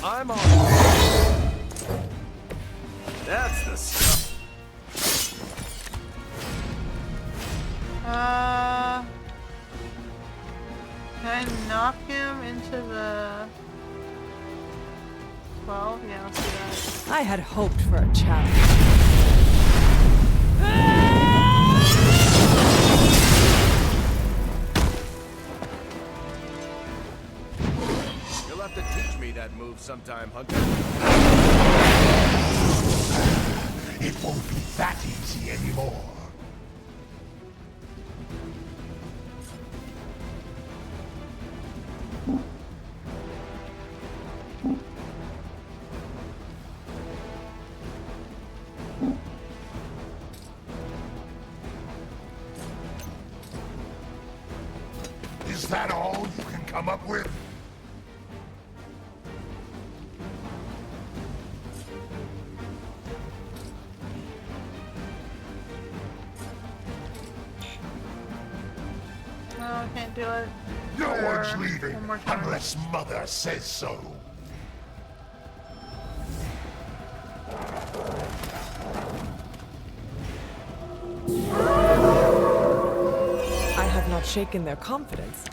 I'm on. That's the stuff. Can I knock him into the 12? Yeah, let's do that. I had hoped for a challenge. You'll have to teach me that move sometime, Hunter. It won't be that easy anymore. Is that all you can come up with? No, I can't do it. No one's for leaving one more time. unless Mother says so. I have not shaken their confidence.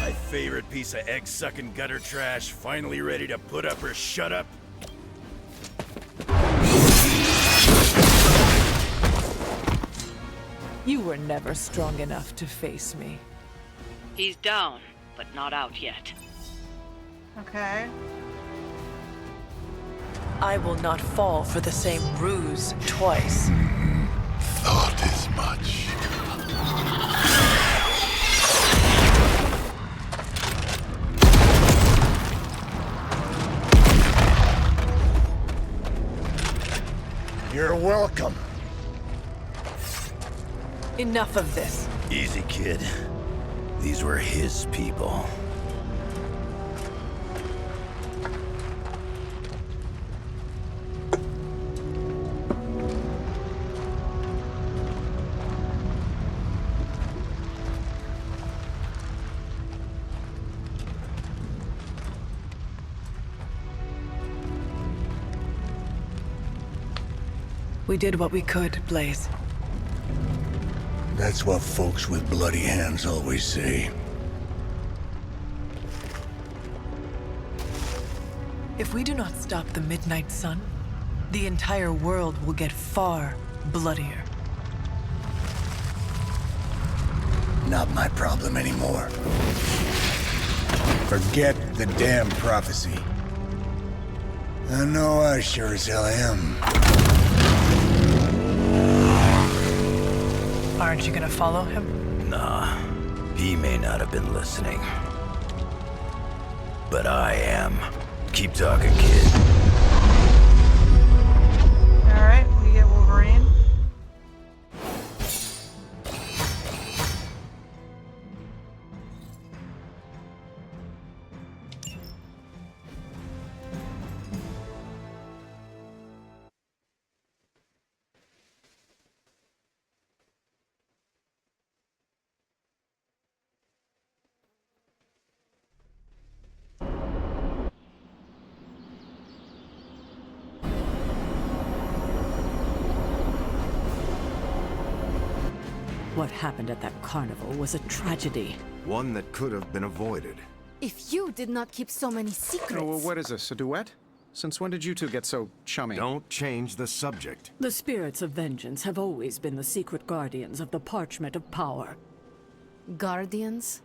My favorite piece of egg-sucking gutter trash, finally ready to put up or shut up. You were never strong enough to face me. He's down, but not out yet. Okay. I will not fall for the same ruse twice. Thought as much. You're welcome. Enough of this. Easy, kid. These were his people. We did what we could, Blaze. That's what folks with bloody hands always say. If we do not stop the Midnight Sun, the entire world will get far bloodier. Not my problem anymore. Forget the damn prophecy. I know I sure as hell am. Aren't you gonna follow him? Nah, he may not have been listening. But I am. Keep talking, kid. Alright, we get Wolverine. What happened at that carnival was a tragedy. One that could have been avoided. If you did not keep so many secrets... Oh, well, what is this, a duet? Since when did you two get so chummy? Don't change the subject. The spirits of vengeance have always been the secret guardians of the parchment of power. Guardians?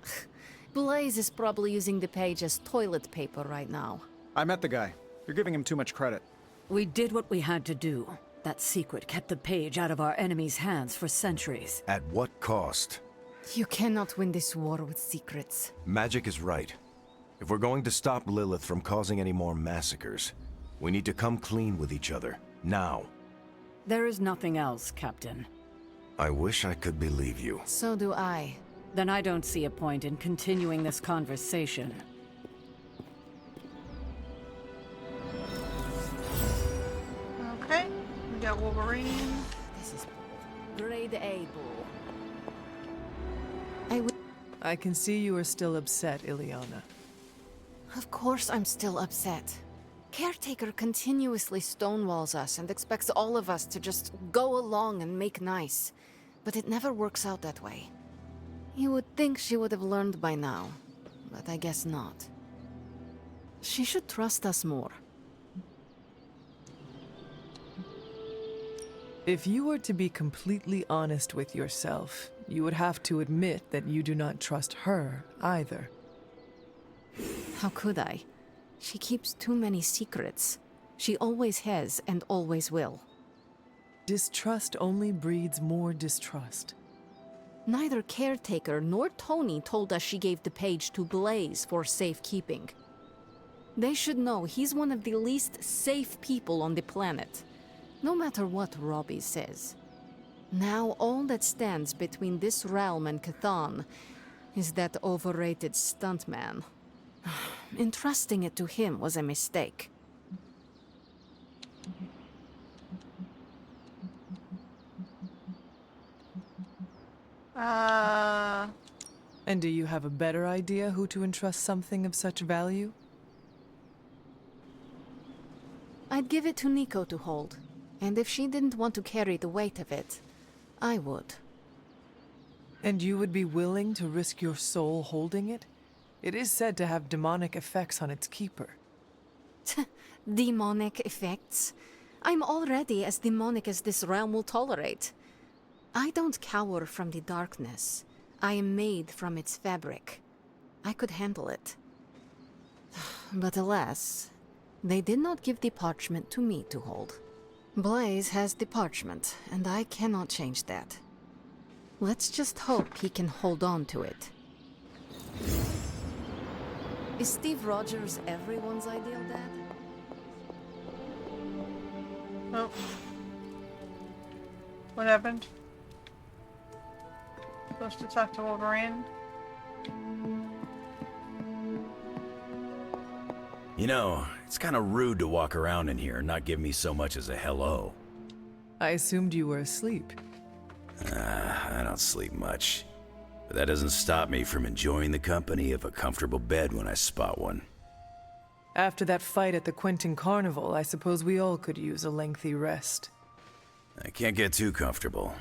Blaze is probably using the page as toilet paper right now. I met the guy. You're giving him too much credit. We did what we had to do. That secret kept the page out of our enemies' hands for centuries. At what cost? You cannot win this war with secrets. Magic is right. If we're going to stop Lilith from causing any more massacres, we need to come clean with each other, now. There is nothing else, Captain. I wish I could believe you. So do I. Then I don't see a point in continuing this conversation. Okay, we got Wolverine. This is grade A bull. I can see you are still upset, Ileana. Of course I'm still upset. Caretaker continuously stonewalls us and expects all of us to just go along and make nice. But it never works out that way. You would think she would have learned by now, but I guess not. She should trust us more. If you were to be completely honest with yourself, you would have to admit that you do not trust her either. How could I? She keeps too many secrets. She always has and always will. Distrust only breeds more distrust. Neither Caretaker nor Tony told us she gave the page to Blaze for safekeeping. They should know he's one of the least safe people on the planet, no matter what Robbie says. Now all that stands between this realm and Cathan is that overrated stuntman. Entrusting it to him was a mistake. And do you have a better idea who to entrust something of such value? I'd give it to Nico to hold. And if she didn't want to carry the weight of it, I would. And you would be willing to risk your soul holding it? It is said to have demonic effects on its keeper. Demonic effects? I'm already as demonic as this realm will tolerate. I don't cower from the darkness. I am made from its fabric. I could handle it. But alas, they did not give the parchment to me to hold. Blaze has the parchment, and I cannot change that. Let's just hope he can hold on to it. Is Steve Rogers everyone's ideal dad? Oh. What happened? Supposed to talk to Wolverine? You know, it's kind of rude to walk around in here and not give me so much as a hello. I assumed you were asleep. I don't sleep much. But that doesn't stop me from enjoying the company of a comfortable bed when I spot one. After that fight at the Quentin Carnival, I suppose we all could use a lengthy rest. I can't get too comfortable.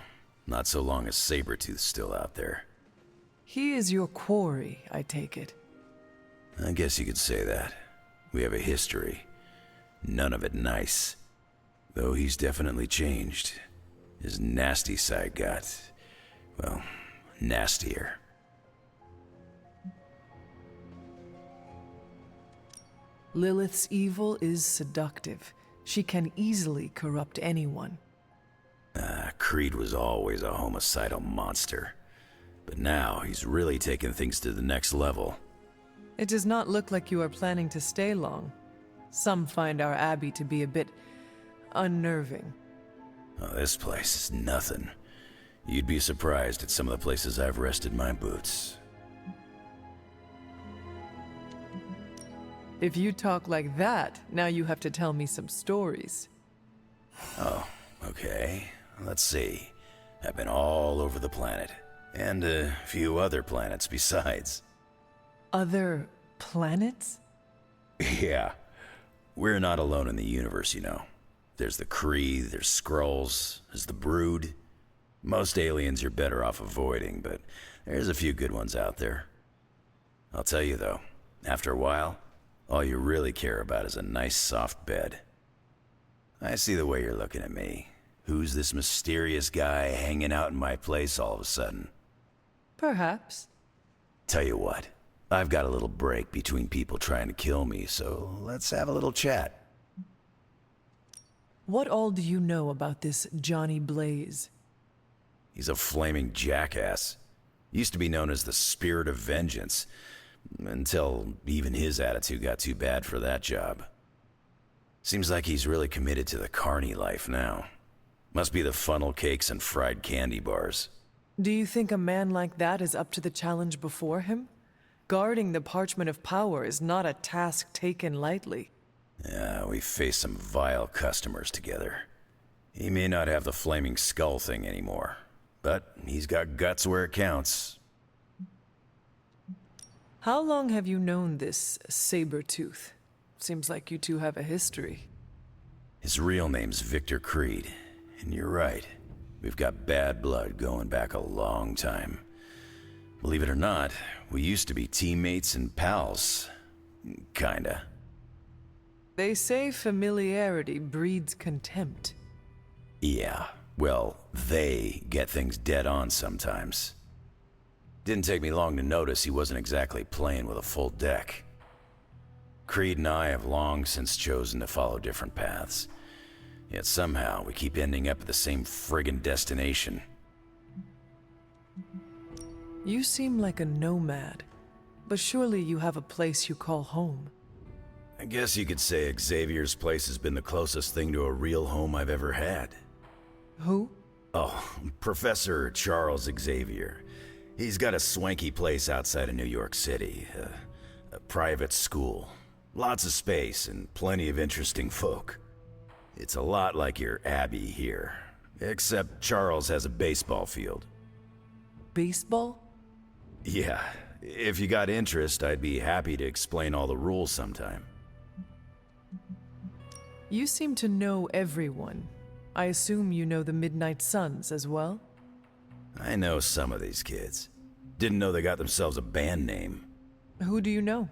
Not so long as Sabretooth's still out there. He is your quarry, I take it. I guess you could say that. We have a history. None of it nice. Though he's definitely changed. His nasty side got, well, nastier. Lilith's evil is seductive. She can easily corrupt anyone. Creed was always a homicidal monster. But now he's really taken things to the next level. It does not look like you are planning to stay long. Some find our abbey to be a bit unnerving. Oh, this place is nothing. You'd be surprised at some of the places I've rested my boots. If you talk like that, now you have to tell me some stories. Oh, okay. Let's see. I've been all over the planet. And a few other planets besides. Other planets? Yeah. We're not alone in the universe, you know. There's the Kree, there's Skrulls, there's the Brood. Most aliens you're better off avoiding, but there's a few good ones out there. I'll tell you though, after a while, all you really care about is a nice soft bed. I see the way you're looking at me. Who's this mysterious guy hanging out in my place all of a sudden? Perhaps. Tell you what, I've got a little break between people trying to kill me, so let's have a little chat. What all do you know about this Johnny Blaze? He's a flaming jackass. Used to be known as the Spirit of Vengeance, Until even his attitude got too bad for that job. Seems like he's really committed to the carny life now. Must be the funnel cakes and fried candy bars. Do you think a man like that is up to the challenge before him? Guarding the Parchment of Power is not a task taken lightly. Yeah, we faced some vile customers together. He may not have the flaming skull thing anymore, but he's got guts where it counts. How long have you known this Sabretooth? Seems like you two have a history. His real name's Victor Creed, and you're right. We've got bad blood going back a long time. Believe it or not, we used to be teammates and pals. Kinda. They say familiarity breeds contempt. Yeah, well, they get things dead on sometimes. Didn't take me long to notice he wasn't exactly playing with a full deck. Creed and I have long since chosen to follow different paths. Yet somehow we keep ending up at the same friggin' destination. You seem like a nomad, but surely you have a place you call home. I guess you could say Xavier's place has been the closest thing to a real home I've ever had. Who? Oh, Professor Charles Xavier. He's got a swanky place outside of New York City. A private school. Lots of space and plenty of interesting folk. It's a lot like your Abbey here. Except Charles has a baseball field. Baseball? Yeah. If you got interest, I'd be happy to explain all the rules sometime. You seem to know everyone. I assume you know the Midnight Suns as well? I know some of these kids. Didn't know they got themselves a band name. Who do you know?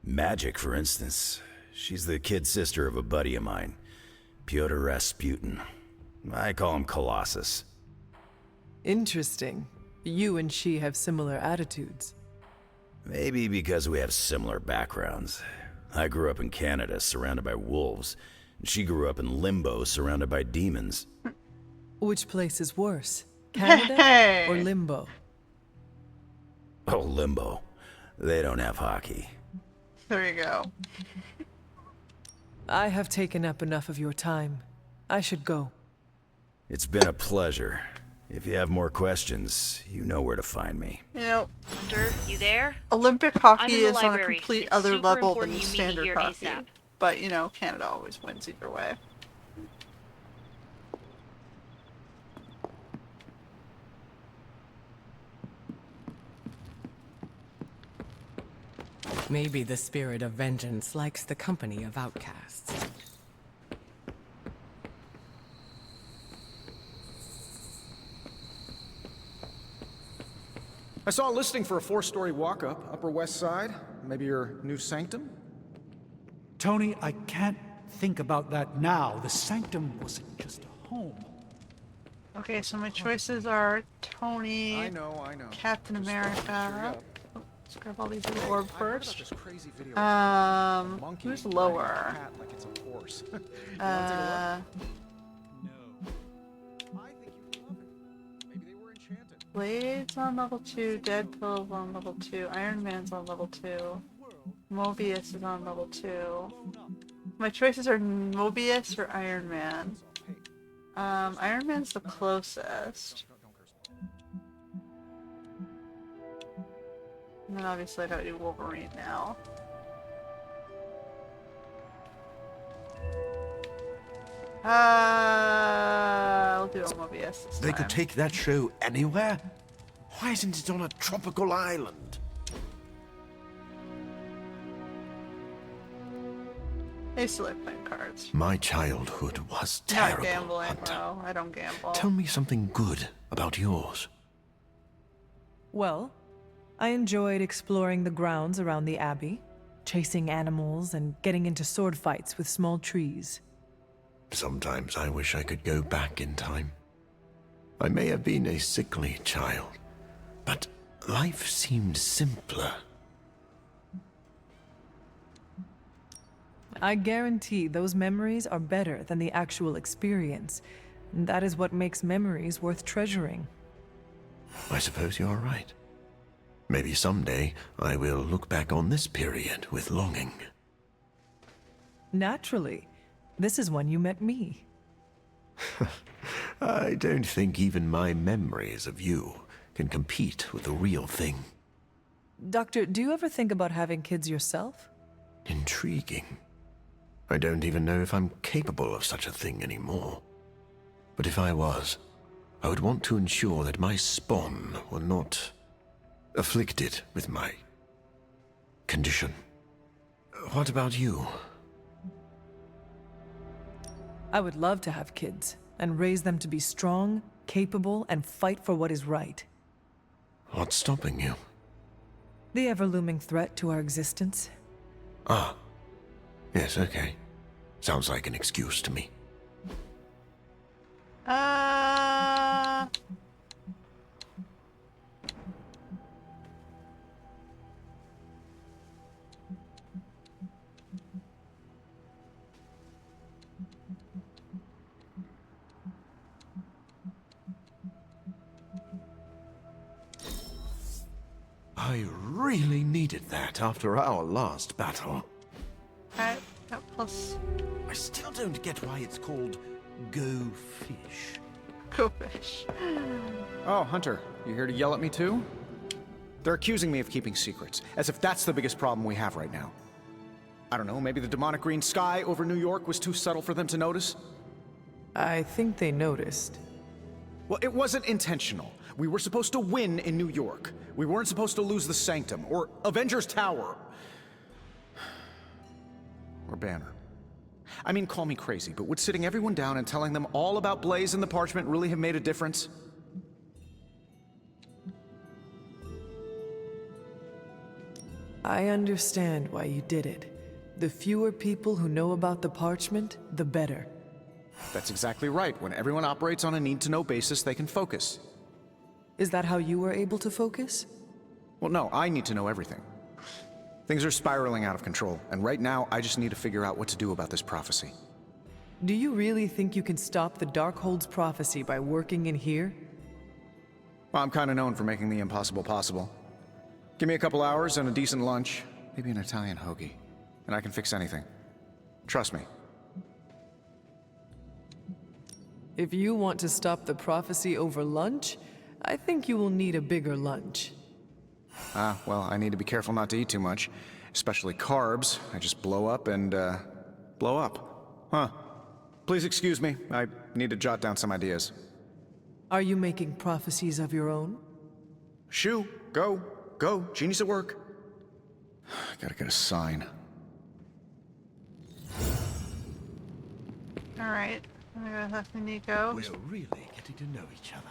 Magic, for instance. She's the kid sister of a buddy of mine, Pyotr Rasputin. I call him Colossus. Interesting. You and she have similar attitudes. Maybe because we have similar backgrounds. I grew up in Canada, surrounded by wolves. And she grew up in Limbo, surrounded by demons. Which place is worse? Canada or Limbo? Oh, Limbo. They don't have hockey. There you go. I have taken up enough of your time. I should go. It's been a pleasure. If you have more questions, you know where to find me. You know, Hunter, you there? Olympic I'm hockey in the is on a library. complete It's other super level than important you meet me standard here hockey. ASAP. But, you know, Canada always wins either way. Maybe the spirit of vengeance likes the company of outcasts. I saw a listing for a 4-story walk-up, Upper West Side. Maybe your new sanctum? Tony, I can't think about that now. The sanctum wasn't just a home. Okay, so my choices are Tony, I know. Captain Just America. Oh, let's grab all these little orb first. This crazy video monkey Who's riding a lower? cat like it's a horse. You wanna take a look? Blade's on level 2, Deadpool's on level 2, Iron Man's on level 2, Mobius is on level 2. My choices are Mobius or Iron Man. Iron Man's the closest. And then obviously I gotta do Wolverine now. I'll do a Mobius this They time. could take that show anywhere? Why isn't it on a tropical island? I used to like playing cards. My childhood was Not terrible. gambling, though. I don't gamble. Tell me something good about yours. Well, I enjoyed exploring the grounds around the Abbey, chasing animals and getting into sword fights with small trees. Sometimes I wish I could go back in time. I may have been a sickly child, but life seemed simpler. I guarantee those memories are better than the actual experience. And that is what makes memories worth treasuring. I suppose you're right. Maybe someday I will look back on this period with longing. Naturally. This is when you met me. I don't think even my memories of you can compete with the real thing. Doctor, do you ever think about having kids yourself? Intriguing. I don't even know if I'm capable of such a thing anymore. But if I was, I would want to ensure that my spawn were not afflicted with my condition. What about you? I would love to have kids and raise them to be strong, capable, and fight for what is right. What's stopping you? The ever-looming threat to our existence. Ah. Yes, okay. Sounds like an excuse to me. I really needed that after our last battle. Alright, got plus. I still don't get why it's called Go Fish. Go fish. Oh, Hunter, you here to yell at me too? They're accusing me of keeping secrets, as if that's the biggest problem we have right now. I don't know, maybe the demonic green sky over New York was too subtle for them to notice? I think they noticed. Well, it wasn't intentional. We were supposed to win in New York. We weren't supposed to lose the Sanctum, or Avengers Tower. Or Banner. I mean, call me crazy, but would sitting everyone down and telling them all about Blaze and the Parchment really have made a difference? I understand why you did it. The fewer people who know about the Parchment, the better. That's exactly right. When everyone operates on a need-to-know basis, they can focus. Is that how you were able to focus? Well, no, I need to know everything. Things are spiraling out of control, and right now, I just need to figure out what to do about this prophecy. Do you really think you can stop the Darkhold's prophecy by working in here? Well, I'm kinda known for making the impossible possible. Give me a couple hours and a decent lunch, maybe an Italian hoagie, and I can fix anything. Trust me. If you want to stop the prophecy over lunch, I think you will need a bigger lunch. Well, I need to be careful not to eat too much, especially carbs. I just blow up and, blow up. Huh. Please excuse me, I need to jot down some ideas. Are you making prophecies of your own? Shoo, go, genius at work. Gotta get a sign. Alright, I'm gonna go with Nico. We're really getting to know each other.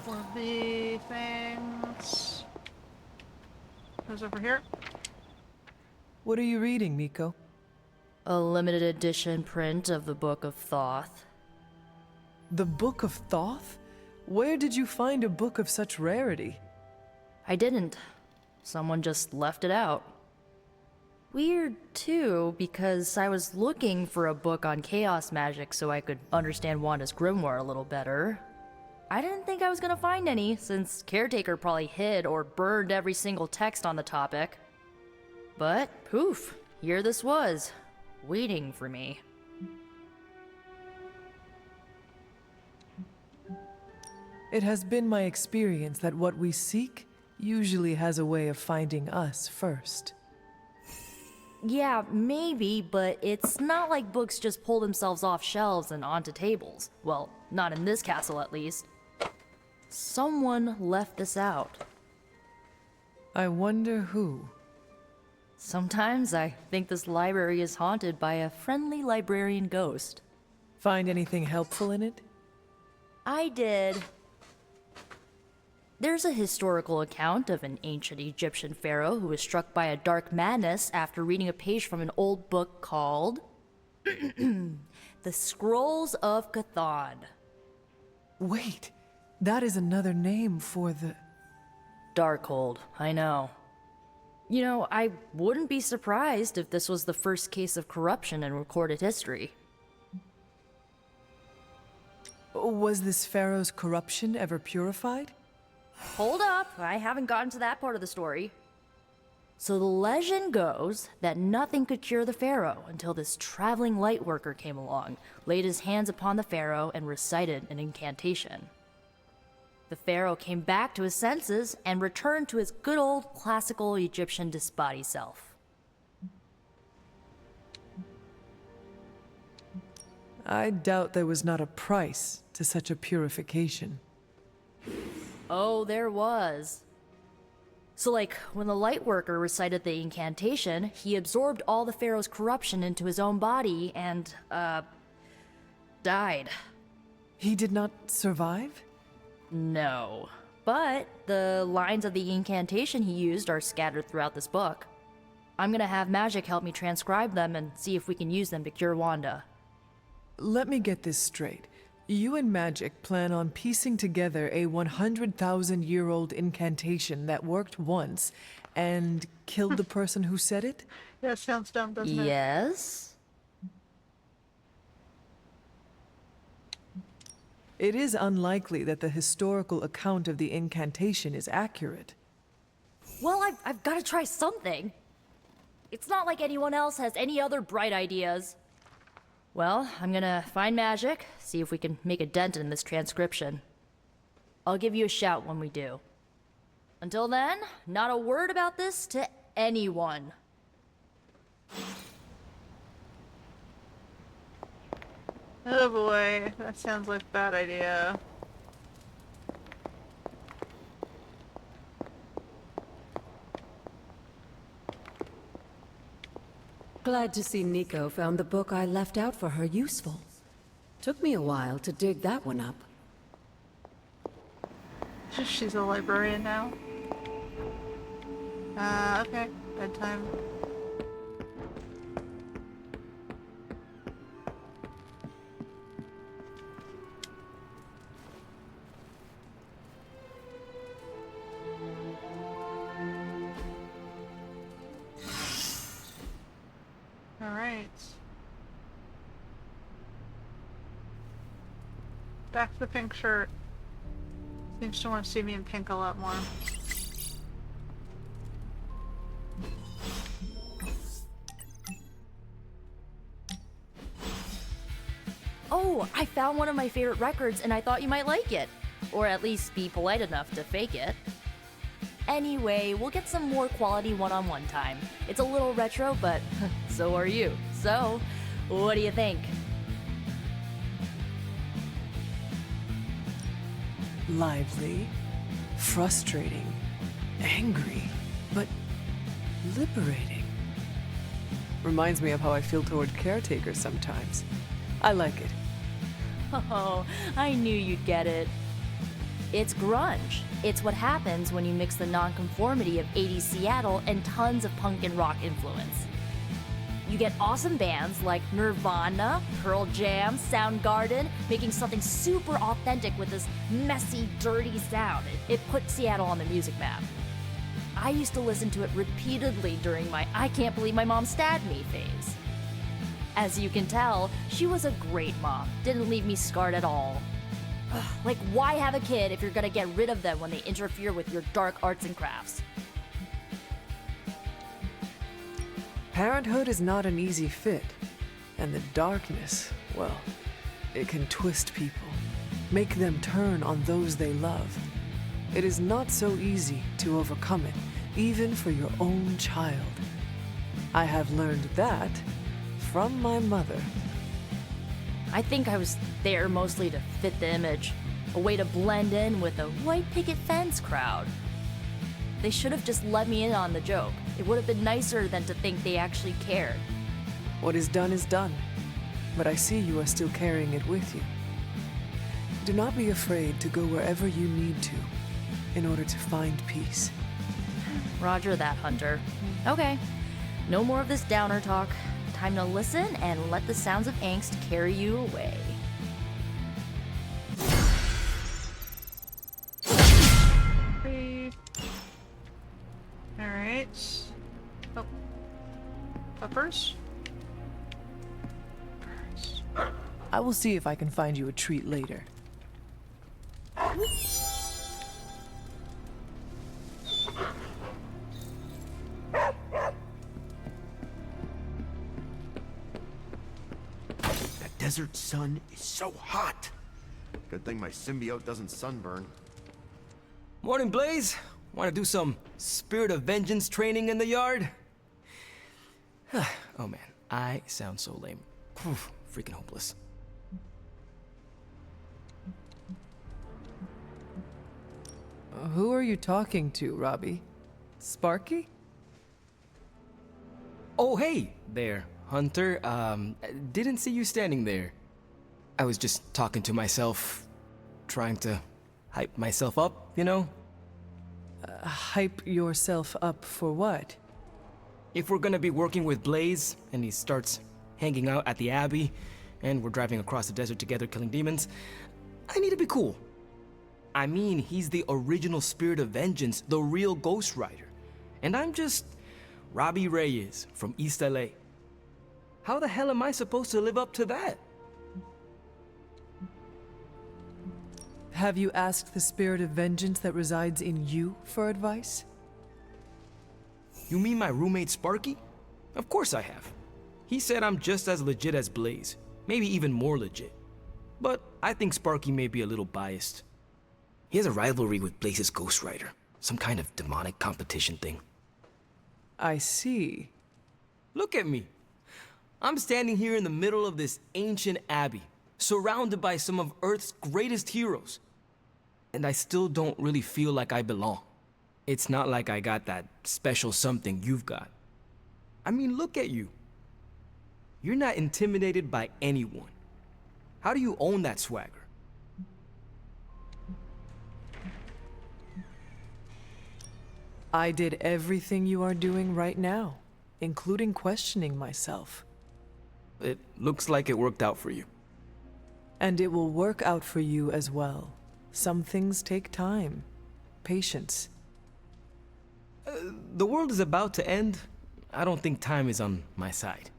For the things. Goes over here. What are you reading, Nico? A limited edition print of the Book of Thoth. The Book of Thoth? Where did you find a book of such rarity? I didn't. Someone just left it out. Weird, too, because I was looking for a book on chaos magic so I could understand Wanda's grimoire a little better. I didn't think I was gonna find any, since Caretaker probably hid or burned every single text on the topic. But, poof, here this was, waiting for me. It has been my experience that what we seek usually has a way of finding us first. Yeah, maybe, but it's not like books just pull themselves off shelves and onto tables. Well, not in this castle at least. Someone left this out. I wonder who. Sometimes I think this library is haunted by a friendly librarian ghost. Find anything helpful in it? I did. There's a historical account of an ancient Egyptian pharaoh who was struck by a dark madness after reading a page from an old book called The Scrolls of Cthon. Wait, that is another name for the... Darkhold, I know. You know, I wouldn't be surprised if this was the first case of corruption in recorded history. Was this pharaoh's corruption ever purified? Hold up, I haven't gotten to that part of the story. So the legend goes that nothing could cure the pharaoh until this traveling light worker came along, laid his hands upon the pharaoh, and recited an incantation. The pharaoh came back to his senses and returned to his good old classical Egyptian disbody self. I doubt there was not a price to such a purification. Oh, there was. So like, when the light worker recited the incantation, he absorbed all the pharaoh's corruption into his own body and, died. He did not survive? No. But the lines of the incantation he used are scattered throughout this book. I'm gonna have Magic help me transcribe them and see if we can use them to cure Wanda. Let me get this straight. You and Magic plan on piecing together a 100,000-year-old incantation that worked once and killed the person who said it? Yeah, sounds dumb, doesn't it? Yes? It is unlikely that the historical account of the incantation is accurate. Well, I've got to try something. It's not like anyone else has any other bright ideas. Well, I'm gonna find Magic, see if we can make a dent in this transcription. I'll give you a shout when we do. Until then, not a word about this to anyone. Oh boy, that sounds like a bad idea. Glad to see Nico found the book I left out for her useful. Took me a while to dig that one up. She's a librarian now. Okay. Bedtime. Alright. Back to the pink shirt. Seems to want to see me in pink a lot more. Oh, I found one of my favorite records and I thought you might like it. Or at least be polite enough to fake it. Anyway, we'll get some more quality one-on-one time. It's a little retro, but so are you. So, what do you think? Lively, frustrating, angry, but liberating. Reminds me of how I feel toward caretakers sometimes. I like it. Oh, I knew you'd get it. It's grunge. It's what happens when you mix the nonconformity of 80s Seattle and tons of punk and rock influence. You get awesome bands like Nirvana, Pearl Jam, Soundgarden, making something super authentic with this messy, dirty sound. It put Seattle on the music map. I used to listen to it repeatedly during my I can't believe my mom stabbed me phase. As you can tell, she was a great mom. Didn't leave me scarred at all. Like, why have a kid if you're gonna get rid of them when they interfere with your dark arts and crafts? Parenthood is not an easy fit, and the darkness, well, it can twist people, make them turn on those they love. It is not so easy to overcome it, even for your own child. I have learned that from my mother. I think I was there mostly to fit the image, a way to blend in with the white picket fence crowd. They should have just let me in on the joke. It would have been nicer than to think they actually cared. What is done, but I see you are still carrying it with you. Do not be afraid to go wherever you need to in order to find peace. Roger that, Hunter. Okay, no more of this downer talk. Time to listen and let the sounds of angst carry you away. Alright. Oh. Peppers? I will see if I can find you a treat later. desert sun is so hot. Good thing my symbiote doesn't sunburn. Morning, Blaze. Want to do some Spirit of Vengeance training in the yard? Oh man, I sound so lame. Whew, freaking hopeless. Who are you talking to, Robbie? Sparky? Oh, hey there, Hunter. Didn't see you standing there. I was just talking to myself, trying to hype myself up, you know? Hype yourself up for what? If we're gonna be working with Blaze, and he starts hanging out at the Abbey, and we're driving across the desert together killing demons, I need to be cool. I mean, he's the original Spirit of Vengeance, the real Ghost Rider. And I'm just Robbie Reyes from East LA. How the hell am I supposed to live up to that? Have you asked the Spirit of Vengeance that resides in you for advice? You mean my roommate Sparky? Of course I have. He said I'm just as legit as Blaze, maybe even more legit. But I think Sparky may be a little biased. He has a rivalry with Blaze's Ghost Rider, some kind of demonic competition thing. I see. Look at me. I'm standing here in the middle of this ancient abbey, surrounded by some of Earth's greatest heroes. And I still don't really feel like I belong. It's not like I got that special something you've got. I mean, look at you. You're not intimidated by anyone. How do you own that swagger? I did everything you are doing right now, including questioning myself. It looks like it worked out for you. And it will work out for you as well. Some things take time. Patience. The world is about to end. I don't think time is on my side.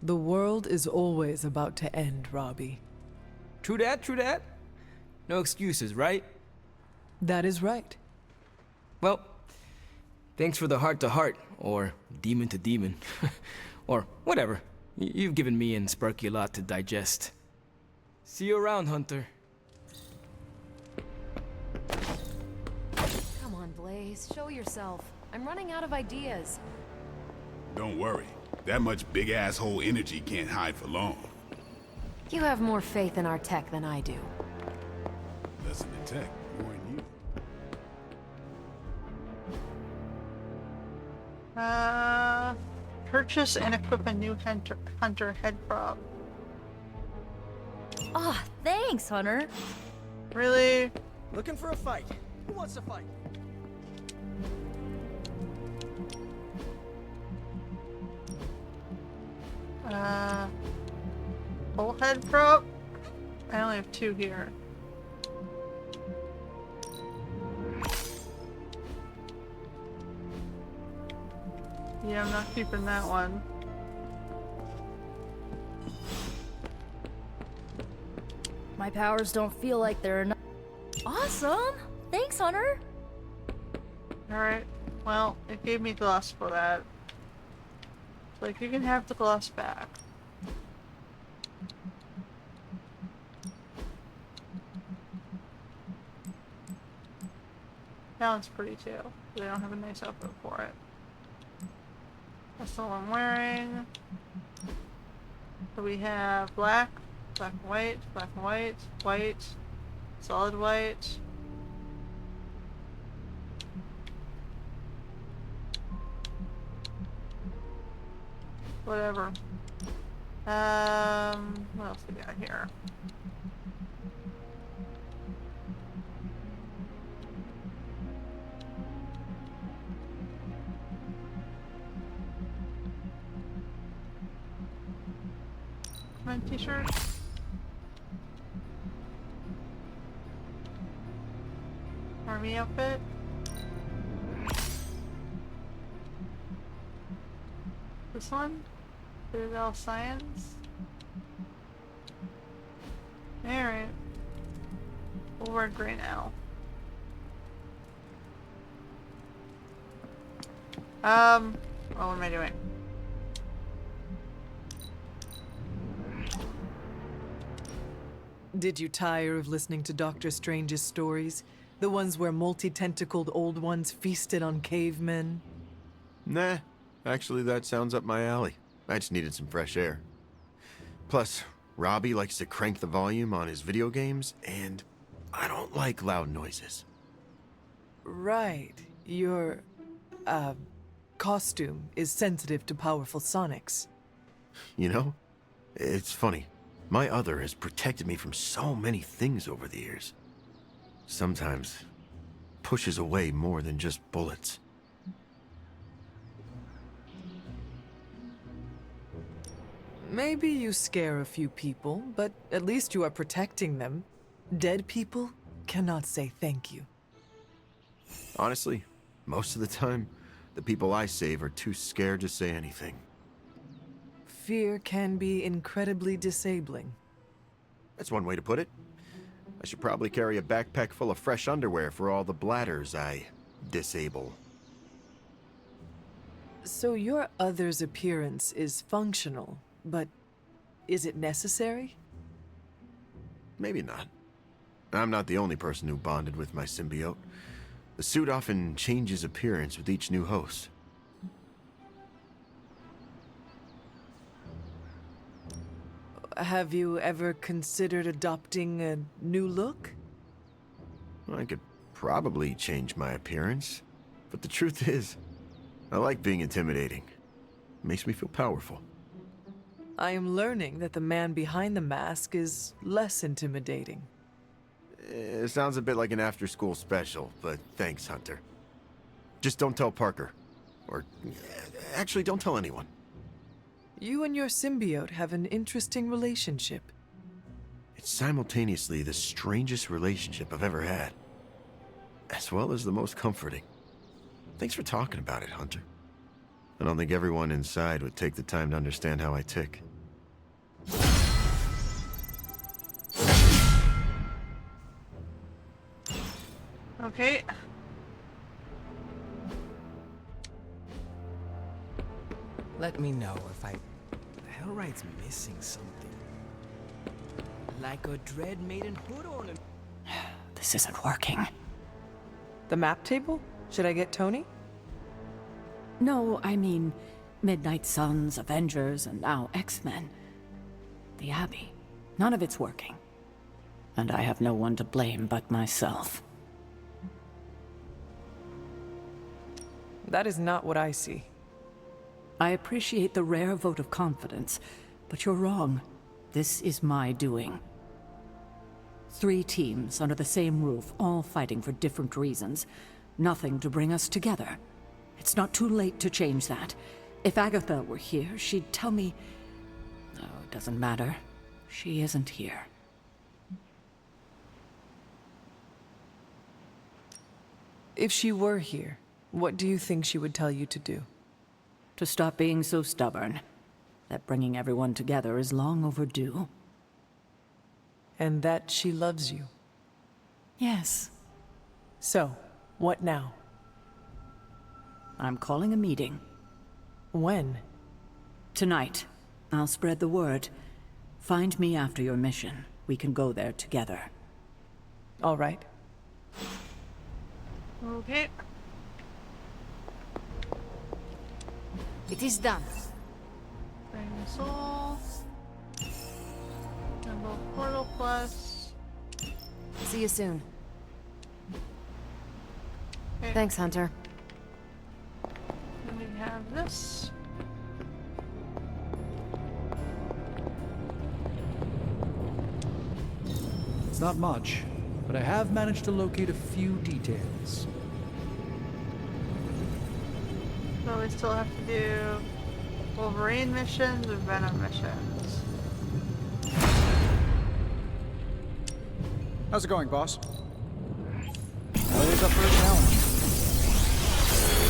The world is always about to end, Robbie. True that, true that. No excuses, right? That is right. Well, thanks for the heart-to-heart, or demon-to-demon, or whatever. You've given me and Sparky a lot to digest. See you around, Hunter. Come on, Blaze, show yourself. I'm running out of ideas. Don't worry. That much big asshole energy can't hide for long. You have more faith in our tech than I do. Less in the tech, more in you. Purchase and equip a new hunter head prop. Ah, thanks, Hunter. Really? Looking for a fight. Who wants to fight? Full head prop? I only have 2 here. Yeah, I'm not keeping that one. My powers don't feel like they're enough. Awesome! Thanks, Hunter! Alright, well, it gave me gloss for that. Like, you can have the gloss back. That one's pretty too. They don't have a nice outfit for it. That's the one I'm wearing. So we have black, black and white, white, solid white. Whatever. What else we got here? My t-shirt. Army outfit. This one? Citadel Science. Alright. We'll wear gray now. What am I doing? Did you tire of listening to Doctor Strange's stories? The ones where multi-tentacled old ones feasted on cavemen? Nah, actually that sounds up my alley. I just needed some fresh air. Plus, Robbie likes to crank the volume on his video games, and I don't like loud noises. Right. Your, costume is sensitive to powerful sonics. You know, it's funny. My other has protected me from so many things over the years. Sometimes pushes away more than just bullets. Maybe you scare a few people, but at least you are protecting them. Dead people cannot say thank you. Honestly, most of the time, the people I save are too scared to say anything. Fear can be incredibly disabling. That's one way to put it. I should probably carry a backpack full of fresh underwear for all the bladders I disable. So your other's appearance is functional, but is it necessary? Maybe not. I'm not the only person who bonded with my symbiote. The suit often changes appearance with each new host. Have you ever considered adopting a new look? I could probably change my appearance, but the truth is, I like being intimidating. It makes me feel powerful. I am learning that the man behind the mask is less intimidating. It sounds a bit like an after-school special, but thanks, Hunter. Just don't tell Parker. Or, actually, don't tell anyone. You and your symbiote have an interesting relationship. It's simultaneously the strangest relationship I've ever had, as well as the most comforting. Thanks for talking about it, Hunter. I don't think everyone inside would take the time to understand how I tick. Okay. Let me know if Hellright's missing something. Like a Dread Maiden hood on him. This isn't working. The map table? Should I get Tony? No, I mean Midnight Suns, Avengers, and now X-Men. The Abbey. None of it's working. And I have no one to blame but myself. That is not what I see. I appreciate the rare vote of confidence, but you're wrong. This is my doing. 3 teams under the same roof, all fighting for different reasons. Nothing to bring us together. It's not too late to change that. If Agatha were here, she'd tell me... Oh, it doesn't matter. She isn't here. If she were here, what do you think she would tell you to do? To stop being so stubborn. That bringing everyone together is long overdue. And that she loves you. Yes. So, what now? I'm calling a meeting. When? Tonight. I'll spread the word. Find me after your mission. We can go there together. All right. Okay. It is done. Bring soul. Jumbo portal plus. See you soon. Okay. Thanks, Hunter. Then we have this. It's not much, but I have managed to locate a few details. So we still have to do Wolverine missions or Venom missions. How's it going, boss? Always up for a challenge.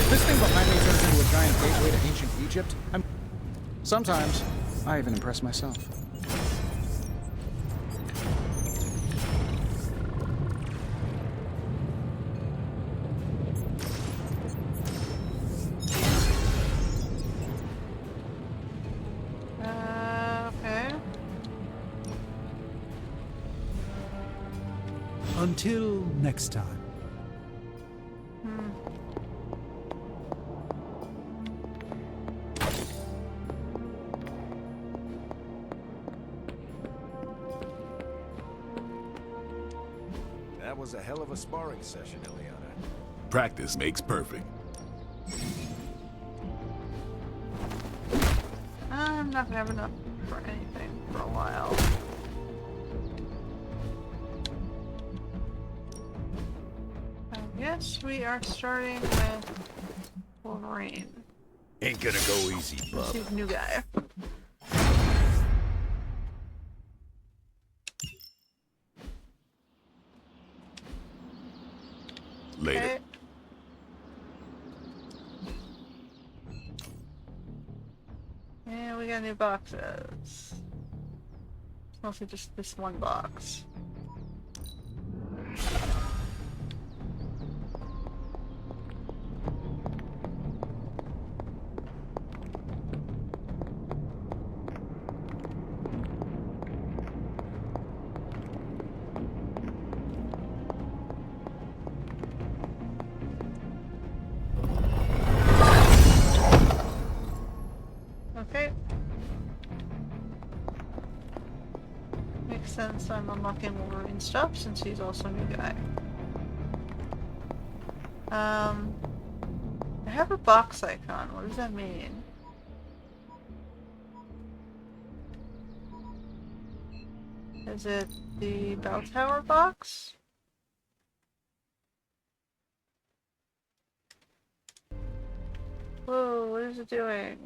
If this thing behind me turns into a giant gateway to ancient Egypt, sometimes, I even impress myself. Okay. Until next time. That was a hell of a sparring session, Ileana. Practice makes perfect. I'm not gonna have enough for anything for a while. I guess we are starting with Wolverine. Ain't gonna go easy, bub. He's a new guy. Later. Okay. And we got new boxes. It's mostly just this one box. Okay. Makes sense I'm unlocking Wolverine stuff since he's also a new guy. I have a box icon. What does that mean? Is it the bell tower box? Whoa, what is it doing?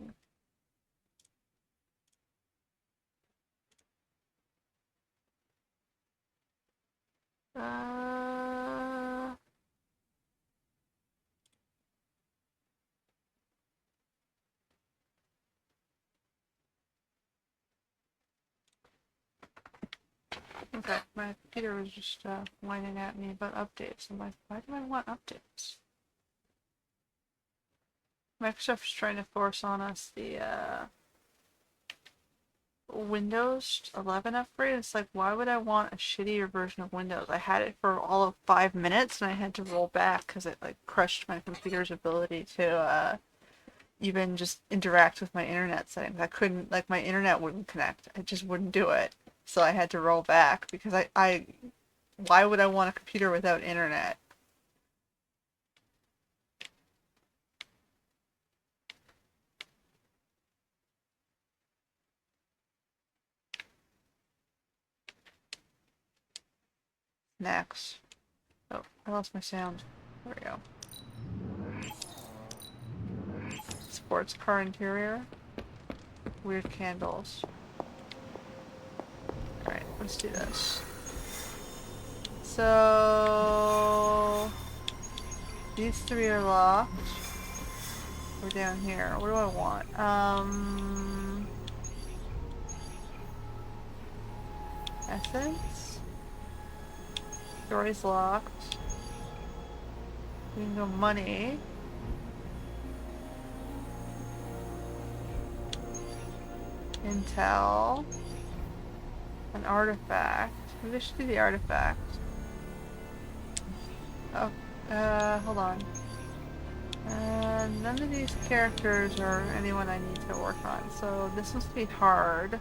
Okay, my computer was just whining at me about updates. I'm like, why do I want updates? Microsoft's trying to force on us the Windows 11 upgrade. It's like, why would I want a shittier version of Windows? I had it for all of 5 minutes and I had to roll back because it like crushed my computer's ability to even just interact with my internet settings. I couldn't, like, my internet wouldn't connect. It just wouldn't do it. So I had to roll back because why would I want a computer without internet? Next. Oh, I lost my sound. There we go. Sports car interior. Weird candles. Alright, let's do this. So these 3 are locked. We're down here. What do I want? Essence? Door's locked. We can go money. Intel. An artifact. Maybe I should do the artifact. Oh, hold on. None of these characters are anyone I need to work on, so this must be hard.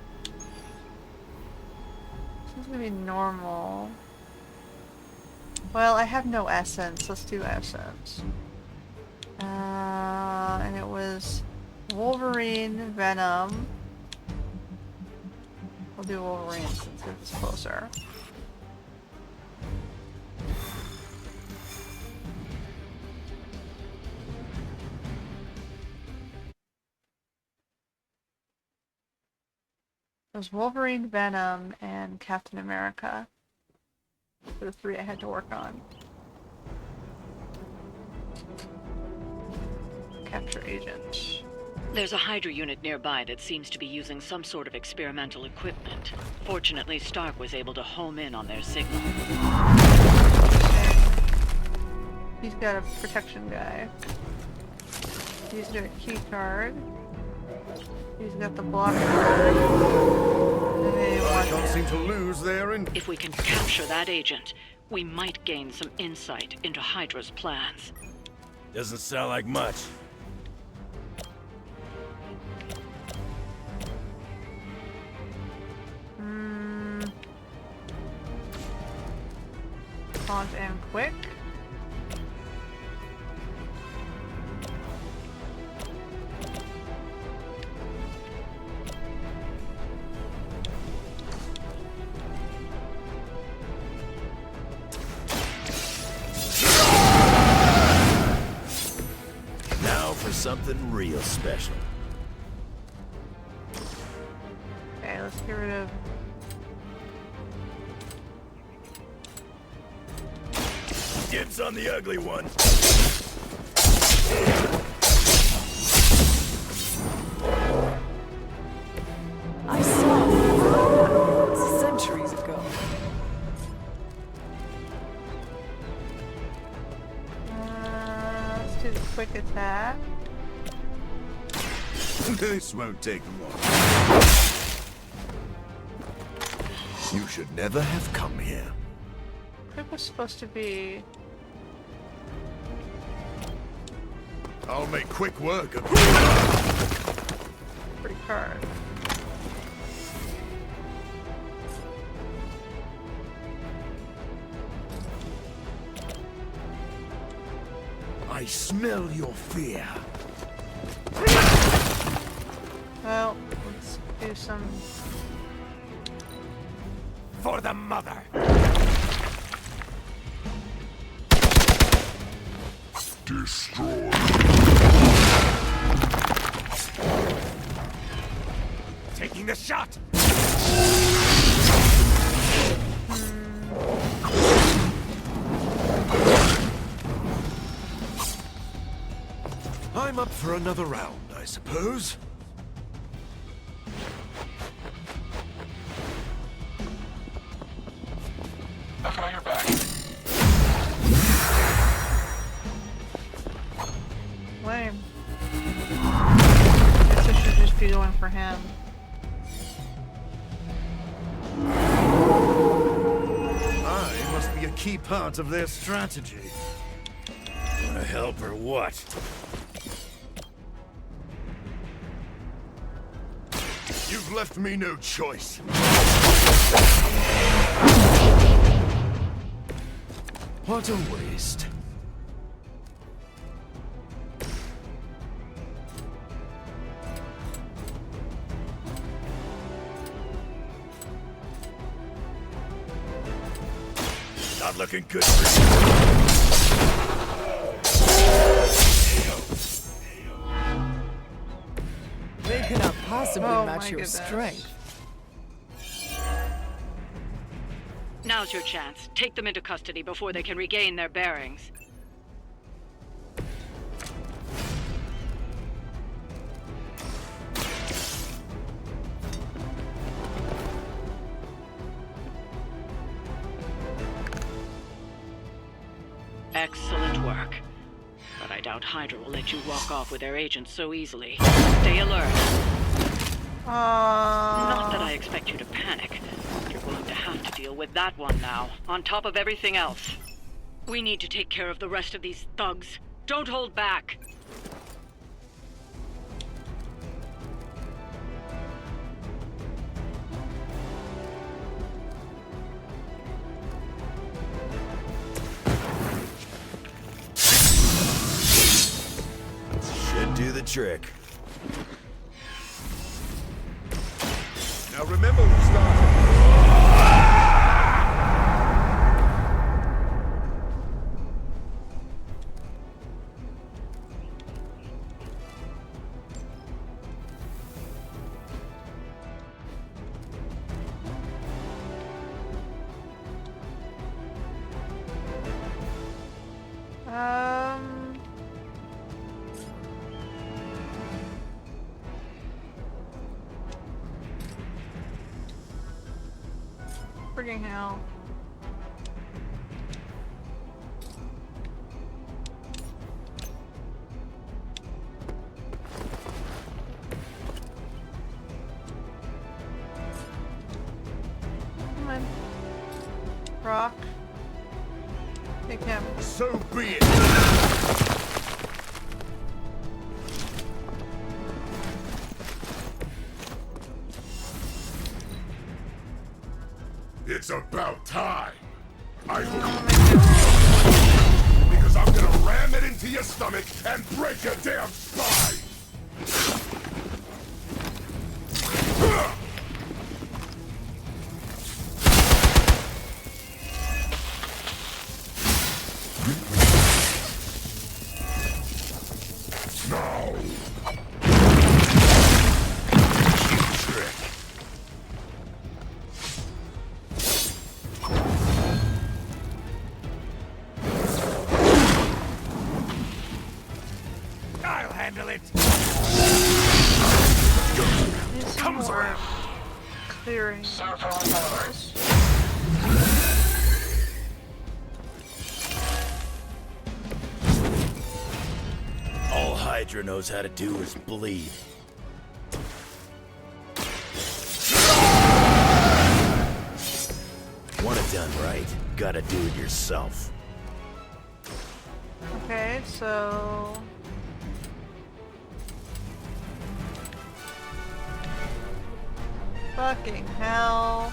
This is gonna be normal. Well, I have no essence. Let's do essence. And it was Wolverine, Venom. We'll do Wolverine since it's closer. It was Wolverine, Venom, and Captain America. For the 3 I had to work on. Capture agent. There's a Hydra unit nearby that seems to be using some sort of experimental equipment. Fortunately, Stark was able to home in on their signal. Okay. He's got a protection guy. He's got a key card. He's got the block card. I don't seem to lose there. If we can capture that agent, we might gain some insight into Hydra's plans. Doesn't sound like much. Font and quick. Now for something real special. Okay, let's get rid of. Dibs on the ugly one. I saw centuries ago. Let's do the quick attack. This won't take long. You should never have come here. Quick was supposed to be. I'll make quick work of Pretty hard. I smell your fear. Well, let's do some. For the mother. Destroy. Taking the shot. I'm up for another round, I suppose. I've got your back. Lame. Guess I should just be going for him. I must be a key part of their strategy. Wanna help or what? You've left me no choice. What a waste. Not looking good for you. They cannot possibly Oh match my your goodness. strength. Now's your chance. Take them into custody before they can regain their bearings. Excellent work. But I doubt Hydra will let you walk off with their agents so easily. Stay alert. Not that I expect you to panic. You're going to have to deal with that one now, on top of everything else. We need to take care of the rest of these thugs. Don't hold back. Should do the trick. Now remember we started. Frigging hell. Come on. Rock. Take him. So be it. It's about time. I hope because I'm gonna ram it into your stomach and break your damn spine. No. Cheap trick. I'll handle it. Need some more clearing. All Hydra knows how to do is bleed. Want it done right, gotta do it yourself. Okay, so fucking hell.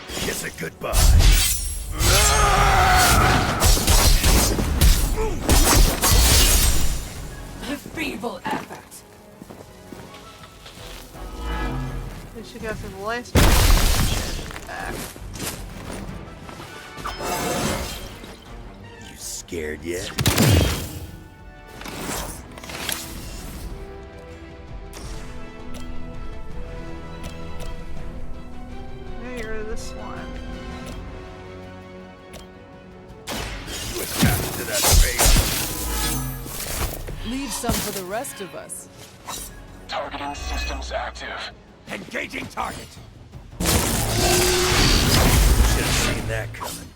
Kiss it goodbye. A feeble effort. We should go through the license. Back. You scared yet? Maybe get rid of this one. What's happened to that face? Leave some for the rest of us. Targeting systems active. Engaging target. Should have seen that coming.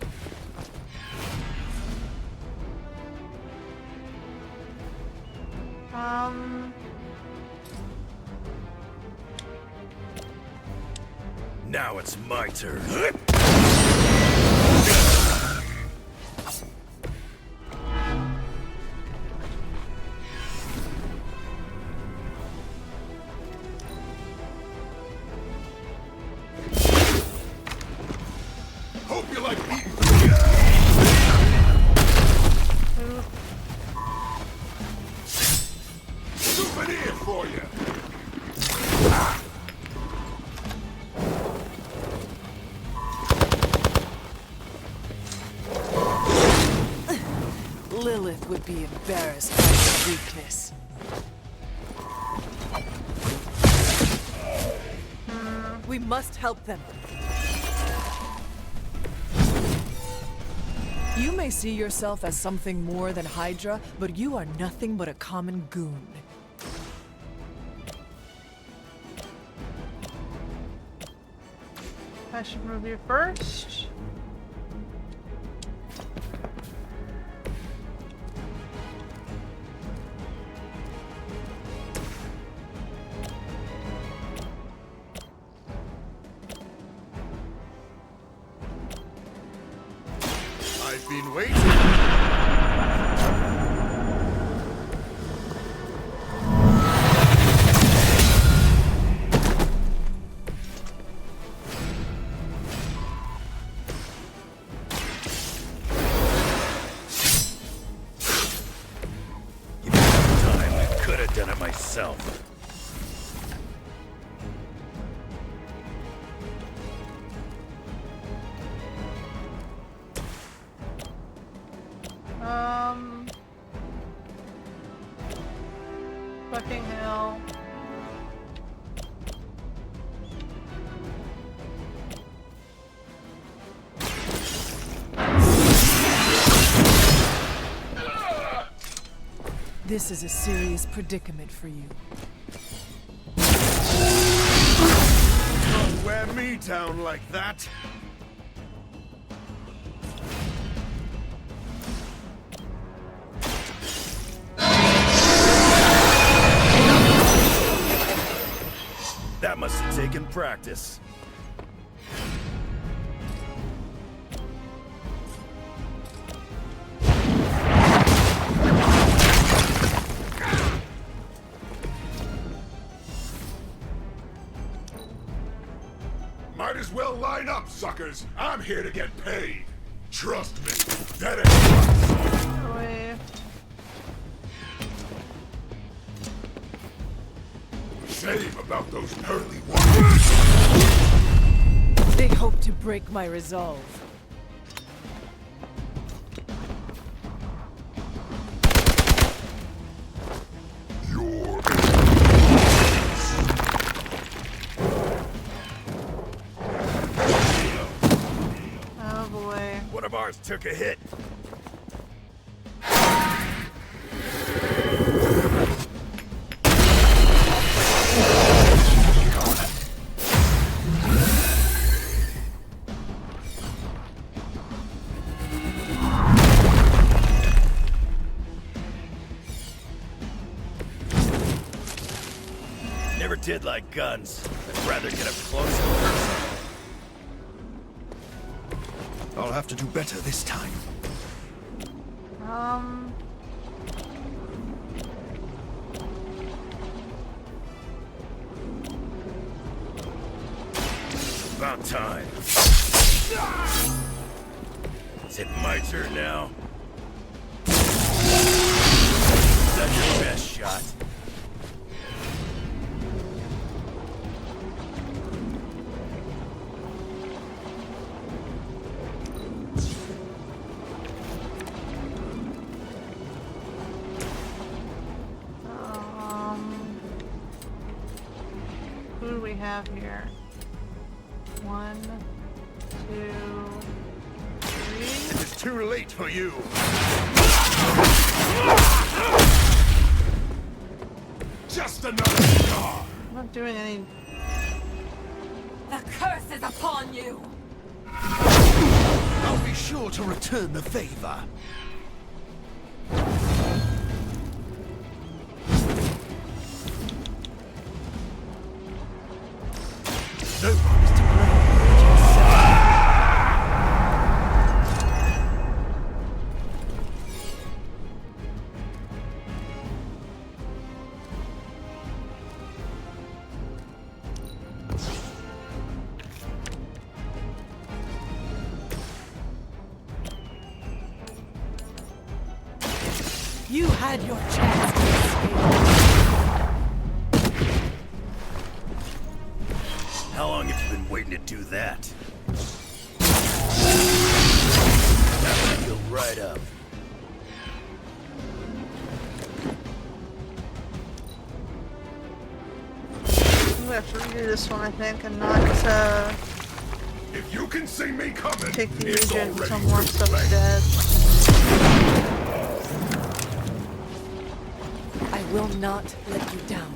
Now it's my turn. Hope you like eating. Souvenir for you. Lilith would be embarrassed by your weakness. We must help them. You may see yourself as something more than Hydra, but you are nothing but a common goon. I should move you first. I've been waiting. Give me some time, I could have done it myself. Fucking hell. This is a serious predicament for you. Don't wear me down like that. practice. Might as well line up, suckers. I'm here to get paid. Trust me, that ain't Wait. shame about those pearly ones. They hope to break my resolve. Oh boy. One of ours took a hit. Never did like guns. I'd rather get up close and personal. I'll have to do better this time. About time. Is it my turn now? Is that your best shot? Who do we have here? 1, 2, 3. It's too late for you. Just another scar. I'm not doing any. The curse is upon you! I'll be sure to return the favor. No one is to blame but yourself. You had your chance to escape. How long have you been waiting to do that? That would feel right up. I'm gonna have to redo this one, I think, and not If you can see me coming, take the it's agent already until more too stuff's late. dead. I will not let you down.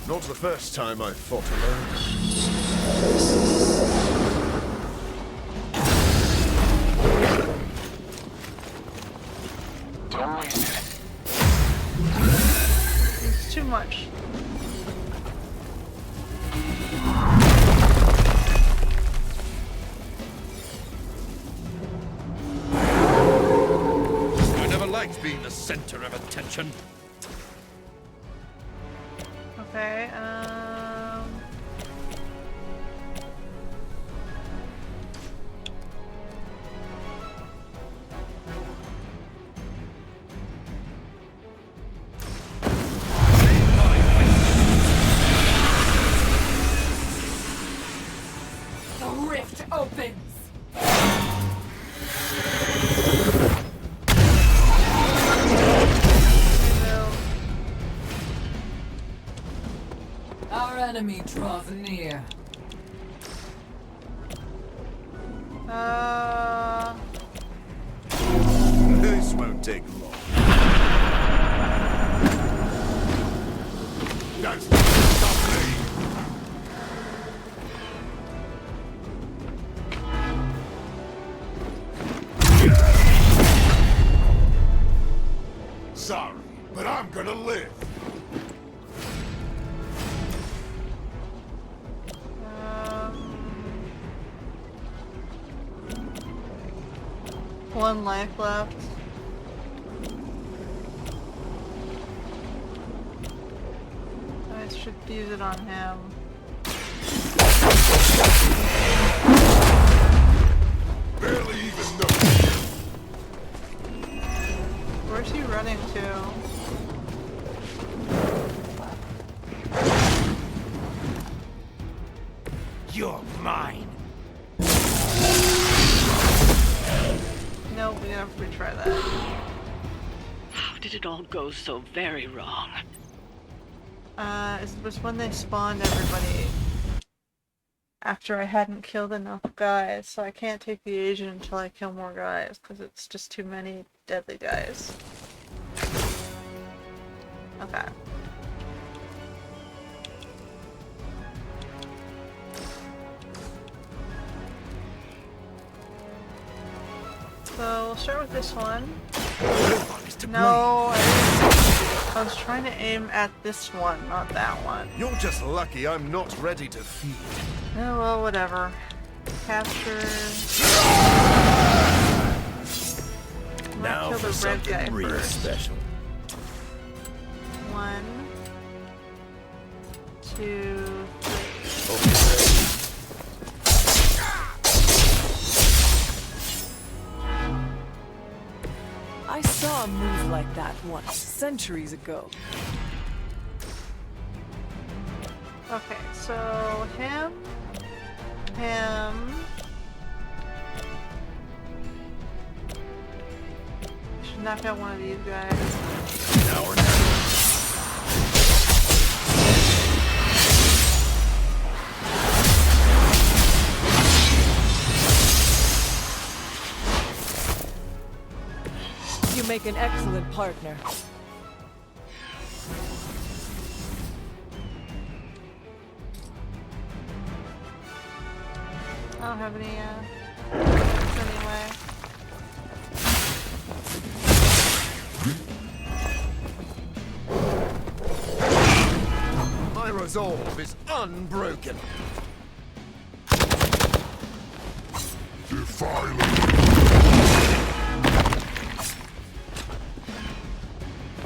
Not the first time I fought alone. Don't waste it. It's too much. I never liked being the center of attention. Okay, The rift opens! Our enemy draws near. This won't take long. live. One life left. I should use it on him. Barely even know. Where's he running to? You're mine. No, we have to retry that. How did it all go so very wrong? It was when they spawned everybody after I hadn't killed enough guys, so I can't take the Asian until I kill more guys, because it's just too many deadly guys. Okay. So we'll start with this one. No, I was trying to aim at this one, not that one. You're just lucky I'm not ready to feed. Oh well, whatever. Capture. Now kill for the red something guy real first. special. 1, 2, 3. I saw a move like that once, centuries ago. Okay, so him. Should knock out one of these guys. Now or never. You make an excellent partner. I don't have any, anyway. My resolve is unbroken.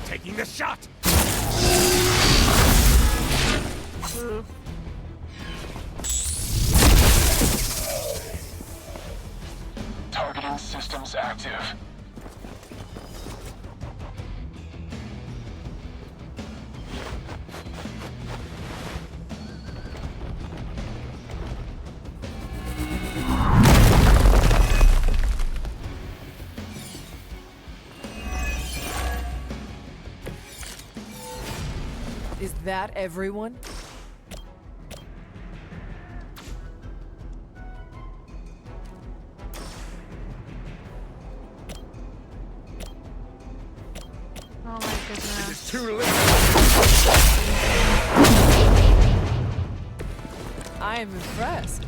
Taking the shot. Targeting systems active. Is that everyone? Oh my goodness. It is too late. I am impressed.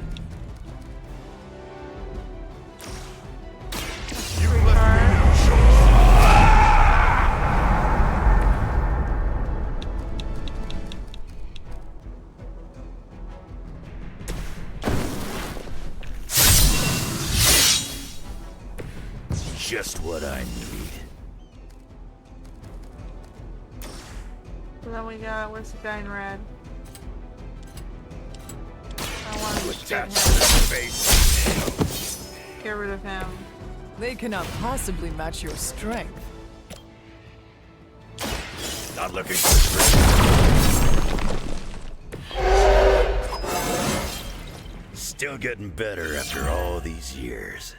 Just what I need. So then we got, where's the guy in red? I want to shoot him. Get rid of him. They cannot possibly match your strength. Not looking good. Still getting better after all these years.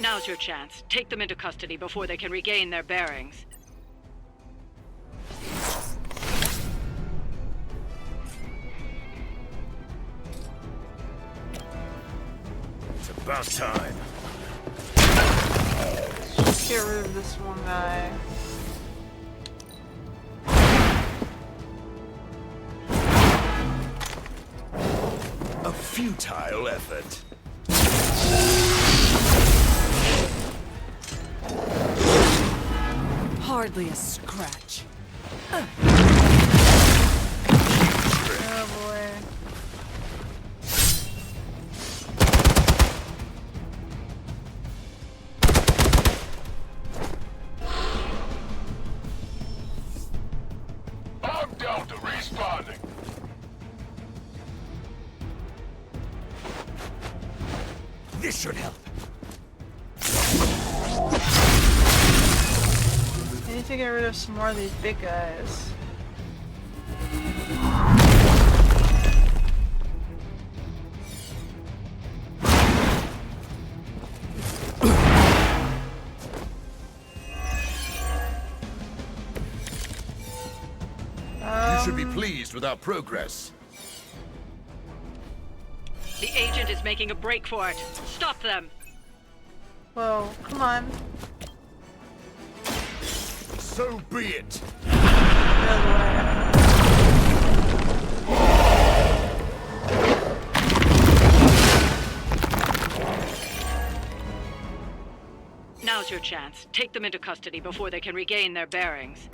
Now's your chance. Take them into custody before they can regain their bearings. It's about time. Just get rid of this one guy. A futile effort. Hardly a scratch. Oh boy. I'm down to respawning. This should help. I need to get rid of some more of these big guys. You should be pleased with our progress. The agent is making a break for it. Stop them. Whoa, come on. So be it. Now's your chance. Take them into custody before they can regain their bearings.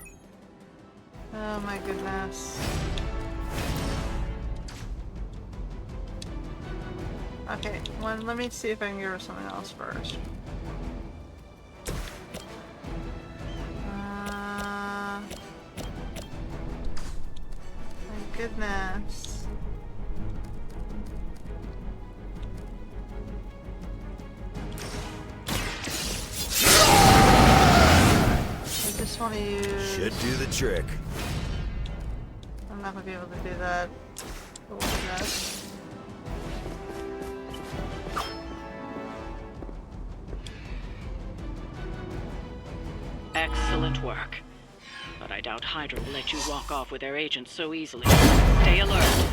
Oh my goodness. Okay, let me see if I can give her something else first. My goodness. I just want to use... Should do the trick. I'm not gonna be able to do that. What was that? Excellent work. But I doubt Hydra will let you walk off with their agents so easily. Stay alert.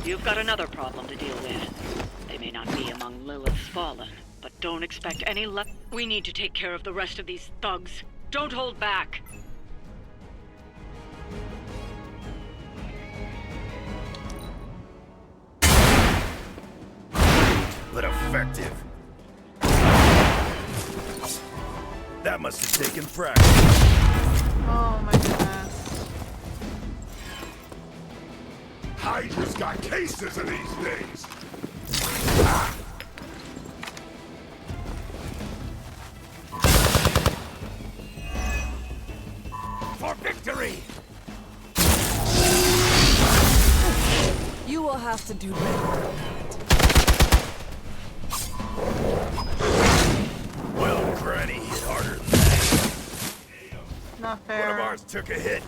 You've got another problem to deal with. They may not be among Lilith's fallen, but don't expect any luck. We need to take care of the rest of these thugs. Don't hold back. But effective. That must have taken practice. Oh my goodness. Hydra's got cases of these things. For victory! You will have to do better. Well, Granny hit harder than that. Not fair. One of ours took a hit.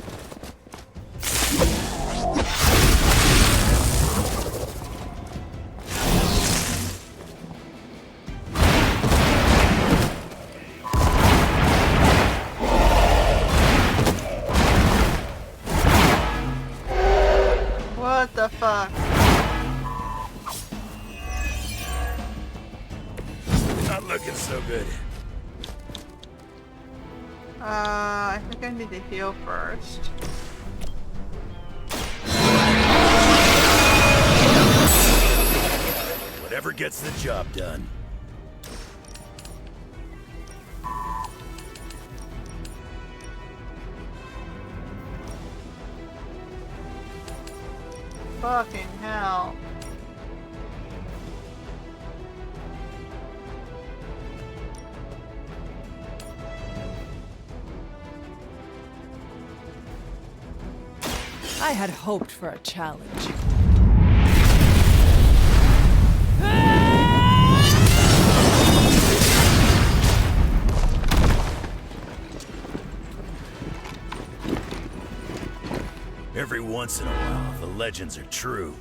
What the fuck? Not looking so good. I think I need to heal first. Whatever gets the job done. Fucking hell. I had hoped for a challenge. Every once in a while, the legends are true.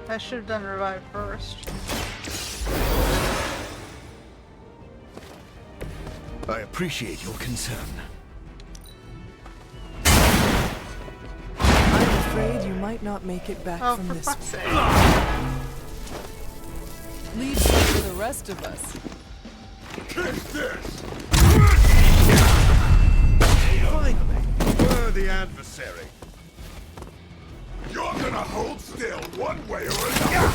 I should have done revive first. I appreciate your concern. I'm afraid you might not make it back from for this fuck's sake. Leave some for the rest of us. Kick this! Finally, worthy adversary. You're gonna hold still one way or another.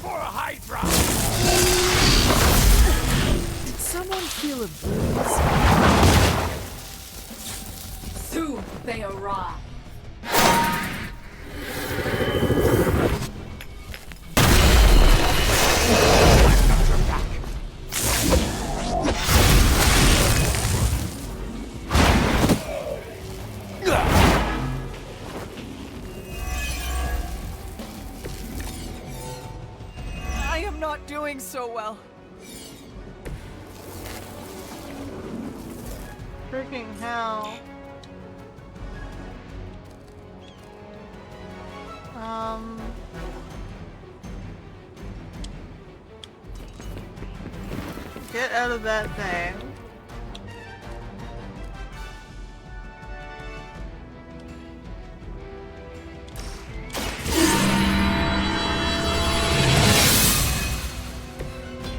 For a Hydra! Did someone feel a breeze? Soon they arrive. I am not doing so well. Freaking hell. Get out of that thing.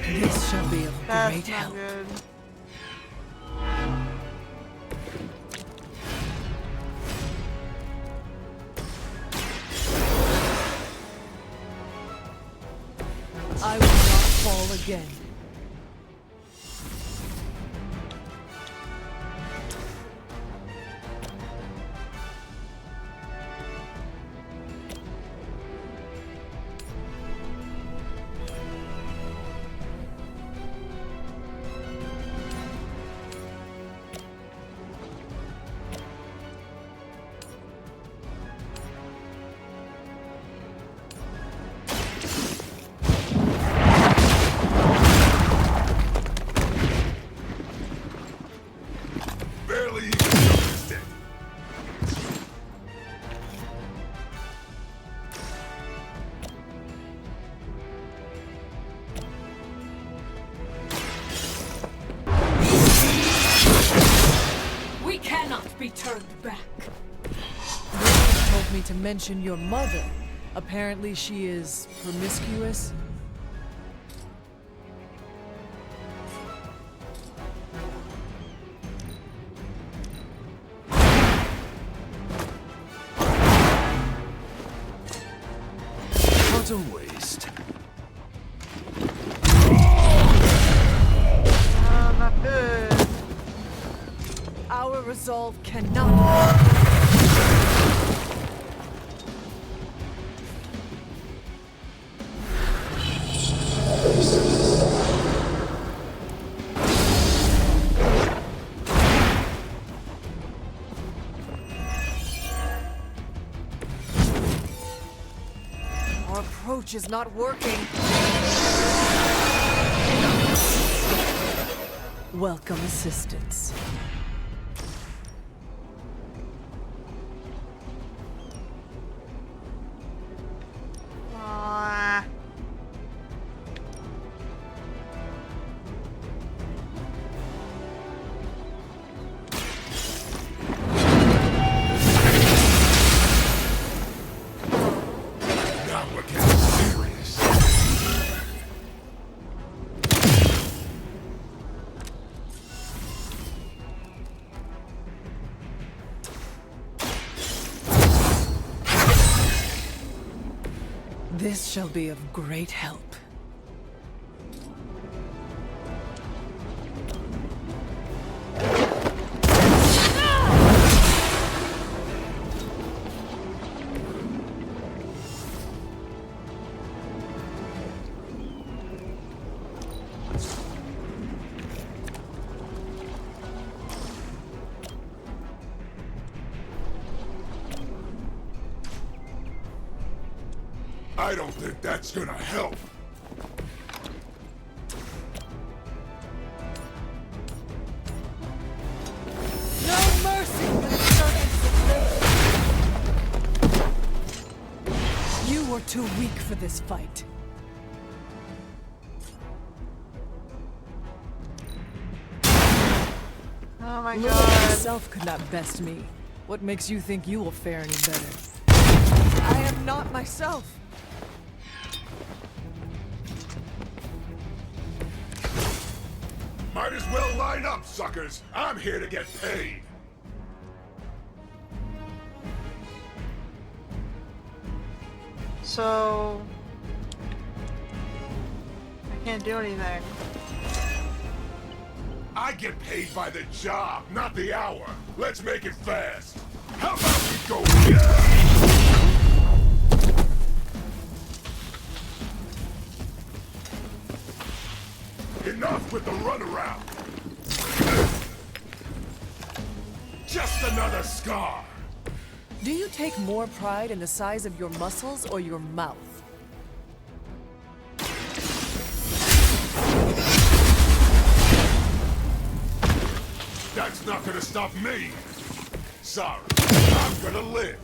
This shall be of That's great not help. good. I will not fall again. Barely even noticed it. We cannot be turned back. Venom told me to mention your mother. Apparently she is promiscuous. What a waste. Not good. Our resolve cannot. Our approach is not working. Welcome assistance. Aw. Now we're getting serious. This shall be of great help. I don't think that's gonna help. No mercy for the servants of Venom. You are too weak for this fight. Oh my Lord god. himself could not best me. What makes you think you will fare any better? I am not myself. Might as well line up, suckers. I'm here to get paid. So I can't do anything. I get paid by the job, not the hour. Let's make it fast. How about we go here? Enough with the runaround. Just another scar. Do you take more pride in the size of your muscles or your mouth? That's not gonna stop me. Sorry, I'm gonna live.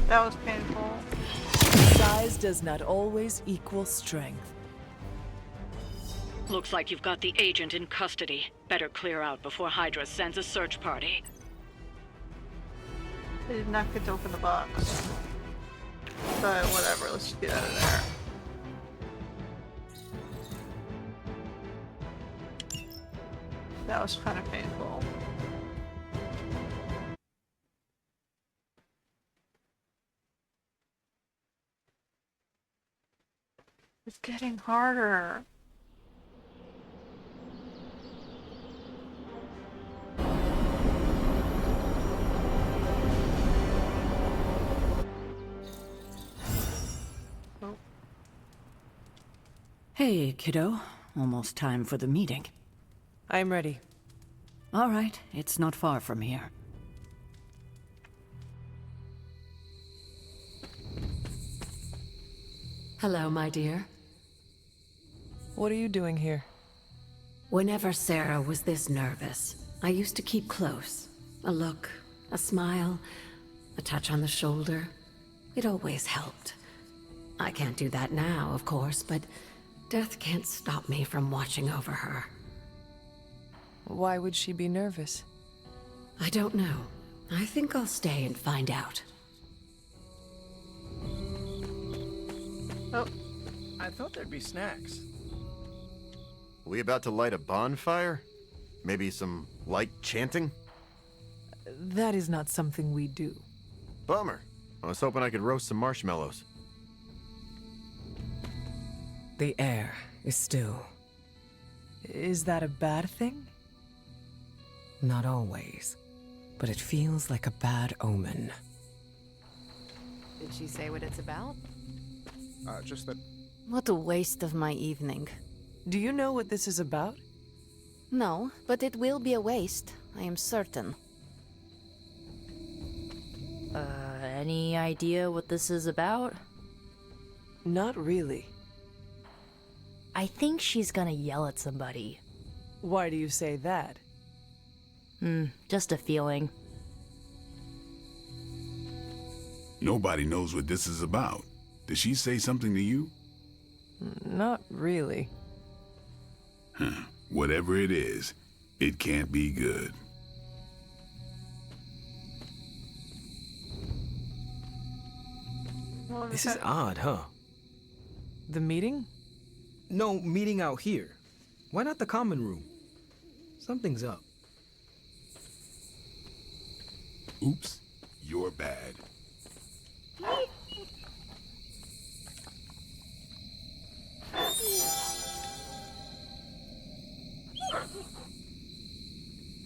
That was painful. Size does not always equal strength. Looks like you've got the agent in custody. Better clear out before Hydra sends a search party. I did not get to open the box. But whatever, let's just get out of there. That was kind of painful. It's getting harder. Oh. Hey, kiddo. Almost time for the meeting. I'm ready. All right, it's not far from here. Hello, my dear. What are you doing here? Whenever Sarah was this nervous, I used to keep close. A look, a smile, a touch on the shoulder. It always helped. I can't do that now, of course, but death can't stop me from watching over her. Why would she be nervous? I don't know. I think I'll stay and find out. Oh. I thought there'd be snacks. We about to light a bonfire? Maybe some light chanting? That is not something we do. Bummer. I was hoping I could roast some marshmallows. The air is still. Is that a bad thing? Not always, but it feels like a bad omen. Did she say what it's about? Just that... What a waste of my evening. Do you know what this is about? No, but it will be a waste, I am certain. Any idea what this is about? Not really. I think she's gonna yell at somebody. Why do you say that? Just a feeling. Nobody knows what this is about. Did she say something to you? Not really. Whatever it is, it can't be good. This is odd, huh? The meeting? No, meeting out here. Why not the common room? Something's up. Oops, you're bad.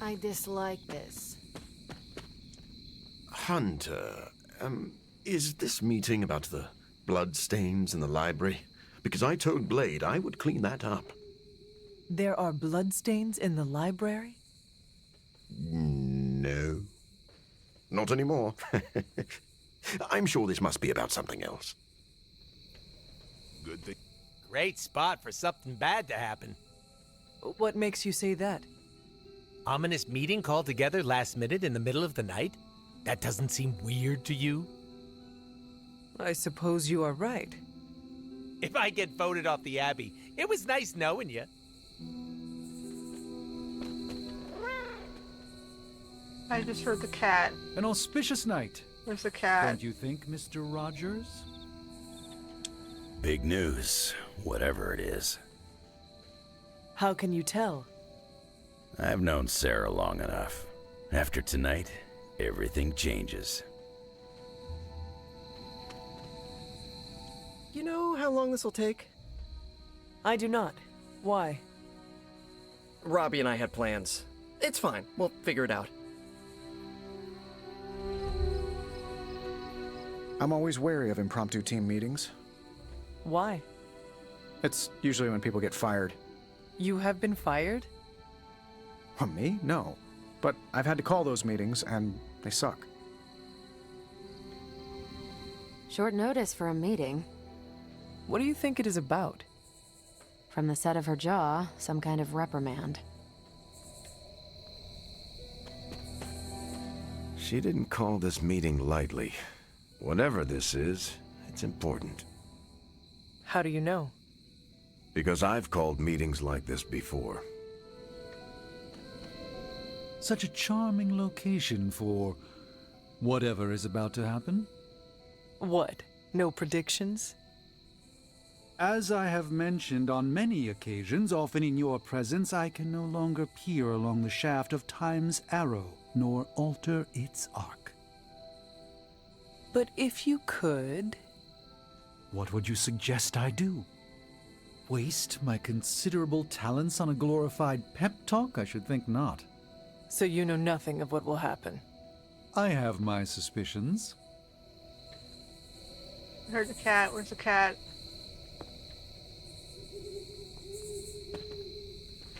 I dislike this. Hunter, is this meeting about the blood stains in the library? Because I told Blade I would clean that up. There are bloodstains in the library? No. Not anymore. I'm sure this must be about something else. Good thing. Great spot for something bad to happen. What makes you say that? Ominous meeting called together last minute in the middle of the night? That doesn't seem weird to you? I suppose you are right. If I get voted off the Abbey, it was nice knowing you. I just heard the cat. An auspicious night. Where's the cat? Don't you think, Mr. Rogers? Big news, whatever it is. How can you tell? I've known Sarah long enough. After tonight, everything changes. You know how long this will take? I do not. Why? Robbie and I had plans. It's fine. We'll figure it out. I'm always wary of impromptu team meetings. Why? It's usually when people get fired. You have been fired? Well, me? No. But I've had to call those meetings, and they suck. Short notice for a meeting. What do you think it is about? From the set of her jaw, some kind of reprimand. She didn't call this meeting lightly. Whatever this is, it's important. How do you know? Because I've called meetings like this before. Such a charming location for whatever is about to happen. What? No predictions? As I have mentioned on many occasions, often in your presence, I can no longer peer along the shaft of time's arrow, nor alter its arc. But if you could... What would you suggest I do? Waste my considerable talents on a glorified pep talk? I should think not. So you know nothing of what will happen? I have my suspicions. I heard the cat. Where's the cat?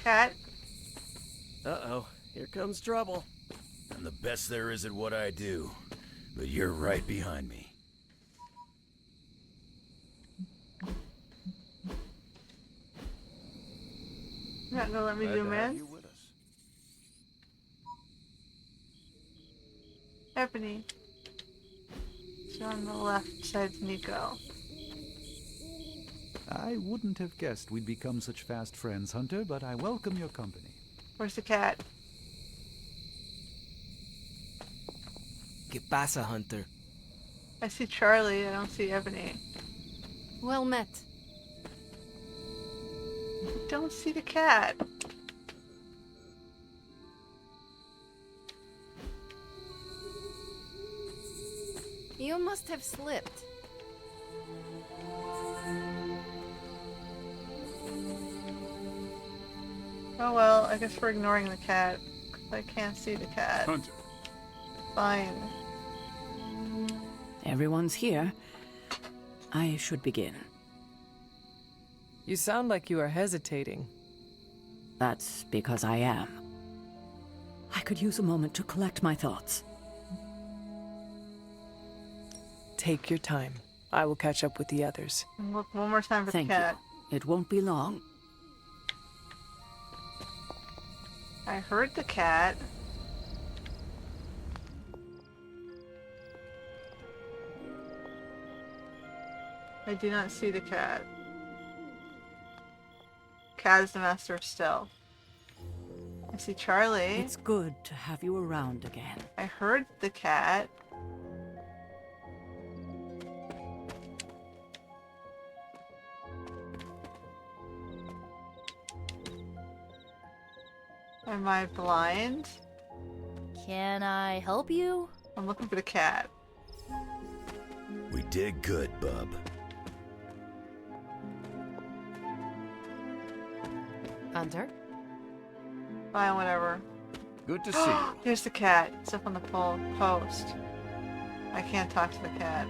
Cat? Uh-oh. Here comes trouble. I'm the best there is at what I do, but you're right behind me. You're not gonna let me zoom in? Ebony. So on the left side's Nico. I wouldn't have guessed we'd become such fast friends, Hunter, but I welcome your company. Where's the cat? ¿Qué pasa, Hunter? I see Charlie. I don't see Ebony. Well met. I don't see the cat. You must have slipped. Oh well, I guess we're ignoring the cat. 'Cause I can't see the cat. Hunter. Fine. Everyone's here. I should begin. You sound like you are hesitating. That's because I am. I could use a moment to collect my thoughts. Take your time. I will catch up with the others. And look one more time for Thank the cat. you. It won't be long. I heard the cat. I do not see the cat. Cat is the master of stealth. I see Charlie. It's good to have you around again. I heard the cat. Am I blind? Can I help you? I'm looking for the cat. We did good, bub. Hunter? Fine, whatever. Good to see you. Here's the cat. It's up on the post. I can't talk to the cat.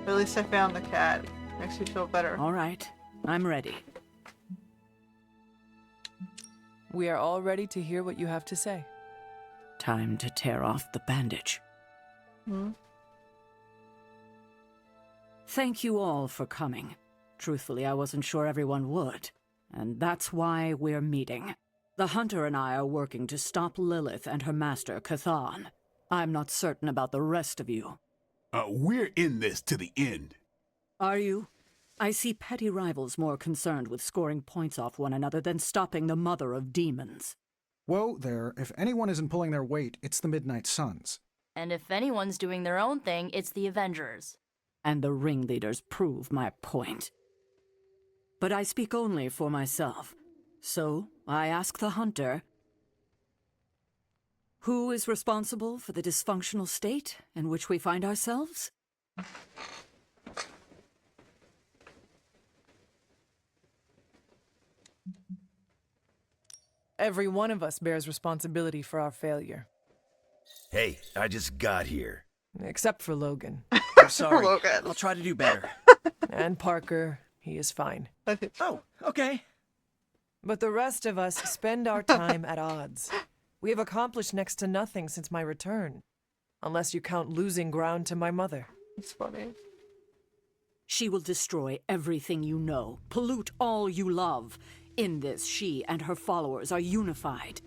But at least I found the cat. Makes me feel better. All right, I'm ready. We are all ready to hear what you have to say. Time to tear off the bandage. Hmm? Thank you all for coming. Truthfully, I wasn't sure everyone would. And that's why we're meeting. The Hunter and I are working to stop Lilith and her master, Cathan. I'm not certain about the rest of you. We're in this to the end. Are you? I see petty rivals more concerned with scoring points off one another than stopping the mother of demons. Whoa there, if anyone isn't pulling their weight, it's the Midnight Suns. And if anyone's doing their own thing, it's the Avengers. And the ringleaders prove my point. But I speak only for myself. So, I ask the Hunter, who is responsible for the dysfunctional state in which we find ourselves? Every one of us bears responsibility for our failure. Hey, I just got here. Except for Logan. I'm sorry. Logan. I'll try to do better. And Parker, he is fine. Oh, okay. But the rest of us spend our time at odds. We have accomplished next to nothing since my return. Unless you count losing ground to my mother. It's funny. She will destroy everything you know, pollute all you love. In this, she and her followers are unified.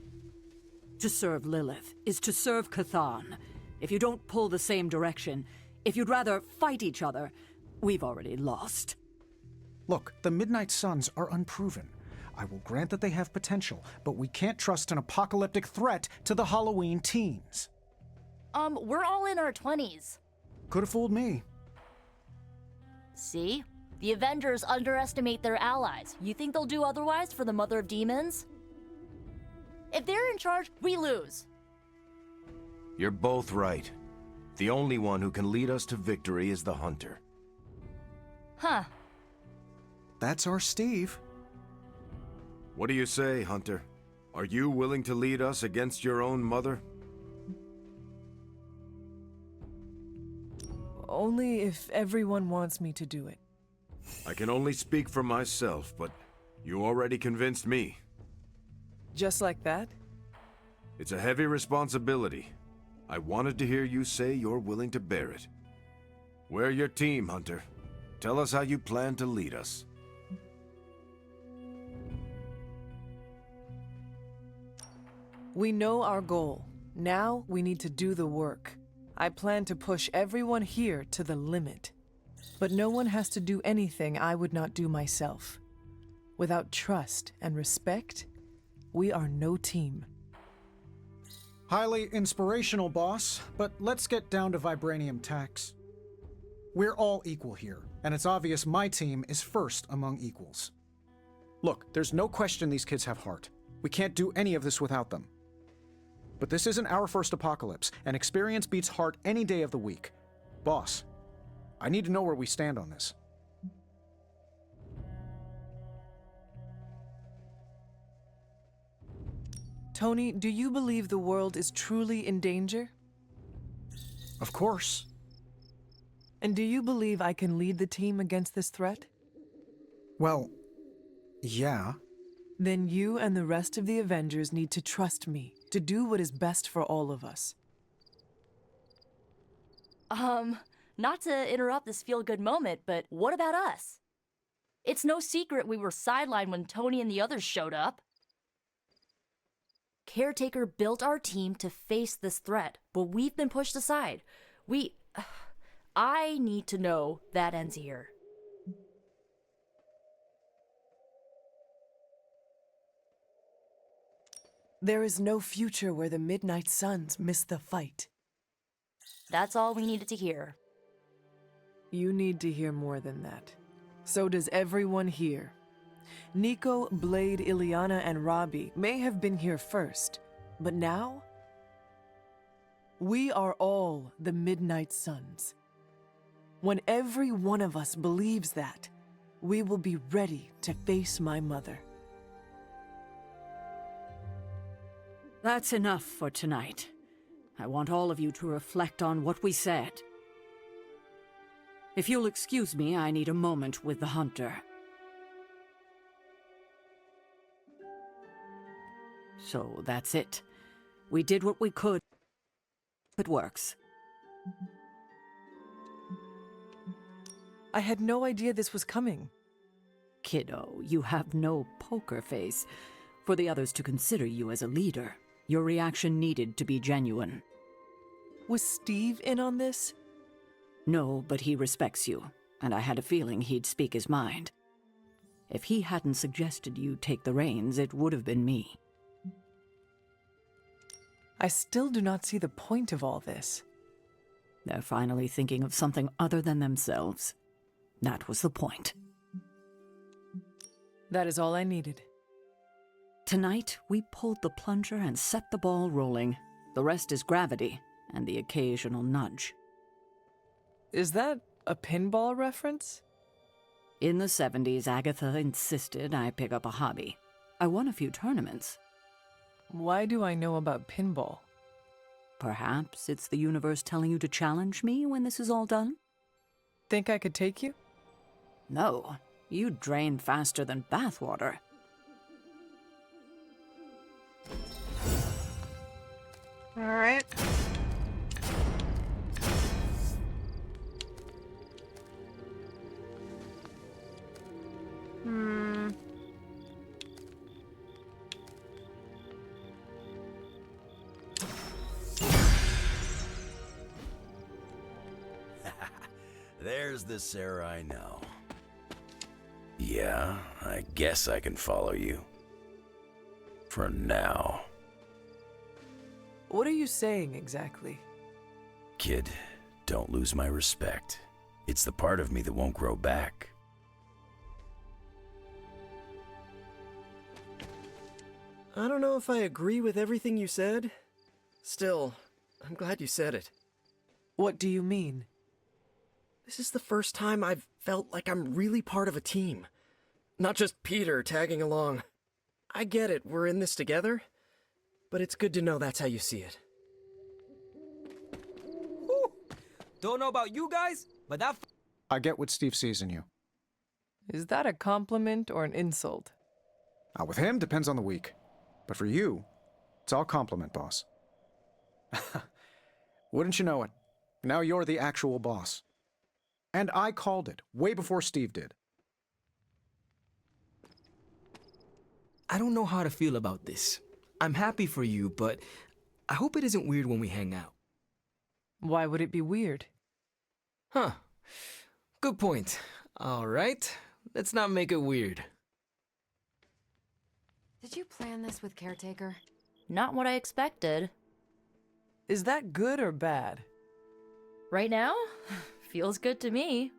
To serve Lilith is to serve Cathan. If you don't pull the same direction, if you'd rather fight each other, we've already lost. Look, the Midnight Suns are unproven. I will grant that they have potential, but we can't trust an apocalyptic threat to the Halloween teens. We're all in our 20s. Could have fooled me. See? The Avengers underestimate their allies. You think they'll do otherwise for the Mother of Demons? If they're in charge, we lose. You're both right. The only one who can lead us to victory is the Hunter. Huh. That's our Steve. What do you say, Hunter? Are you willing to lead us against your own mother? Only if everyone wants me to do it. I can only speak for myself, but you already convinced me. Just like that? It's a heavy responsibility. I wanted to hear you say you're willing to bear it. We're your team, Hunter. Tell us how you plan to lead us. We know our goal. Now we need to do the work. I plan to push everyone here to the limit. But no one has to do anything I would not do myself. Without trust and respect, we are no team. Highly inspirational, boss, but let's get down to vibranium tax. We're all equal here, and it's obvious my team is first among equals. Look, there's no question these kids have heart. We can't do any of this without them. But this isn't our first apocalypse, and experience beats heart any day of the week. Boss, I need to know where we stand on this. Tony, do you believe the world is truly in danger? Of course. And do you believe I can lead the team against this threat? Well, yeah. Then you and the rest of the Avengers need to trust me to do what is best for all of us. Not to interrupt this feel-good moment, but what about us? It's no secret we were sidelined when Tony and the others showed up. Caretaker built our team to face this threat, but we've been pushed aside. I need to know that ends here. There is no future where the Midnight Suns miss the fight. That's all we needed to hear. You need to hear more than that. So does everyone here. Nico, Blade, Ileana, and Robbie may have been here first, but now, we are all the Midnight Suns. When every one of us believes that, we will be ready to face my mother. That's enough for tonight. I want all of you to reflect on what we said. If you'll excuse me, I need a moment with the hunter. So that's it. We did what we could. It works. I had no idea this was coming. Kiddo, you have no poker face. For the others to consider you as a leader, your reaction needed to be genuine. Was Steve in on this? No, but he respects you, and I had a feeling he'd speak his mind. If he hadn't suggested you take the reins, it would have been me. I still do not see the point of all this. They're finally thinking of something other than themselves. That was the point. That is all I needed. Tonight, we pulled the plunger and set the ball rolling. The rest is gravity and the occasional nudge. Is that a pinball reference? In the 70s, Agatha insisted I pick up a hobby. I won a few tournaments. Why do I know about pinball? Perhaps it's the universe telling you to challenge me when this is all done? Think I could take you? No, you drain faster than bathwater. All right. There's the Sarah I know. Yeah, I guess I can follow you. For now. What are you saying exactly? Kid, don't lose my respect. It's the part of me that won't grow back. I don't know if I agree with everything you said. Still, I'm glad you said it. What do you mean? This is the first time I've felt like I'm really part of a team. Not just Peter tagging along. I get it, we're in this together. But it's good to know that's how you see it. Whew. Don't know about you guys, but that... I get what Steve sees in you. Is that a compliment or an insult? With him, depends on the week. But for you, it's all compliment, boss. Wouldn't you know it? Now you're the actual boss. And I called it, way before Steve did. I don't know how to feel about this. I'm happy for you, but I hope it isn't weird when we hang out. Why would it be weird? Huh. Good point. All right. Let's not make it weird. Did you plan this with Caretaker? Not what I expected. Is that good or bad? Right now? Feels good to me.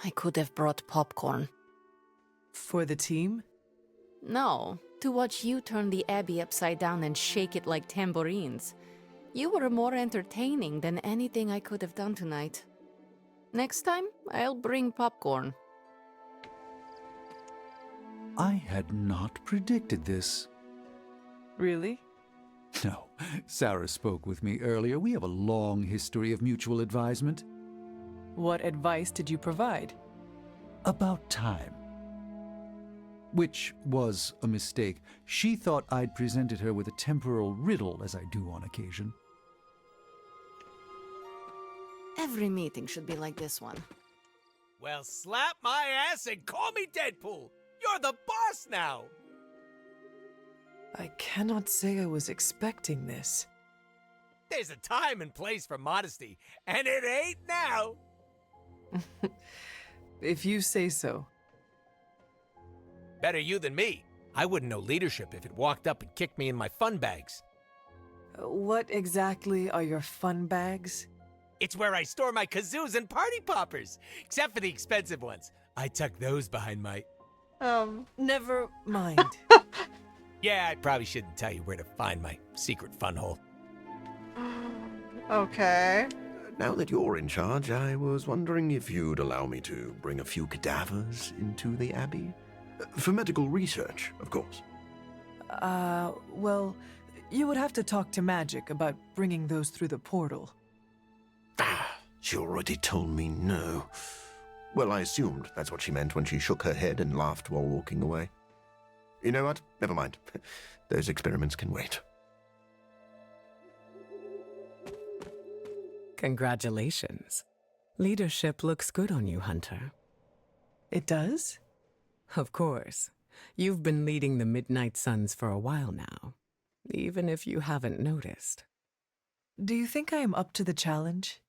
I could have brought popcorn. For the team? No, to watch you turn the Abbey upside down and shake it like tambourines. You were more entertaining than anything I could have done tonight. Next time, I'll bring popcorn. I had not predicted this. Really? No. Sarah spoke with me earlier. We have a long history of mutual advisement. What advice did you provide? About time. Which was a mistake. She thought I'd presented her with a temporal riddle, as I do on occasion. Every meeting should be like this one. Well, slap my ass and call me Deadpool. You're the boss now. I cannot say I was expecting this. There's a time and place for modesty, and it ain't now. If you say so. Better you than me. I wouldn't know leadership if it walked up and kicked me in my fun bags. What exactly are your fun bags? It's where I store my kazoos and party poppers, except for the expensive ones. I tuck those behind my... Never mind. Yeah, I probably shouldn't tell you where to find my secret fun hole. Okay. Now that you're in charge, I was wondering if you'd allow me to bring a few cadavers into the Abbey. For medical research, of course. Well, you would have to talk to Magic about bringing those through the portal. She already told me no. Well, I assumed that's what she meant when she shook her head and laughed while walking away. You know what? Never mind. Those experiments can wait. Congratulations. Leadership looks good on you, Hunter. It does? Of course. You've been leading the Midnight Suns for a while now, even if you haven't noticed. Do you think I am up to the challenge?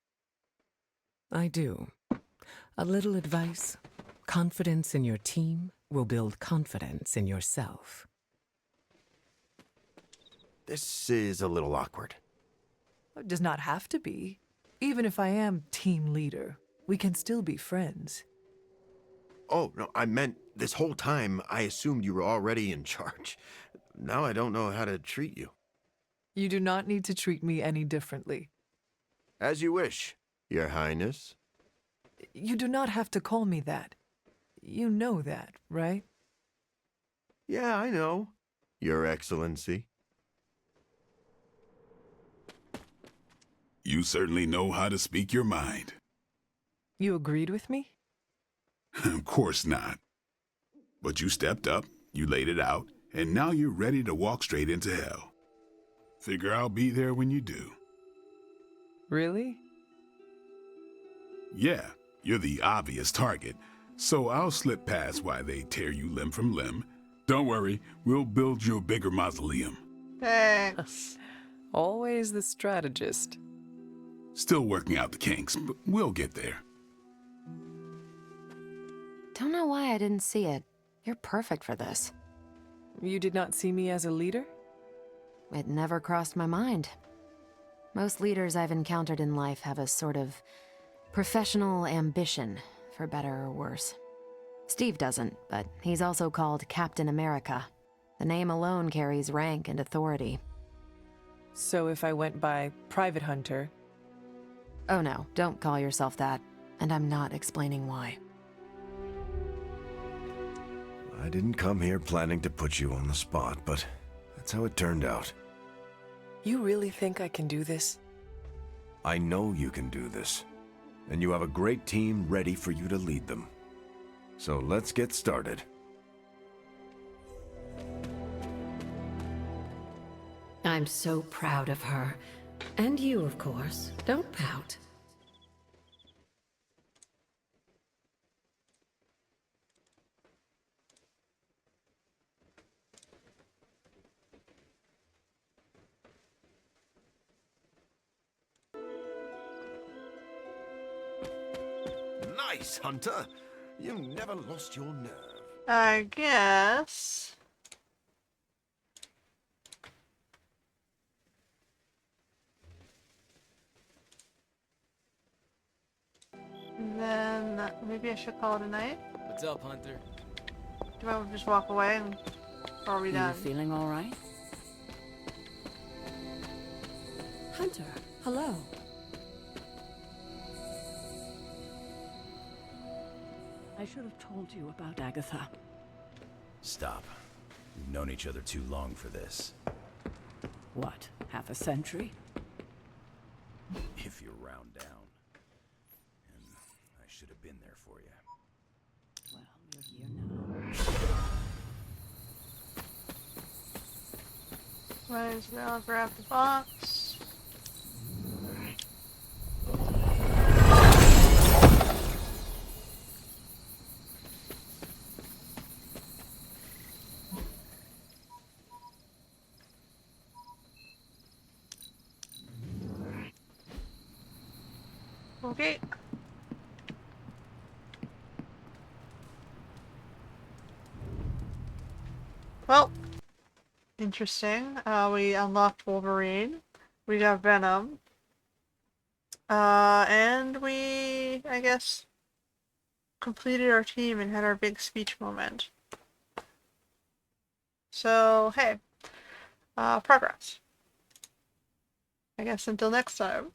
I do. A little advice. Confidence in your team will build confidence in yourself. This is a little awkward. It does not have to be. Even if I am team leader, we can still be friends. Oh, no, I meant this whole time I assumed you were already in charge. Now I don't know how to treat you. You do not need to treat me any differently. As you wish, Your Highness. You do not have to call me that. You know that, right? Yeah, I know. Your Excellency. You certainly know how to speak your mind. You agreed with me? Of course not. But you stepped up, you laid it out, and now you're ready to walk straight into hell. Figure I'll be there when you do. Really? Yeah, you're the obvious target, so I'll slip past why they tear you limb from limb. Don't worry, we'll build you a bigger mausoleum. Thanks. Always the strategist. Still working out the kinks, but we'll get there. Don't know why I didn't see it. You're perfect for this. You did not see me as a leader? It never crossed my mind. Most leaders I've encountered in life have a sort of professional ambition, for better or worse. Steve doesn't, but he's also called Captain America. The name alone carries rank and authority. So if I went by Private Hunter... Oh no, don't call yourself that. And I'm not explaining why. I didn't come here planning to put you on the spot, but that's how it turned out. You really think I can do this? I know you can do this, and you have a great team ready for you to lead them. So let's get started. I'm so proud of her. And you, of course. Don't pout. Nice, Hunter. You never lost your nerve. I guess. Then maybe I should call it a night. What's up, Hunter? Do I just walk away and are we done? You feeling all right? Hunter, hello. I should have told you about Agatha. Stop. We've known each other too long for this. What, half a century? If you're round down. And I should have been there for you. Well, you're here now. Might as well grab the box. Okay. Well, interesting. We unlocked Wolverine. We got Venom. And we, I guess, completed our team and had our big speech moment. So, hey, progress. I guess until next time.